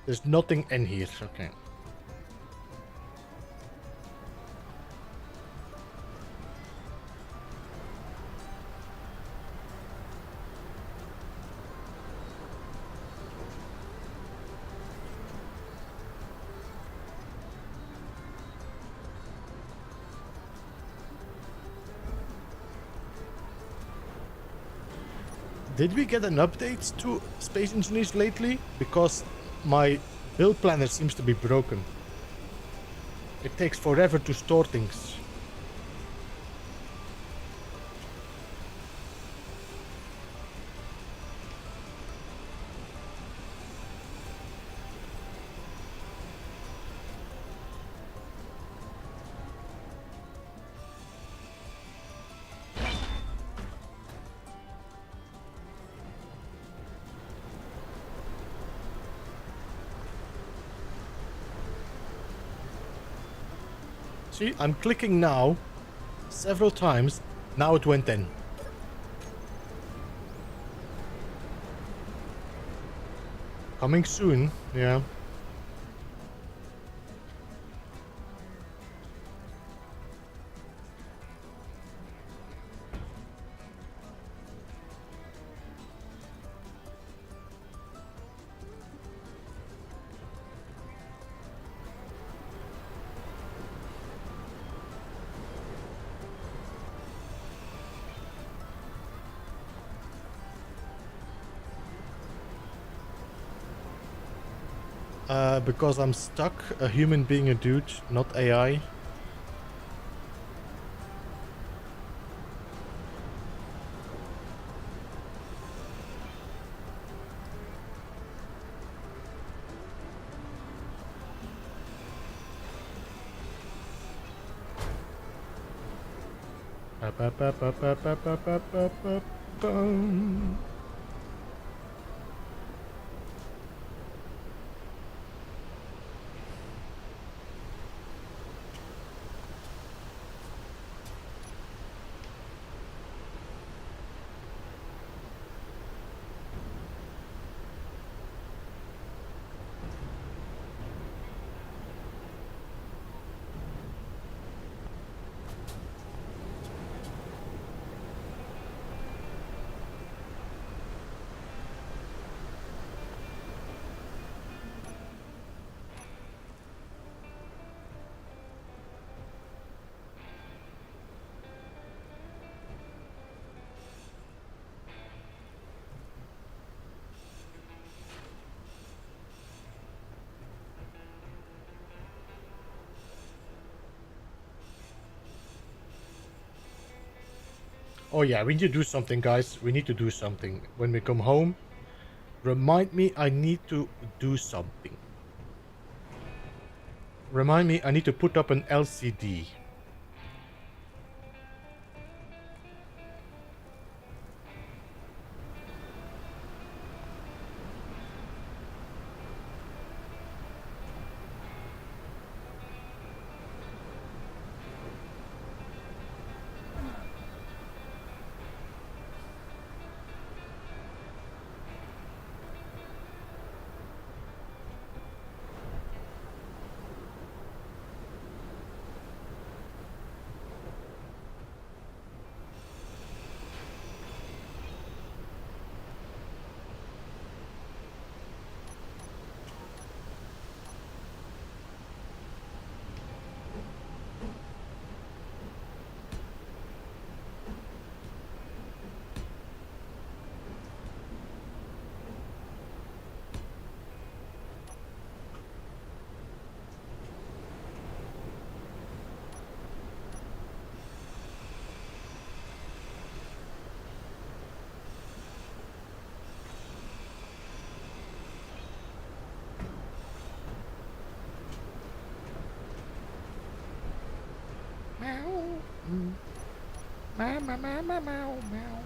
There's nothing in here, okay. Did we get an update to Space Engineers lately? Because my build planner seems to be broken. It takes forever to store things. See, I'm clicking now several times. Now it went in. Coming soon, yeah. Because I'm stuck, a human being a dude, not AI. Oh yeah, we need to do something, guys. We need to do something. When we come home, remind me I need to do something. Remind me I need to put up an LCD. Meow, meow, meow, meow, meow, meow.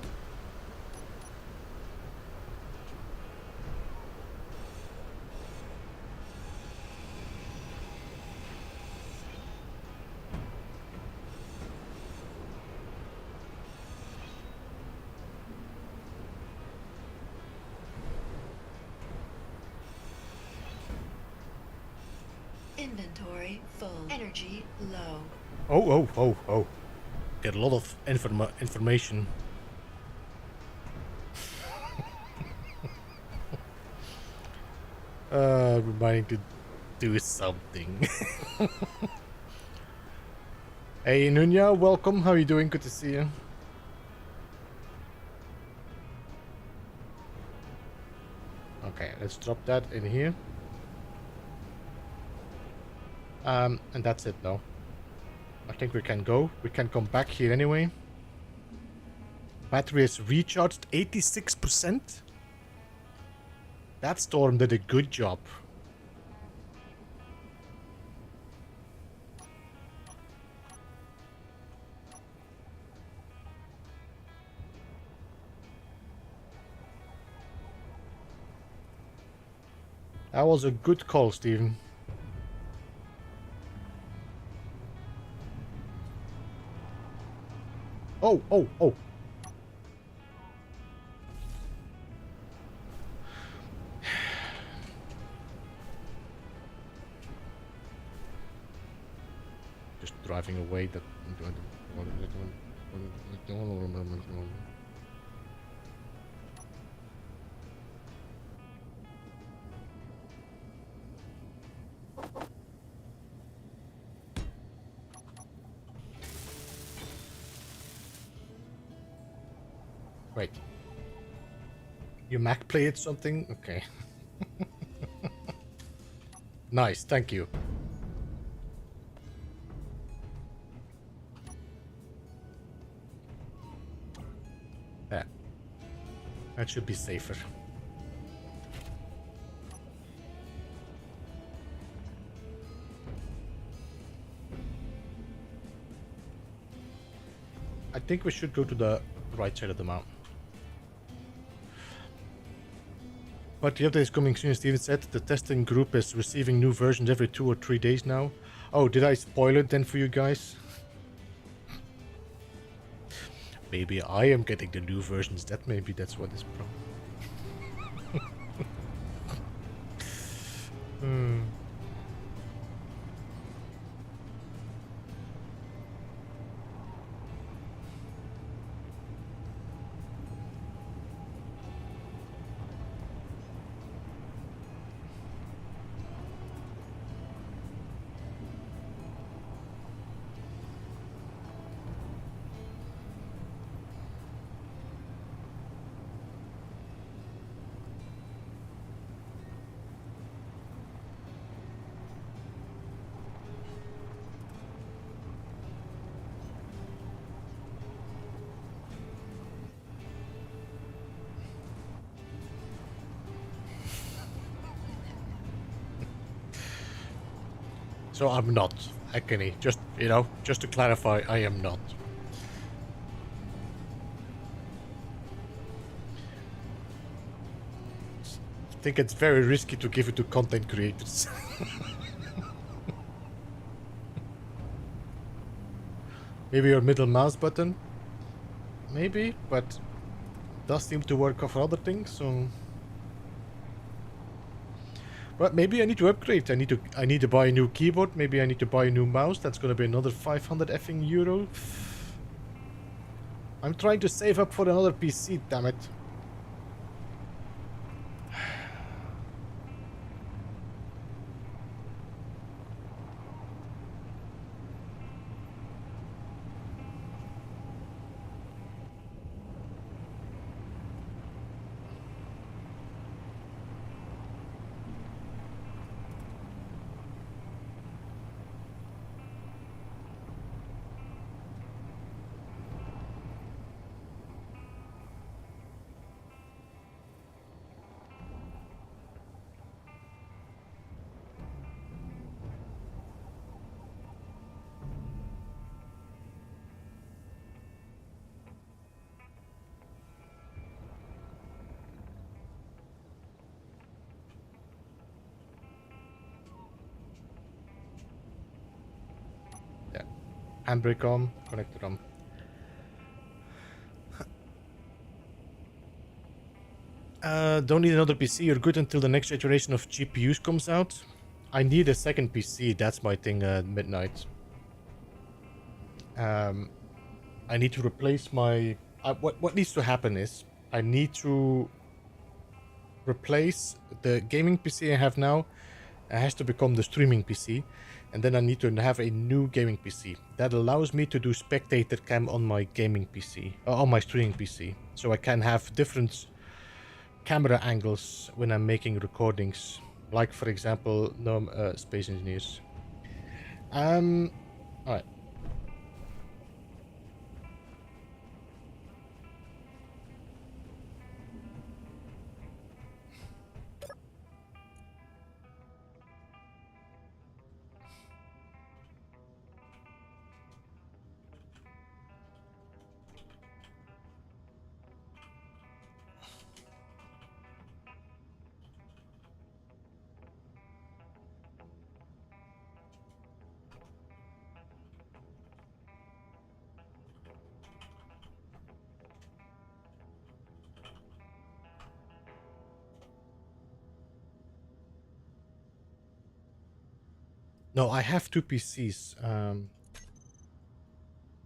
Inventory full. Energy low. Oh. Get a lot of information. Reminding to do something. Hey Nunya, welcome. How are you doing? Good to see you. Okay, let's drop that in here. And that's it now. I think we can go. We can come back here anyway. Battery is recharged 86%. That storm did a good job. That was a good call, Steven. Oh. Just driving away that... Wait. Your Mac played something? Okay. Nice, thank you. There. That should be safer. I think we should go to the right side of the mountain. But the update is coming soon, as Steven said. The testing group is receiving new versions every 2 or 3 days now. Oh, did I spoil it then for you guys? Maybe I am getting the new versions. Maybe that's what is problem. So I'm not, Akini. Just, you know, just to clarify, I am not. I think it's very risky to give it to content creators. Maybe your middle mouse button? Maybe, but it does seem to work for other things, so... But maybe I need to upgrade. I need to buy a new keyboard. Maybe I need to buy a new mouse. That's gonna be another 500 effing euro. I'm trying to save up for another PC, damn it. Handbrake on, connected on. Don't need another PC, you're good until the next generation of GPUs comes out. I need a second PC, that's my thing at midnight. I need to replace my... what needs to happen is, I need to replace the gaming PC I have now. It has to become the streaming PC. And then I need to have a new gaming PC. That allows me to do spectator cam on my gaming PC, on my streaming PC. So I can have different camera angles when I'm making recordings. Like, for example, Space Engineers. Alright. No, I have two PCs.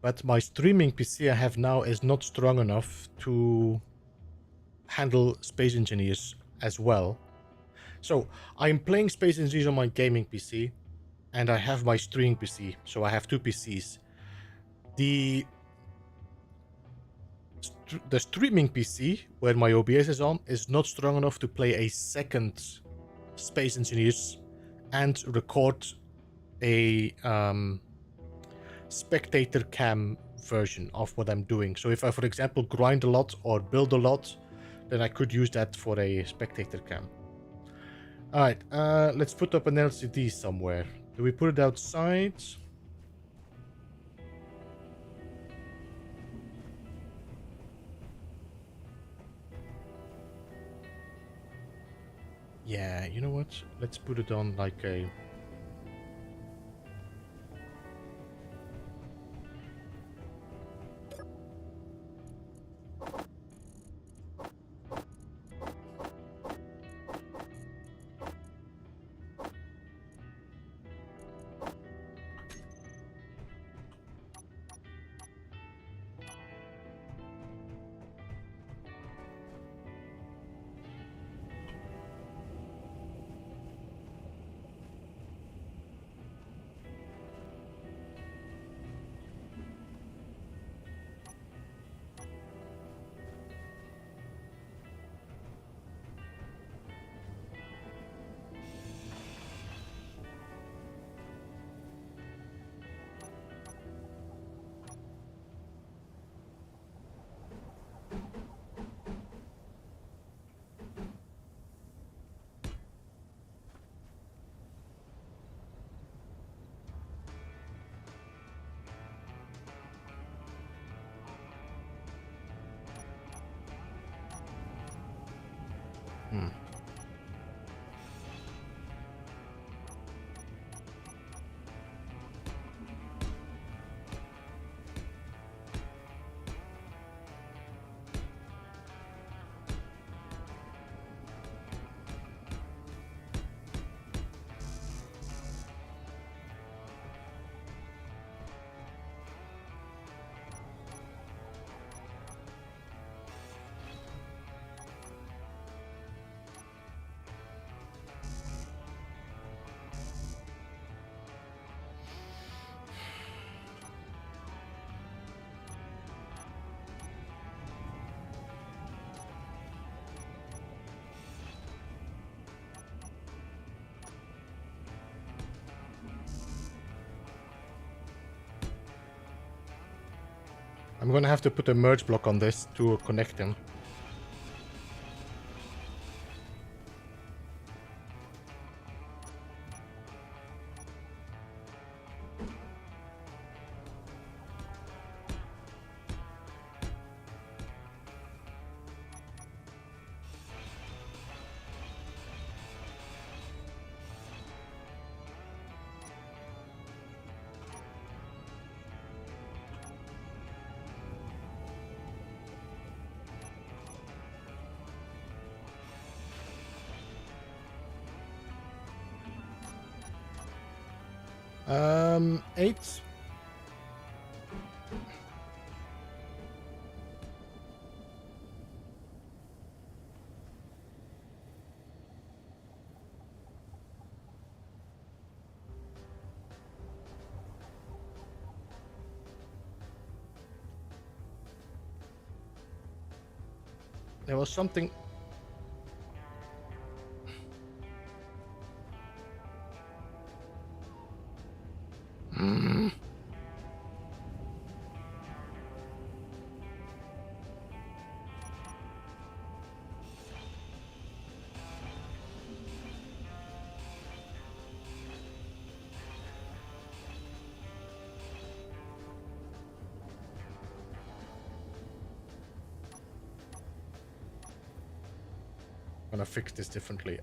But my streaming PC I have now is not strong enough to handle Space Engineers as well. So I'm playing Space Engineers on my gaming PC, and I have my streaming PC. So I have two PCs. The streaming PC, where my OBS is on, is not strong enough to play a second Space Engineers and record a spectator cam version of what I'm doing. So if I, for example, grind a lot or build a lot, then I could use that for a spectator cam. Alright, let's put up an LCD somewhere. Do we put it outside? Yeah, you know what? Let's put it on like a... I'm gonna have to put a merge block on this to connect them. 8. There was something. Gonna fix this differently.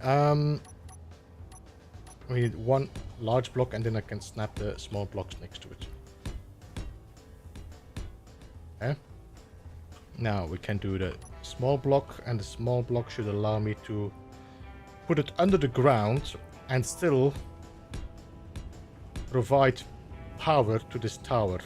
We need one large block and then I can snap the small blocks next to it. Okay. Now we can do the small block, and the small block should allow me to put it under the ground and still provide power to this tower.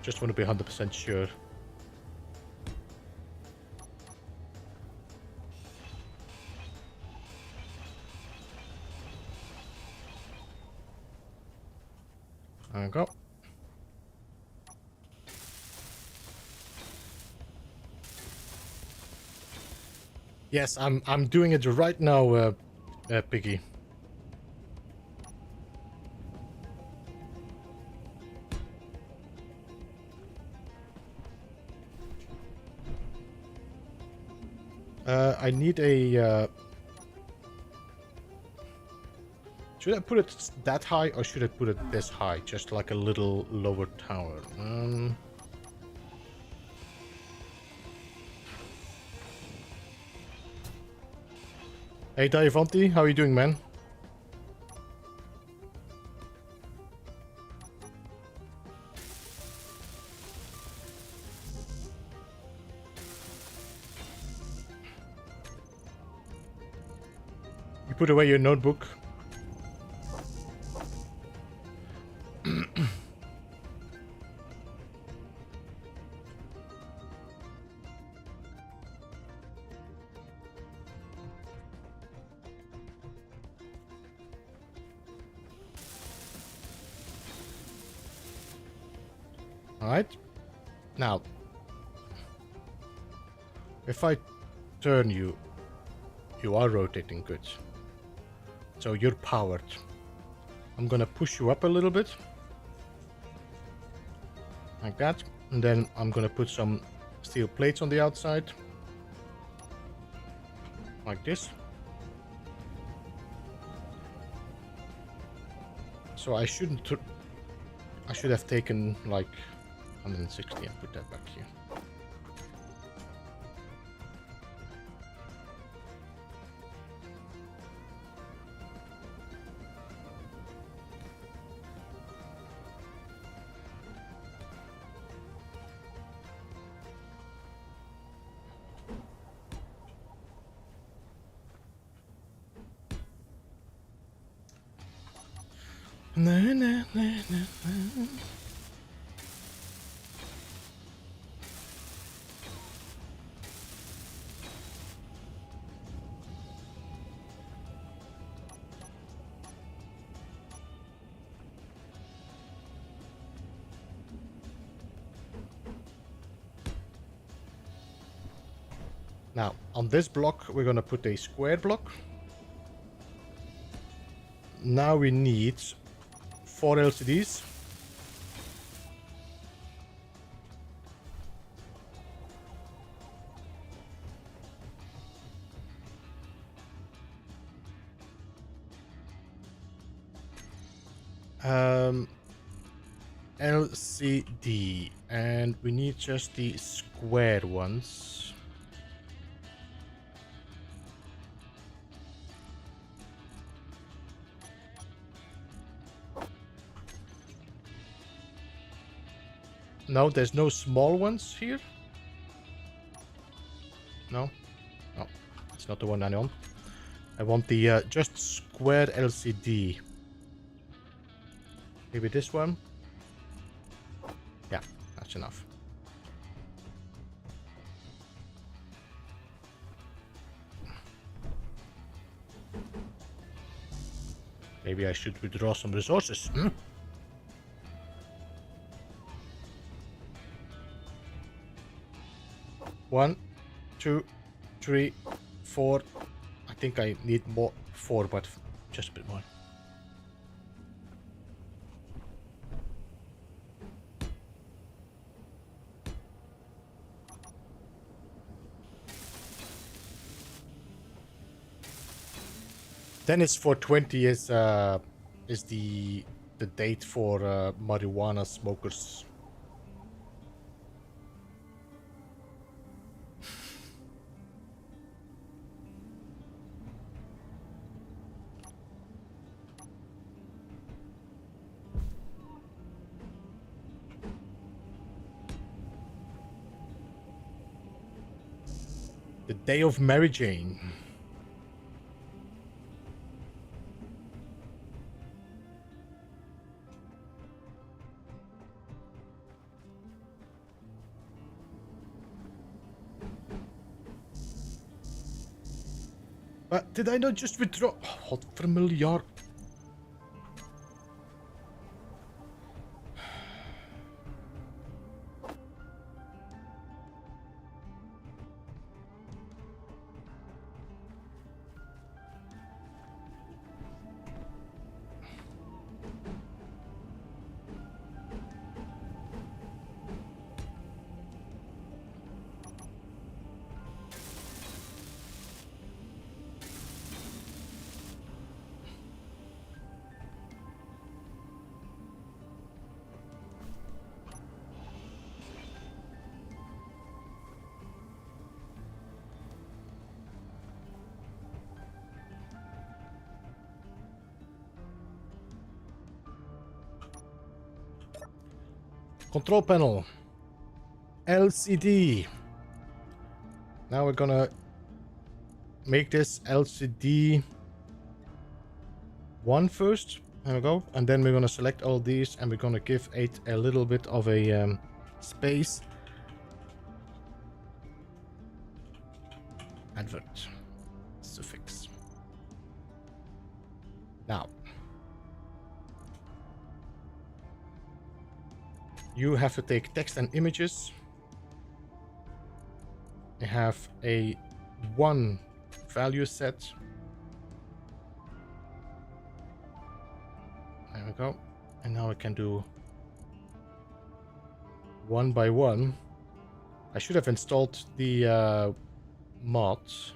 Just want to be 100% sure. There we go. Yes, I'm doing it right now, Piggy. I need a... Should I put it that high or should I put it this high? Just like a little lower tower. Hey Diavanti, how are you doing, man? You put away your notebook. Alright. Now, if I turn you, you are rotating good. So you're powered. I'm gonna push you up a little bit. Like that. And then I'm gonna put some steel plates on the outside. Like this. So I should have taken like 160 and put that back here. Na, na, na, na, na. Now, on this block, we're gonna put a square block. Now we need 4 LCDs. LCD, and we need just the square ones. No, there's no small ones here. No. No. It's not the one I want. I want the just square LCD. Maybe this one? Yeah, that's enough. Maybe I should withdraw some resources. 1, 2, 3, 4. I think I need more. 4, but just a bit more. Then it's 420 is the date for marijuana smokers. The day of Mary Jane. But did I not just withdraw? Hot for a miljard. Control panel. LCD. Now we're gonna make this LCD 1 first. There we go. And then we're gonna select all these and we're gonna give it a little bit of a space. Advert. Suffix. Now. You have to take text and images. You have a 1 value set. There we go. And now I can do 1 by 1. I should have installed the mods.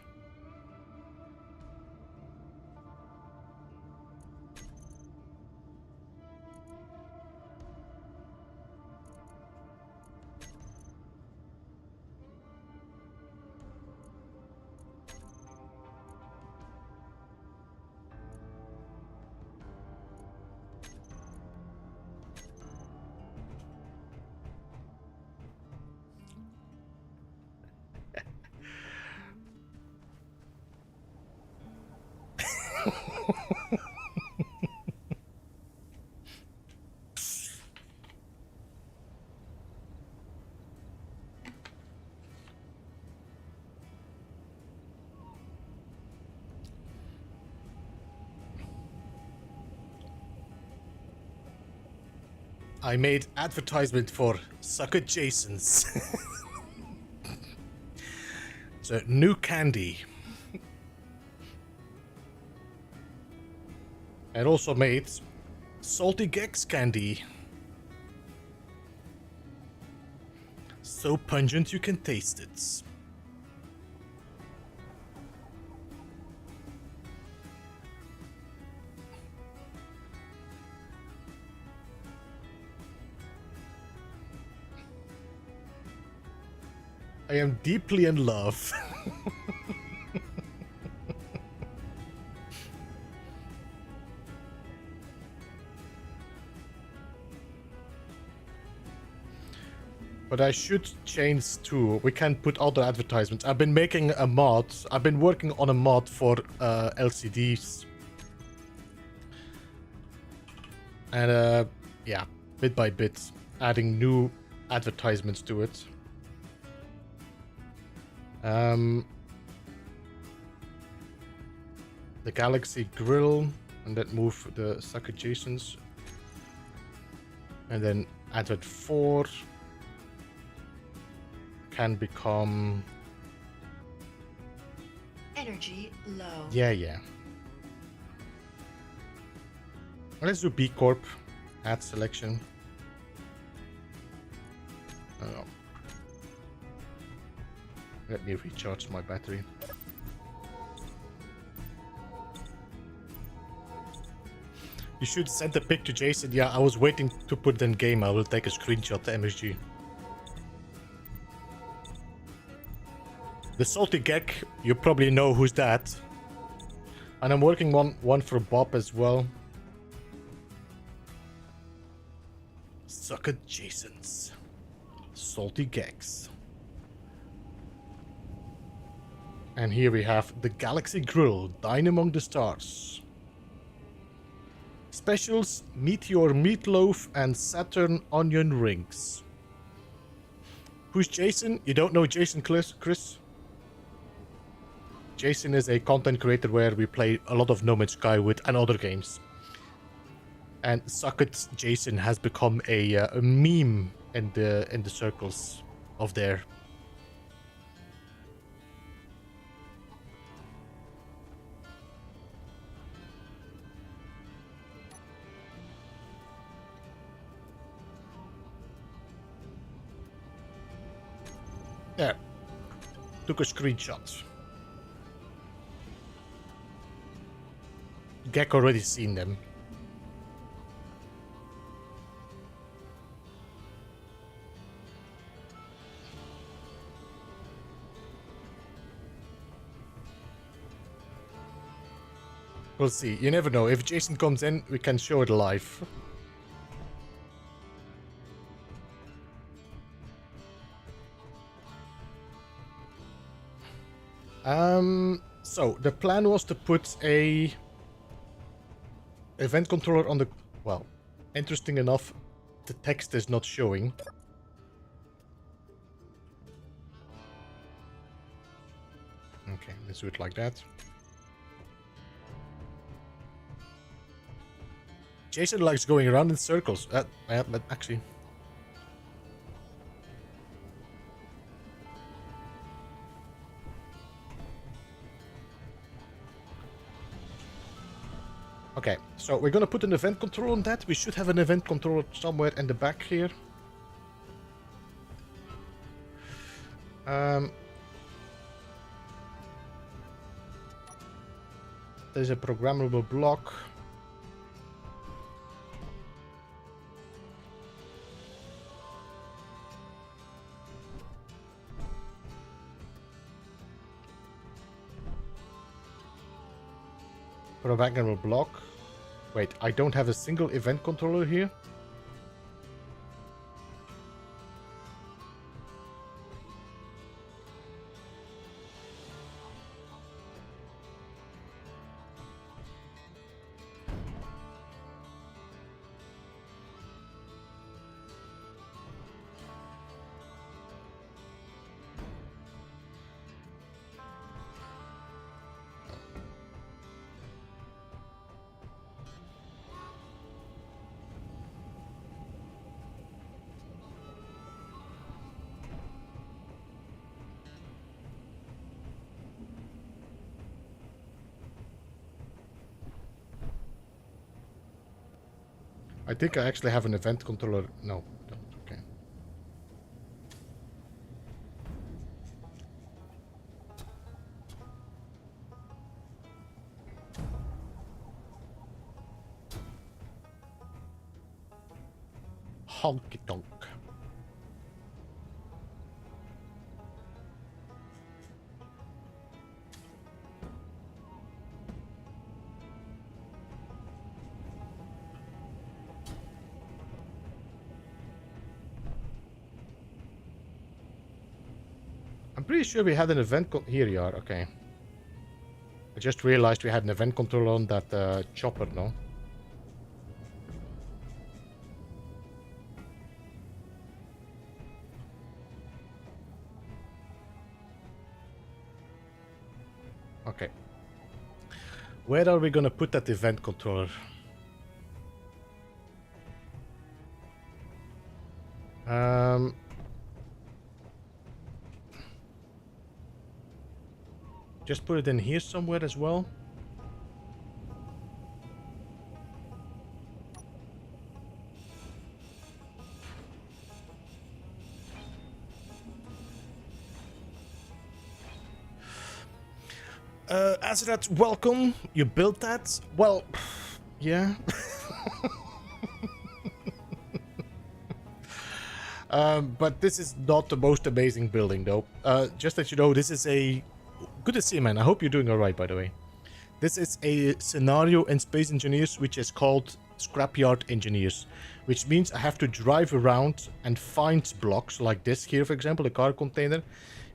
I made advertisement for Sucker Jason's. It's a new candy. I also made Salty Gex candy. So pungent you can taste it. I am deeply in love. But I should change too. We can put other advertisements. I've been making a mod. I've been working on a mod for LCDs. And yeah, bit by bit, adding new advertisements to it. The Galaxy Grill, and then move the sucker Jasons. And then advert 4 can become Energy low. yeah. Let's do B Corp. Add selection. Oh. Let me recharge my battery. You should send a pic to Jason. Yeah, I was waiting to put it in game. I will take a screenshot to MSG. The salty gag, you probably know who's that. And I'm working on one for Bob as well. Sucker Jasons. Salty gags. And here we have the Galaxy Grill, Dine Among the Stars. Specials, Meteor Meatloaf and Saturn Onion Rings. Who's Jason? You don't know Jason, Chris? Jason is a content creator where we play a lot of No Man's Sky with and other games. And Sucket Jason has become a meme in the circles of there. There. Took a screenshot. Gek already seen them. We'll see. You never know. If Jason comes in, we can show it live. So the plan was to put a event controller on the, well, interesting enough, the text is not showing. Okay, let's do it like that. Jason likes going around in circles. But actually. Okay, so we're gonna put an event control on that. We should have an event controller somewhere in the back here. There's a programmable block. Programmable block. Wait, I don't have a single event controller here. I think I actually have an event controller. No, I don't. Okay. Honky tonk. pretty sure we had an event here you are, okay. I just realized we had an event controller on that chopper, no? Okay. Where are we gonna put that event controller? Just put it in here somewhere as well. Azrat, welcome. You built that? Well, yeah. But this is not the most amazing building, though. Just that you know, this is a... Good to see you, man. I hope you're doing alright, by the way. This is a scenario in Space Engineers, which is called Scrapyard Engineers. Which means I have to drive around and find blocks, like this here, for example, a car container.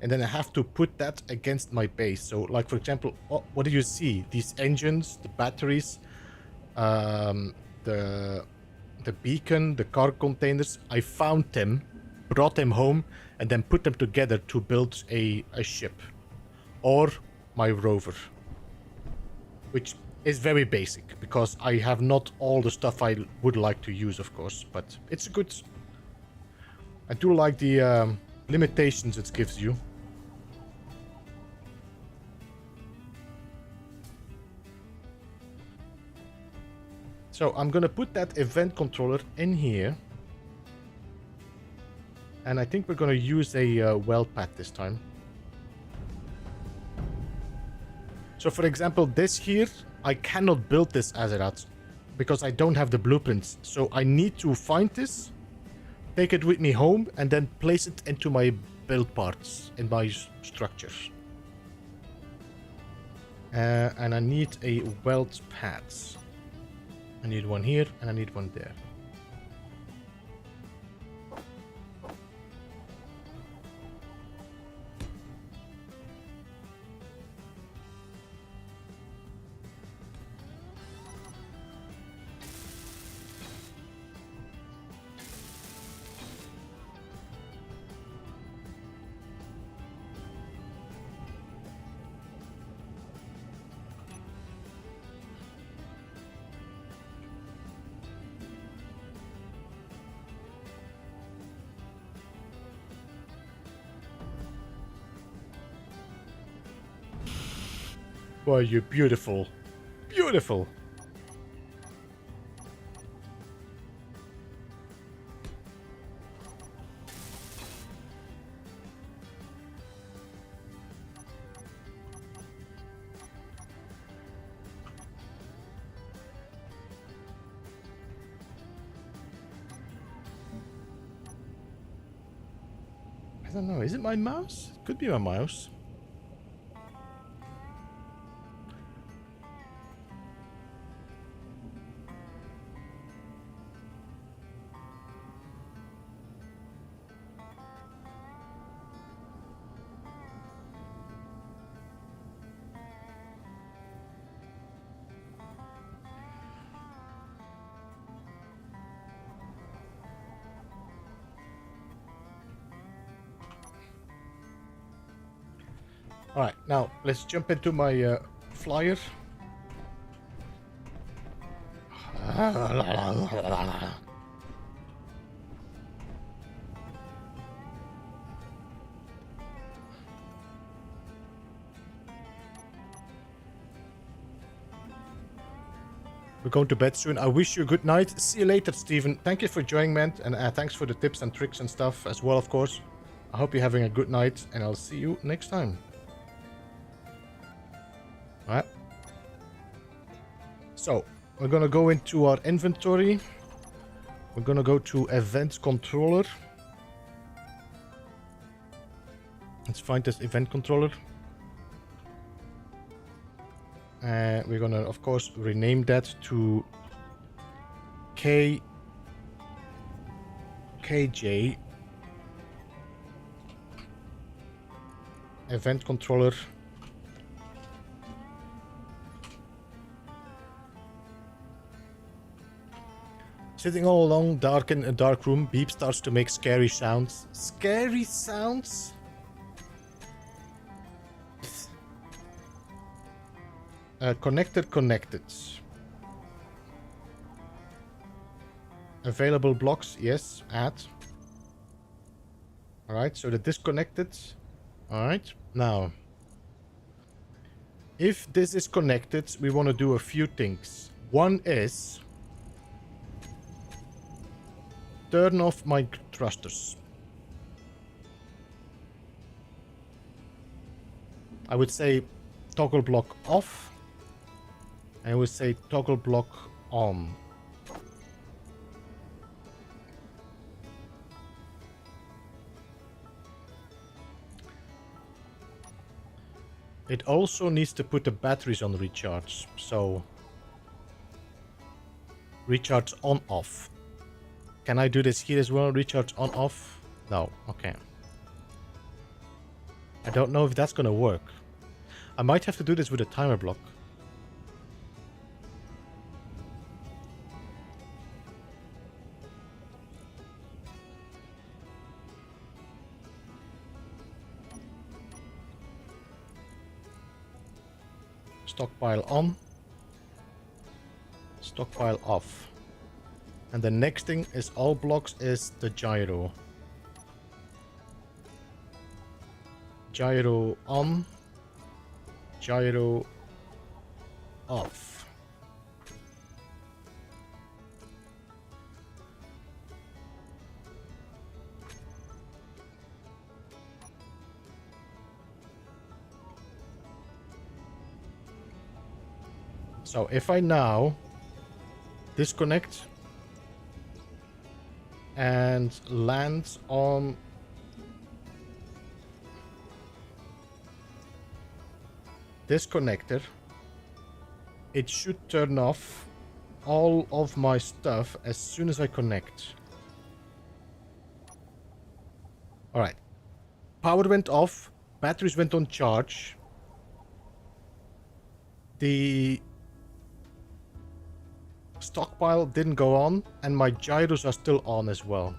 And then I have to put that against my base. So, like, for example, what do you see? These engines, the batteries, the beacon, the car containers. I found them, brought them home, and then put them together to build a ship. Or my rover. Which is very basic, because I have not all the stuff I would like to use, of course. But it's good. I do like the limitations it gives you. So I'm gonna put that event controller in here. And I think we're gonna use a well pad this time. So for example, this here, I cannot build this as it because I don't have the blueprints. So I need to find this, take it with me home, and then place it into my build parts in my structures. And I need a weld pad. I need one here, and I need one there. Boy, you're beautiful. Beautiful. I don't know, is it my mouse? Could be my mouse. Alright, now let's jump into my flyer. We're going to bed soon. I wish you a good night. See you later, Steven. Thank you for joining, man. And thanks for the tips and tricks and stuff as well, of course. I hope you're having a good night, and I'll see you next time. Alright. So, we're gonna go into our inventory. We're gonna go to event controller. Let's find this event controller. We're gonna, of course, rename that to KJ Event controller. Sitting all alone, dark in a dark room, Beep starts to make scary sounds. Scary sounds? Connected. Available blocks, yes, add. Alright, so the disconnected. Alright, now. If this is connected, we want to do a few things. One is... turn off my thrusters. I would say toggle block off. I would say toggle block on. It also needs to put the batteries on recharge, so recharge on off. Can I do this here as well? Recharge on off? No, okay. I don't know if that's gonna work. I might have to do this with a timer block. Stockpile on. Stockpile off. And the next thing is all blocks is the gyro. Gyro on. Gyro off. So if I now disconnect and land on this connector, it should turn off all of my stuff as soon as I connect. Alright. Power went off, batteries went on charge. The stockpile didn't go on, and my gyros are still on as well.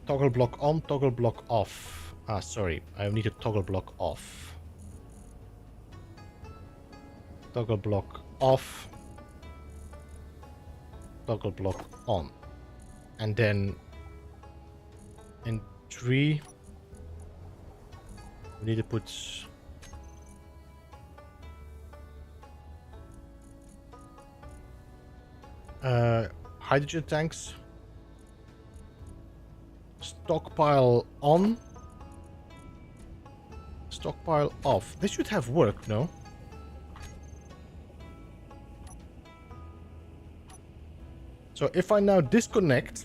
Toggle block on, toggle block off. Ah, sorry, I need a toggle block off. Toggle block off. Toggle block on. And then in 3 we need to put hydrogen tanks. Stockpile on. Stockpile off. This should have worked, no? So if I now disconnect,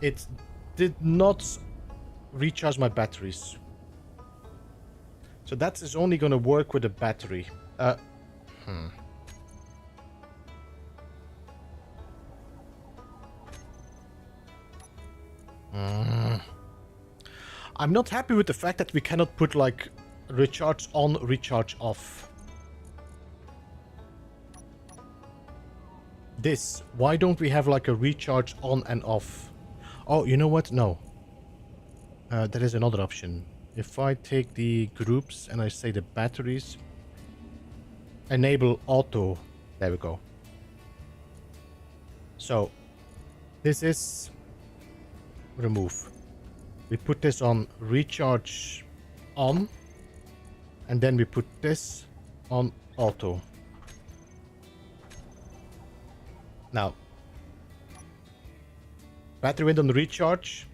it did not recharge my batteries. So that is only going to work with a battery. I'm not happy with the fact that we cannot put like recharge on, recharge off. This, why don't we have like a recharge on and off? Oh, you know what? No. There is another option. If I take the groups and I say the batteries, enable auto, there we go. So, this is remove. We put this on recharge on, and then we put this on auto. Now, battery went on recharge,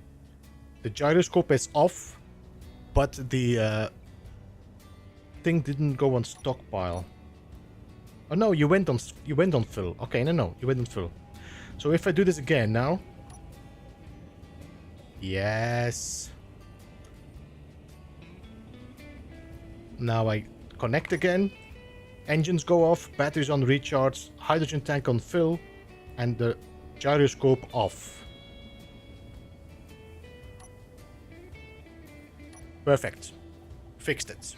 the gyroscope is off, but the thing didn't go on stockpile. Oh no, you went on fill. Okay, no, you went on fill. So if I do this again now, Yes. Now I connect again. Engines go off, batteries on recharge, hydrogen tank on fill, and the gyroscope off. Perfect. Fixed it.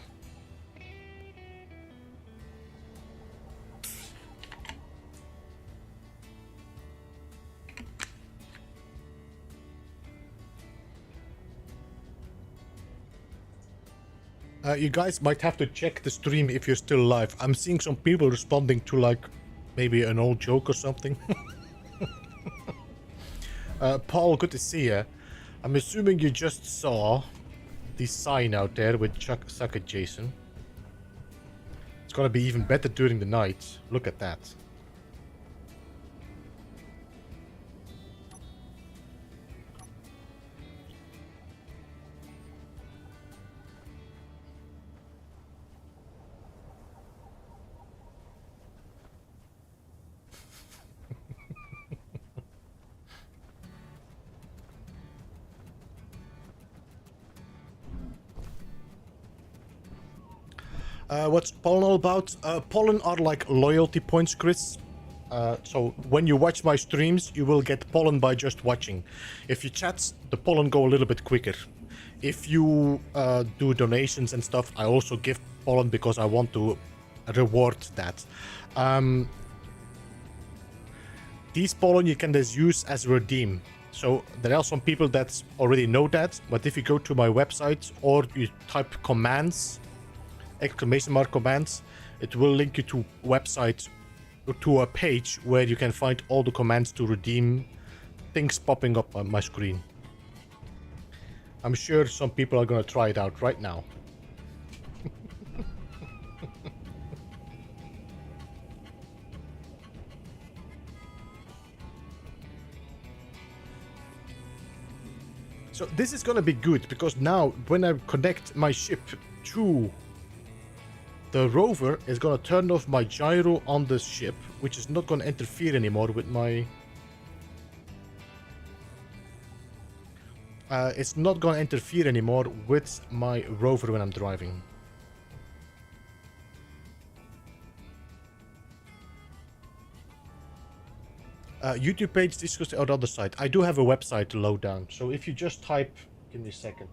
You guys might have to check the stream if you're still live. I'm seeing some people responding to like maybe an old joke or something. Paul, good to see you. I'm assuming you just saw the sign out there with Suck it, Jason. It's gonna be even better during the night. Look at that. What's pollen all about? Pollen are like loyalty points, Chris. So when you watch my streams, you will get pollen by just watching. If you chat, the pollen go a little bit quicker. If you do donations and stuff, I also give pollen because I want to reward that. These pollen you can just use as redeem. So there are some people that already know that, but if you go to my website or you type commands, exclamation mark commands, it will link you to website, to a page where you can find all the commands to redeem things popping up on my screen. I'm sure some people are gonna try it out right now. So this is gonna be good because now when I connect my ship to the rover, is gonna turn off my gyro on the ship, which is not gonna interfere anymore with my... it's not gonna interfere anymore with my rover when I'm driving. YouTube page discuss the other side. I do have a website to load down, so if you just type... Give me a second.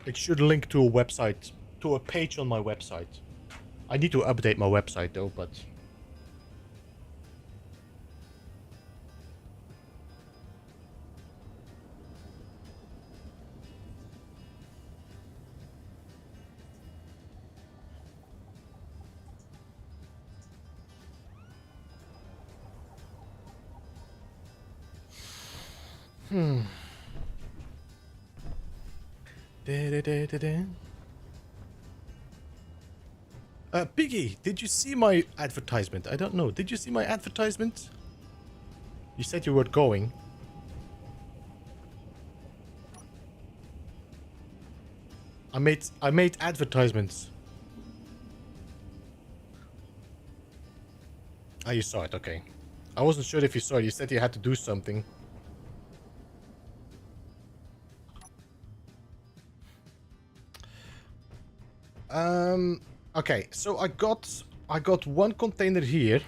It should link to a website, to a page on my website. I need to update my website though, but... Piggy, did you see my advertisement? I don't know. Did you see my advertisement? You said you were going. I made advertisements. Ah, you saw it, okay. I wasn't sure if you saw it. You said you had to do something. Okay, so I got one container here.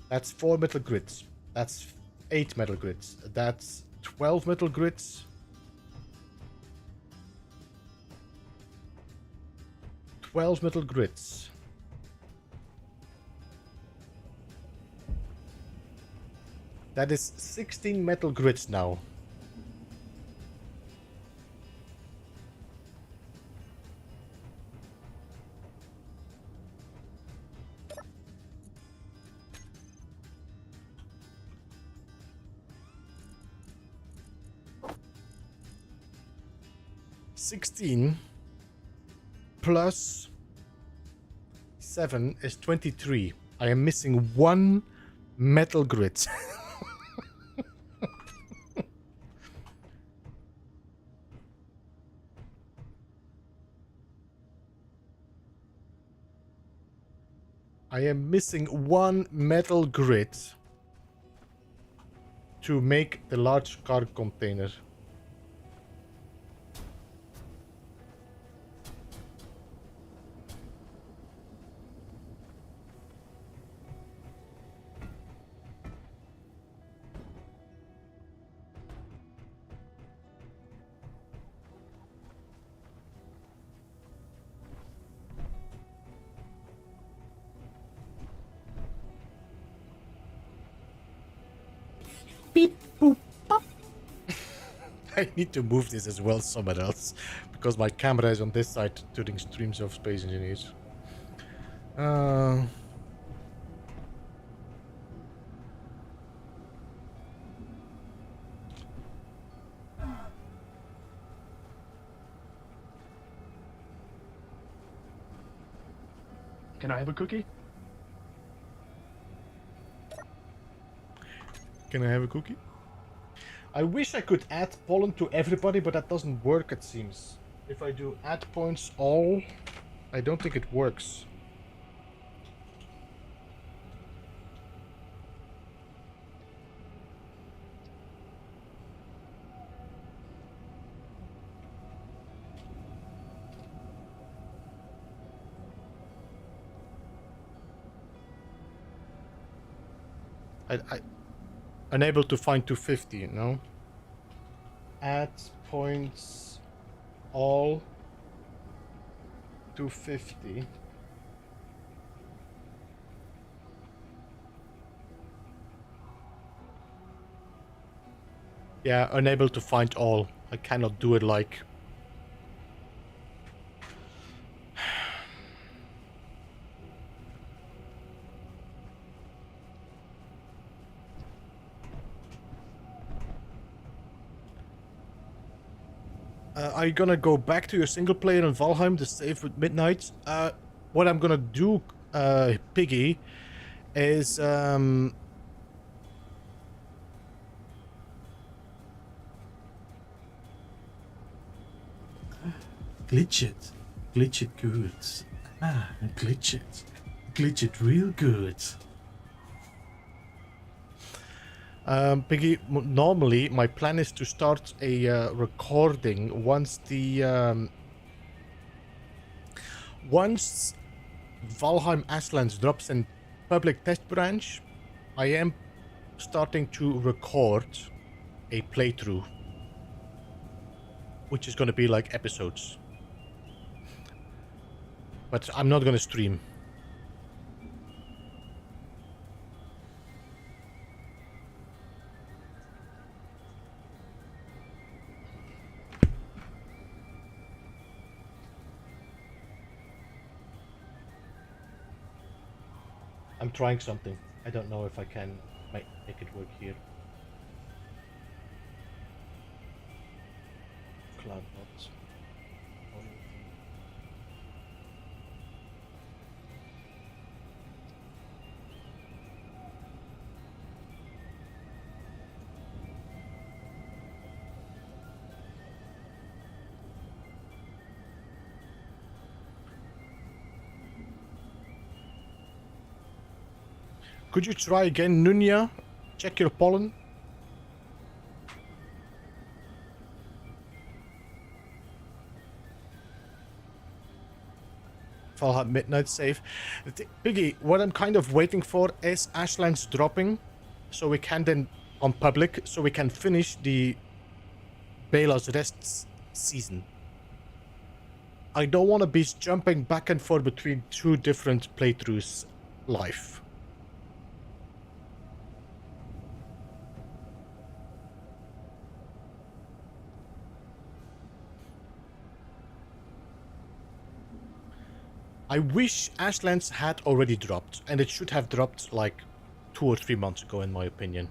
That's 4 metal grids. That's 8 metal grids. That's 12 metal grids. 12 metal grids. That is 16 metal grids now. Plus 7 is 23. I am missing 1 metal grid. I am missing one metal grid to make the large cargo container. Beep, boop, pop. I need to move this as well somewhere else because my camera is on this side doing streams of Space Engineers. Can I have a cookie? Can I have a cookie? I wish I could add pollen to everybody, but that doesn't work, it seems. If I do add points all, I don't think it works. I unable to find 250, you know? Add points all 250. Yeah, unable to find all. I cannot do it like... are you gonna go back to your single player in Valheim to save with Midnight? What I'm gonna do, Piggy, is glitch it good. Glitch it real good. Piggy, normally my plan is to start a recording once the once Valheim Ashlands drops in public test branch. I am starting to record a playthrough, which is going to be like episodes, but I'm not going to stream. I'm trying something. I don't know if I can make it work here. Cloudbots. Could you try again, Nunya? Check your pollen. Valhalla Midnight save. Piggy, what I'm kind of waiting for is Ashlands dropping, so we can then, on public, so we can finish the Bela's Rest season. I don't want to be jumping back and forth between two different playthroughs live. I wish Ashlands had already dropped, and it should have dropped like 2 or 3 months ago, in my opinion.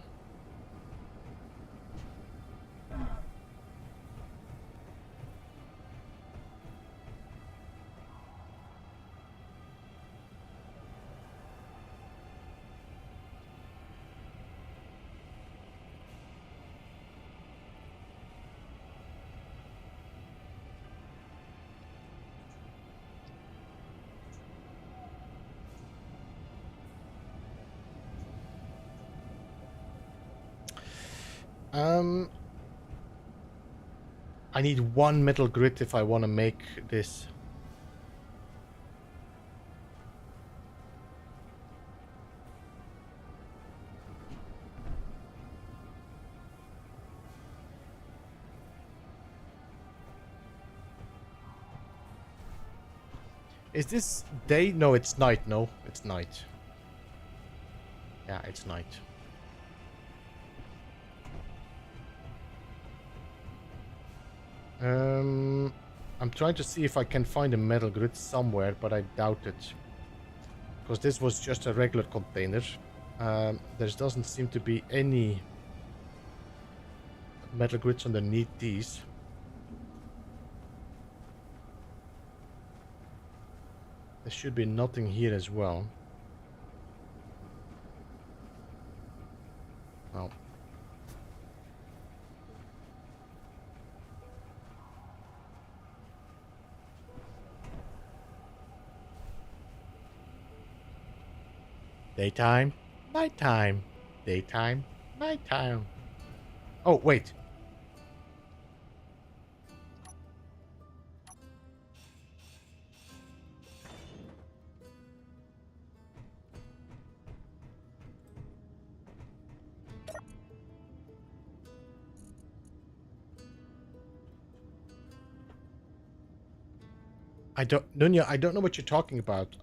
I need one metal grid if I want to make this. Is this day? No, it's night. No, it's night. Yeah, it's night. I'm trying to see if I can find a metal grid somewhere, but I doubt it. Because this was just a regular container. There doesn't seem to be any metal grids underneath these. There should be nothing here as well. Oh. Daytime, nighttime, daytime, nighttime. Oh, wait. Nunya, I don't know what you're talking about.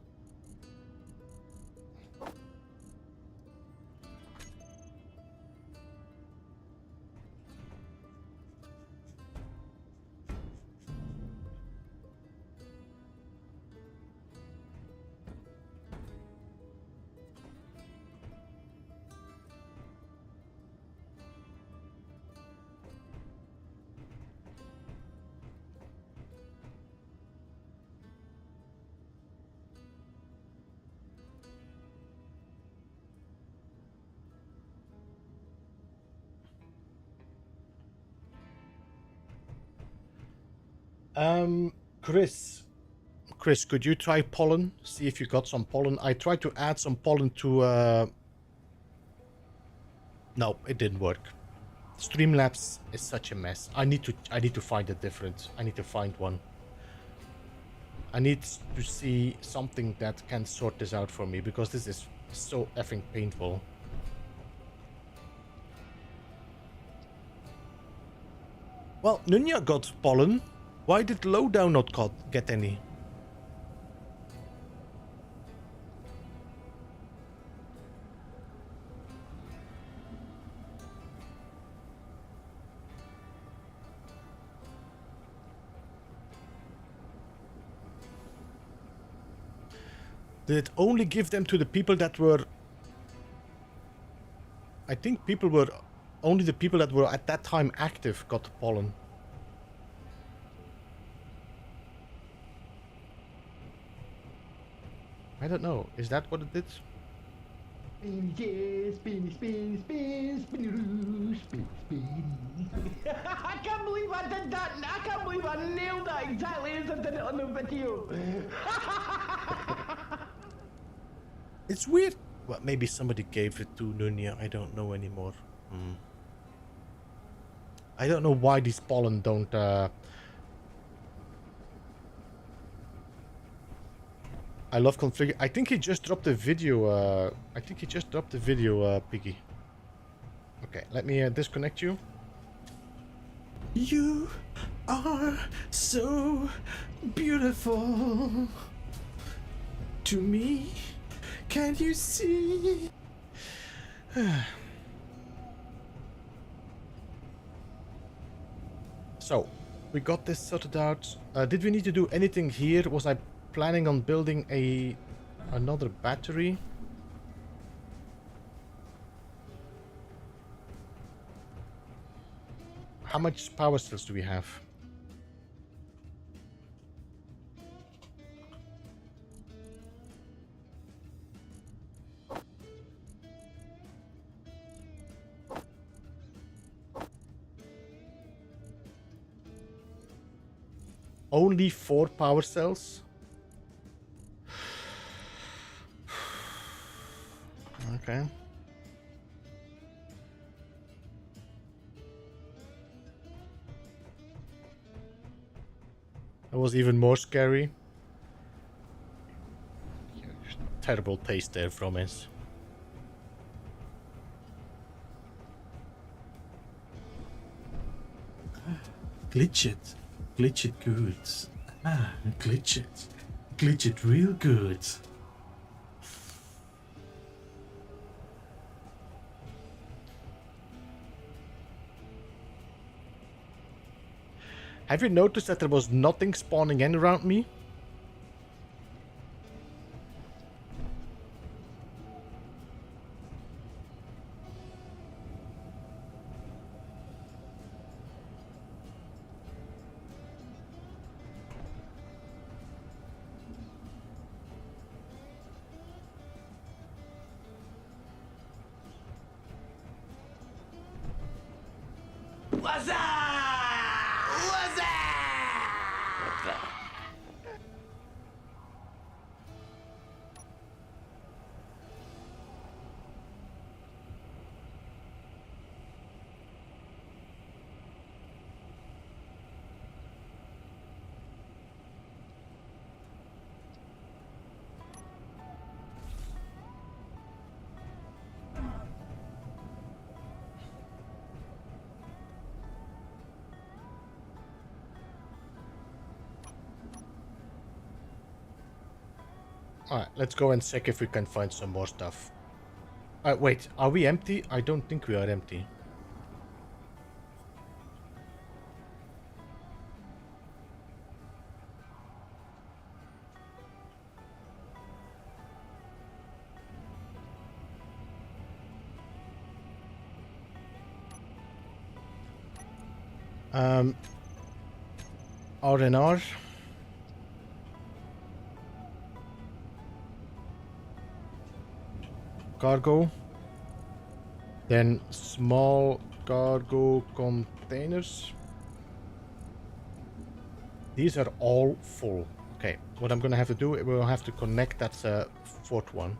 Chris, could you try pollen? See if you got some pollen. I tried to add some pollen to, no, it didn't work. Streamlabs is such a mess. I need to find a different. I need to find one. I need to see something that can sort this out for me, because this is so effing painful. Well, Nunya got pollen. Why did Lowdown not get any? Did it only give them to the people that were... I think people were... Only the people that were at that time active got the pollen. I don't know. Is that what it did? Spinny, yeah, spinny, spinny, spinny, spinny-roo, spinny, spinny. I can't believe I did that. I can't believe I nailed that exactly as I did it on the video. It's weird. Well, maybe somebody gave it to Nunya. I don't know anymore. I don't know why these pollen don't... I love config. I think he just dropped a video. Piggy. Okay, let me disconnect you. You are so beautiful to me. Can you see? So, we got this sorted out. Did we need to do anything here? Was I planning on building another battery? How much power cells do we have? Only 4 power cells? Okay. That was even more scary. Terrible taste there from it. Glitch it. Glitch it good. Ah, glitch it. Glitch it real good. Have you noticed that there was nothing spawning in around me? What's up? What's up? Alright, let's go and check if we can find some more stuff. Wait, are we empty? I don't think we are empty. R&R. Cargo. Then small cargo containers. These are all full. Okay, what I'm gonna have to do, we'll have to connect that fourth one.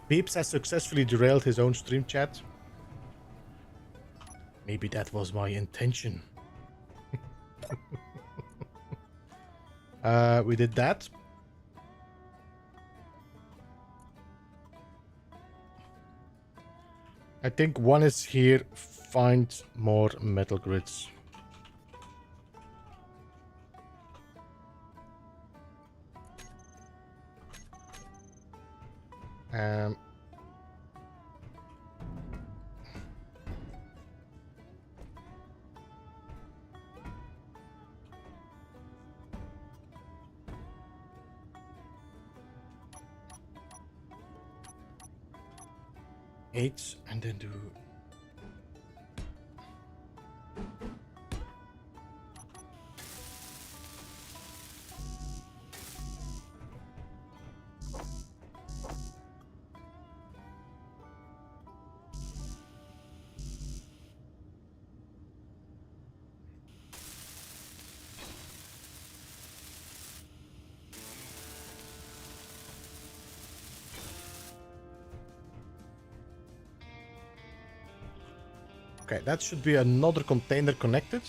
Beeps has successfully derailed his own stream chat. Maybe that was my intention. We did that. I think one is here. Find more metal grids. Eight, and then do okay, that should be another container connected.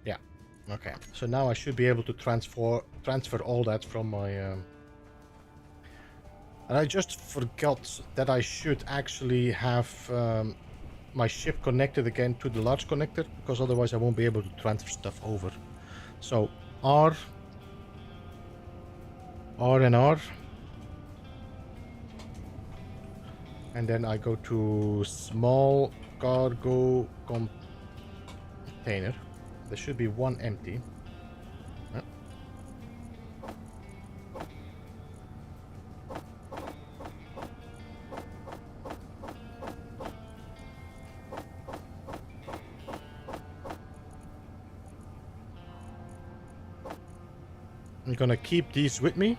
Yeah, okay. So now I should be able to transfer all that from my... And I just forgot that I should actually have my ship connected again to the large connector, because otherwise I won't be able to transfer stuff over. So R and R, and then I go to small cargo container. There should be one empty. I'm gonna keep these with me.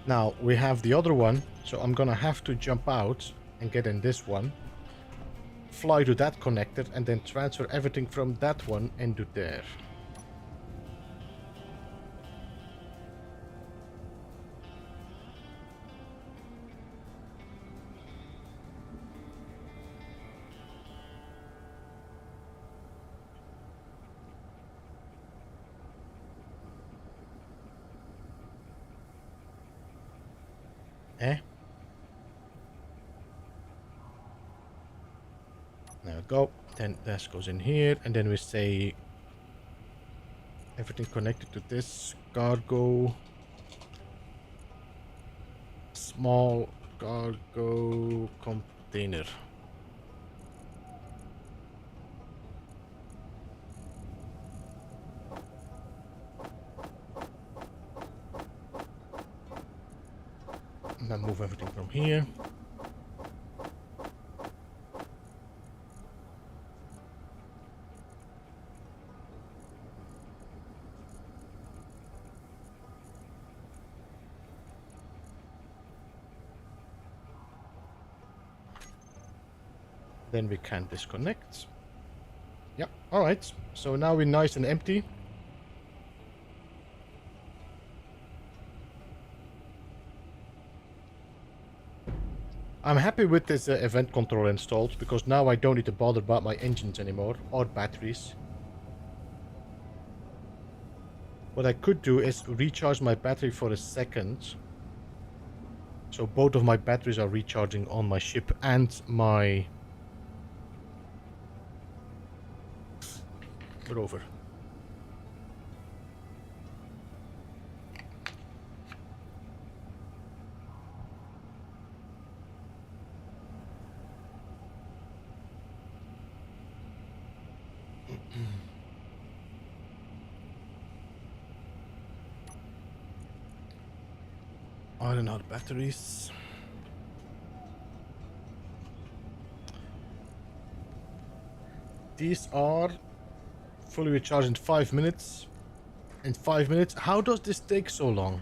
Now we have the other one, so I'm gonna have to jump out and get in this one, fly to that connector, and then transfer everything from that one into there. Eh? There we go. Then this goes in here, and then we say everything connected to this cargo. Small cargo container. And then move everything from here. Then we can disconnect. Yeah, alright. So now we're nice and empty. I'm happy with this event control installed, because now I don't need to bother about my engines anymore, or batteries. What I could do is recharge my battery for a second. So both of my batteries are recharging on my ship and my rover. Iron out batteries. These are fully recharged in 5 minutes. In 5 minutes? How does this take so long?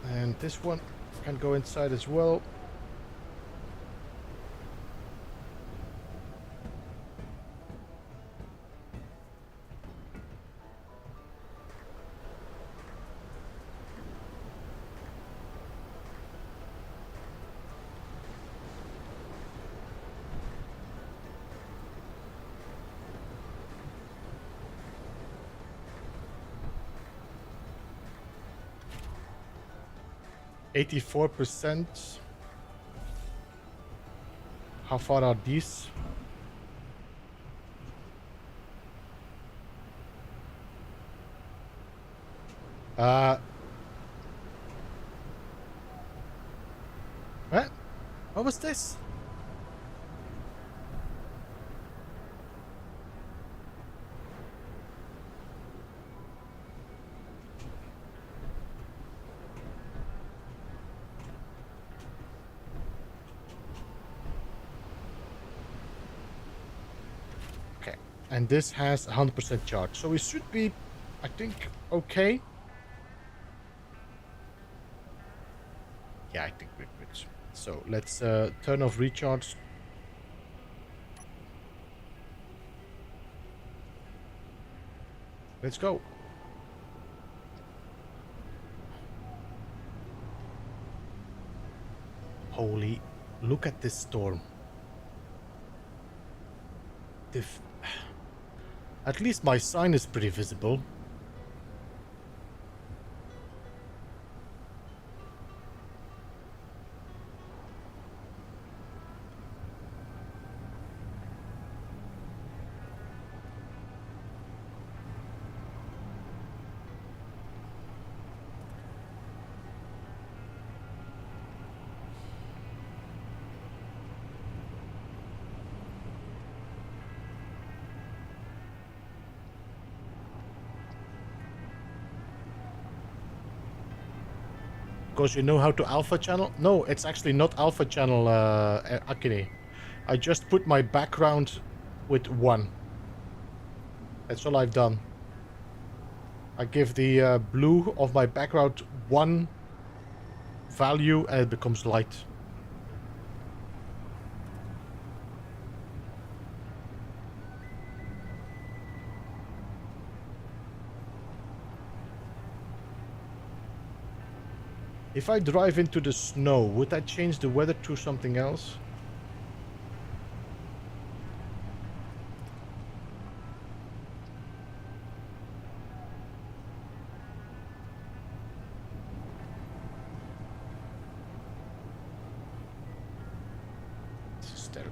And this one can go inside as well. %. How far are these? What? What was this? And this has 100% charge, so it should be, I think, okay. Yeah, I think we're good. So let's turn off recharge. Let's go. Holy, look at this storm. At least my sign is pretty visible. Because you know how to alpha channel? No, it's actually not alpha channel, Akine. I just put my background with 1. That's all I've done. I give the blue of my background 1 value and it becomes light. If I drive into the snow, would that change the weather to something else? This is terrible.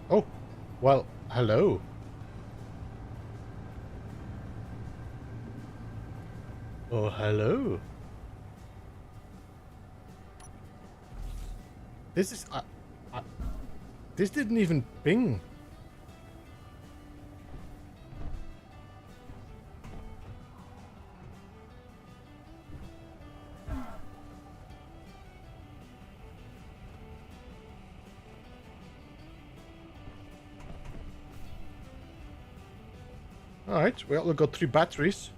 Oh, well, hello. Oh, hello. This is... this didn't even ping. Alright, well, we've got 3 batteries.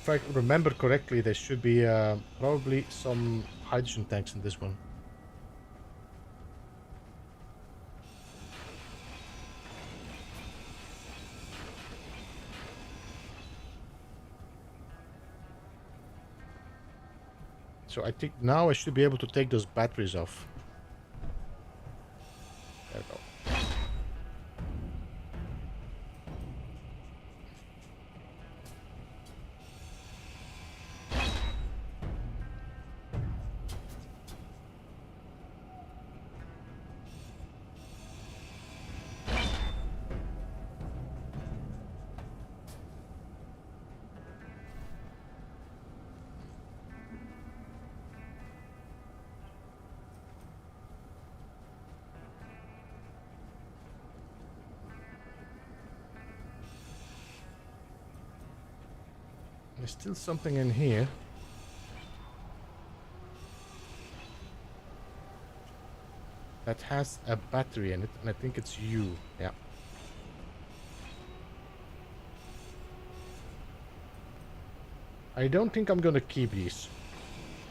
If I remember correctly, there should be probably some hydrogen tanks in this one. So I think now I should be able to take those batteries off. There we go. There's still something in here. That has a battery in it, and I think it's you. Yeah. I don't think I'm gonna keep these.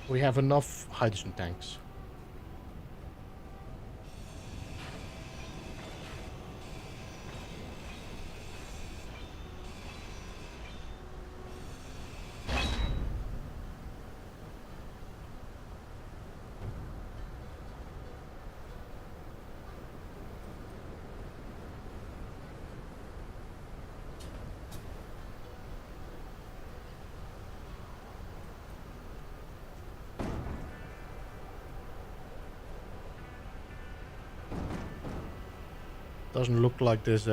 We have enough hydrogen tanks. Doesn't look like there's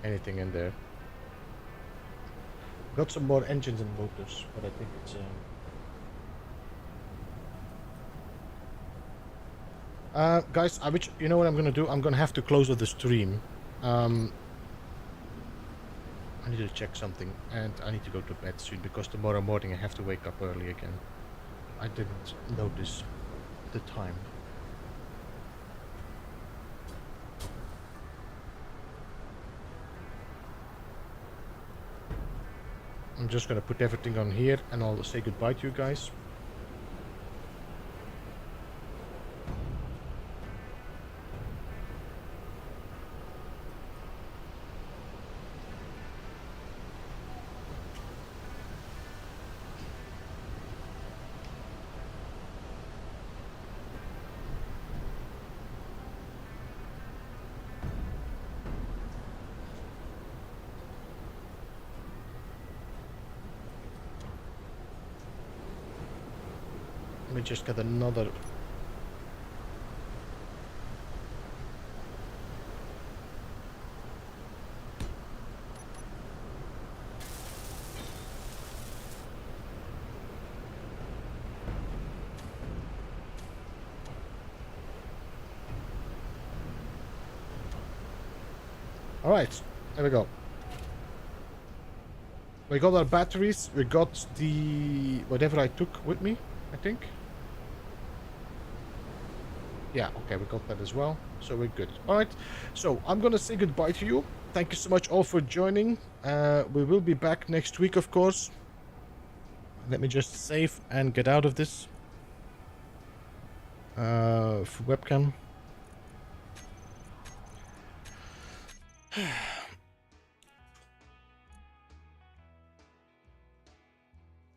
anything in there. Got some more engines and motors, but I think it's guys, you know what I'm gonna do? I'm gonna have to close the stream. I need to check something, and I need to go to bed soon because tomorrow morning I have to wake up early again. I didn't notice the time. I'm just gonna put everything on here and I'll say goodbye to you guys. Let me just get another. All right, there we go. We got our batteries. We got the whatever I took with me, I think. Yeah, okay, we got that as well, so we're good. All right, so I'm gonna say goodbye to you. Thank you so much all for joining. We will be back next week, of course. Let me just save and get out of this for webcam.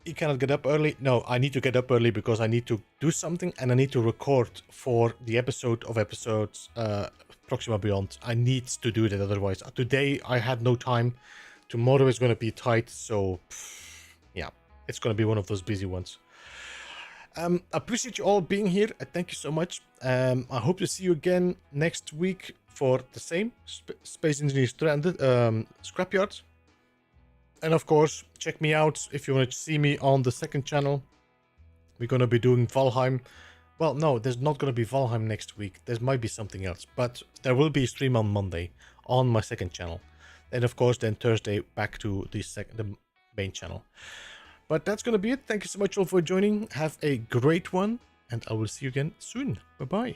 You cannot get up early. No, I need to get up early because I need to do something and I need to record for the episode of episodes Proxima Beyond. I need to do that otherwise. Today I had no time. Tomorrow is going to be tight, so yeah, it's going to be one of those busy ones. I appreciate you all being here. Thank you so much. I hope to see you again next week for the same Space Engineers Stranded Scrapyard. And of course, check me out if you want to see me on the second channel. We're going to be doing Valheim. Well, no, there's not going to be Valheim next week. There might be something else. But there will be a stream on Monday on my second channel. And of course, then Thursday back to the main channel. But that's going to be it. Thank you so much all for joining. Have a great one. And I will see you again soon. Bye-bye.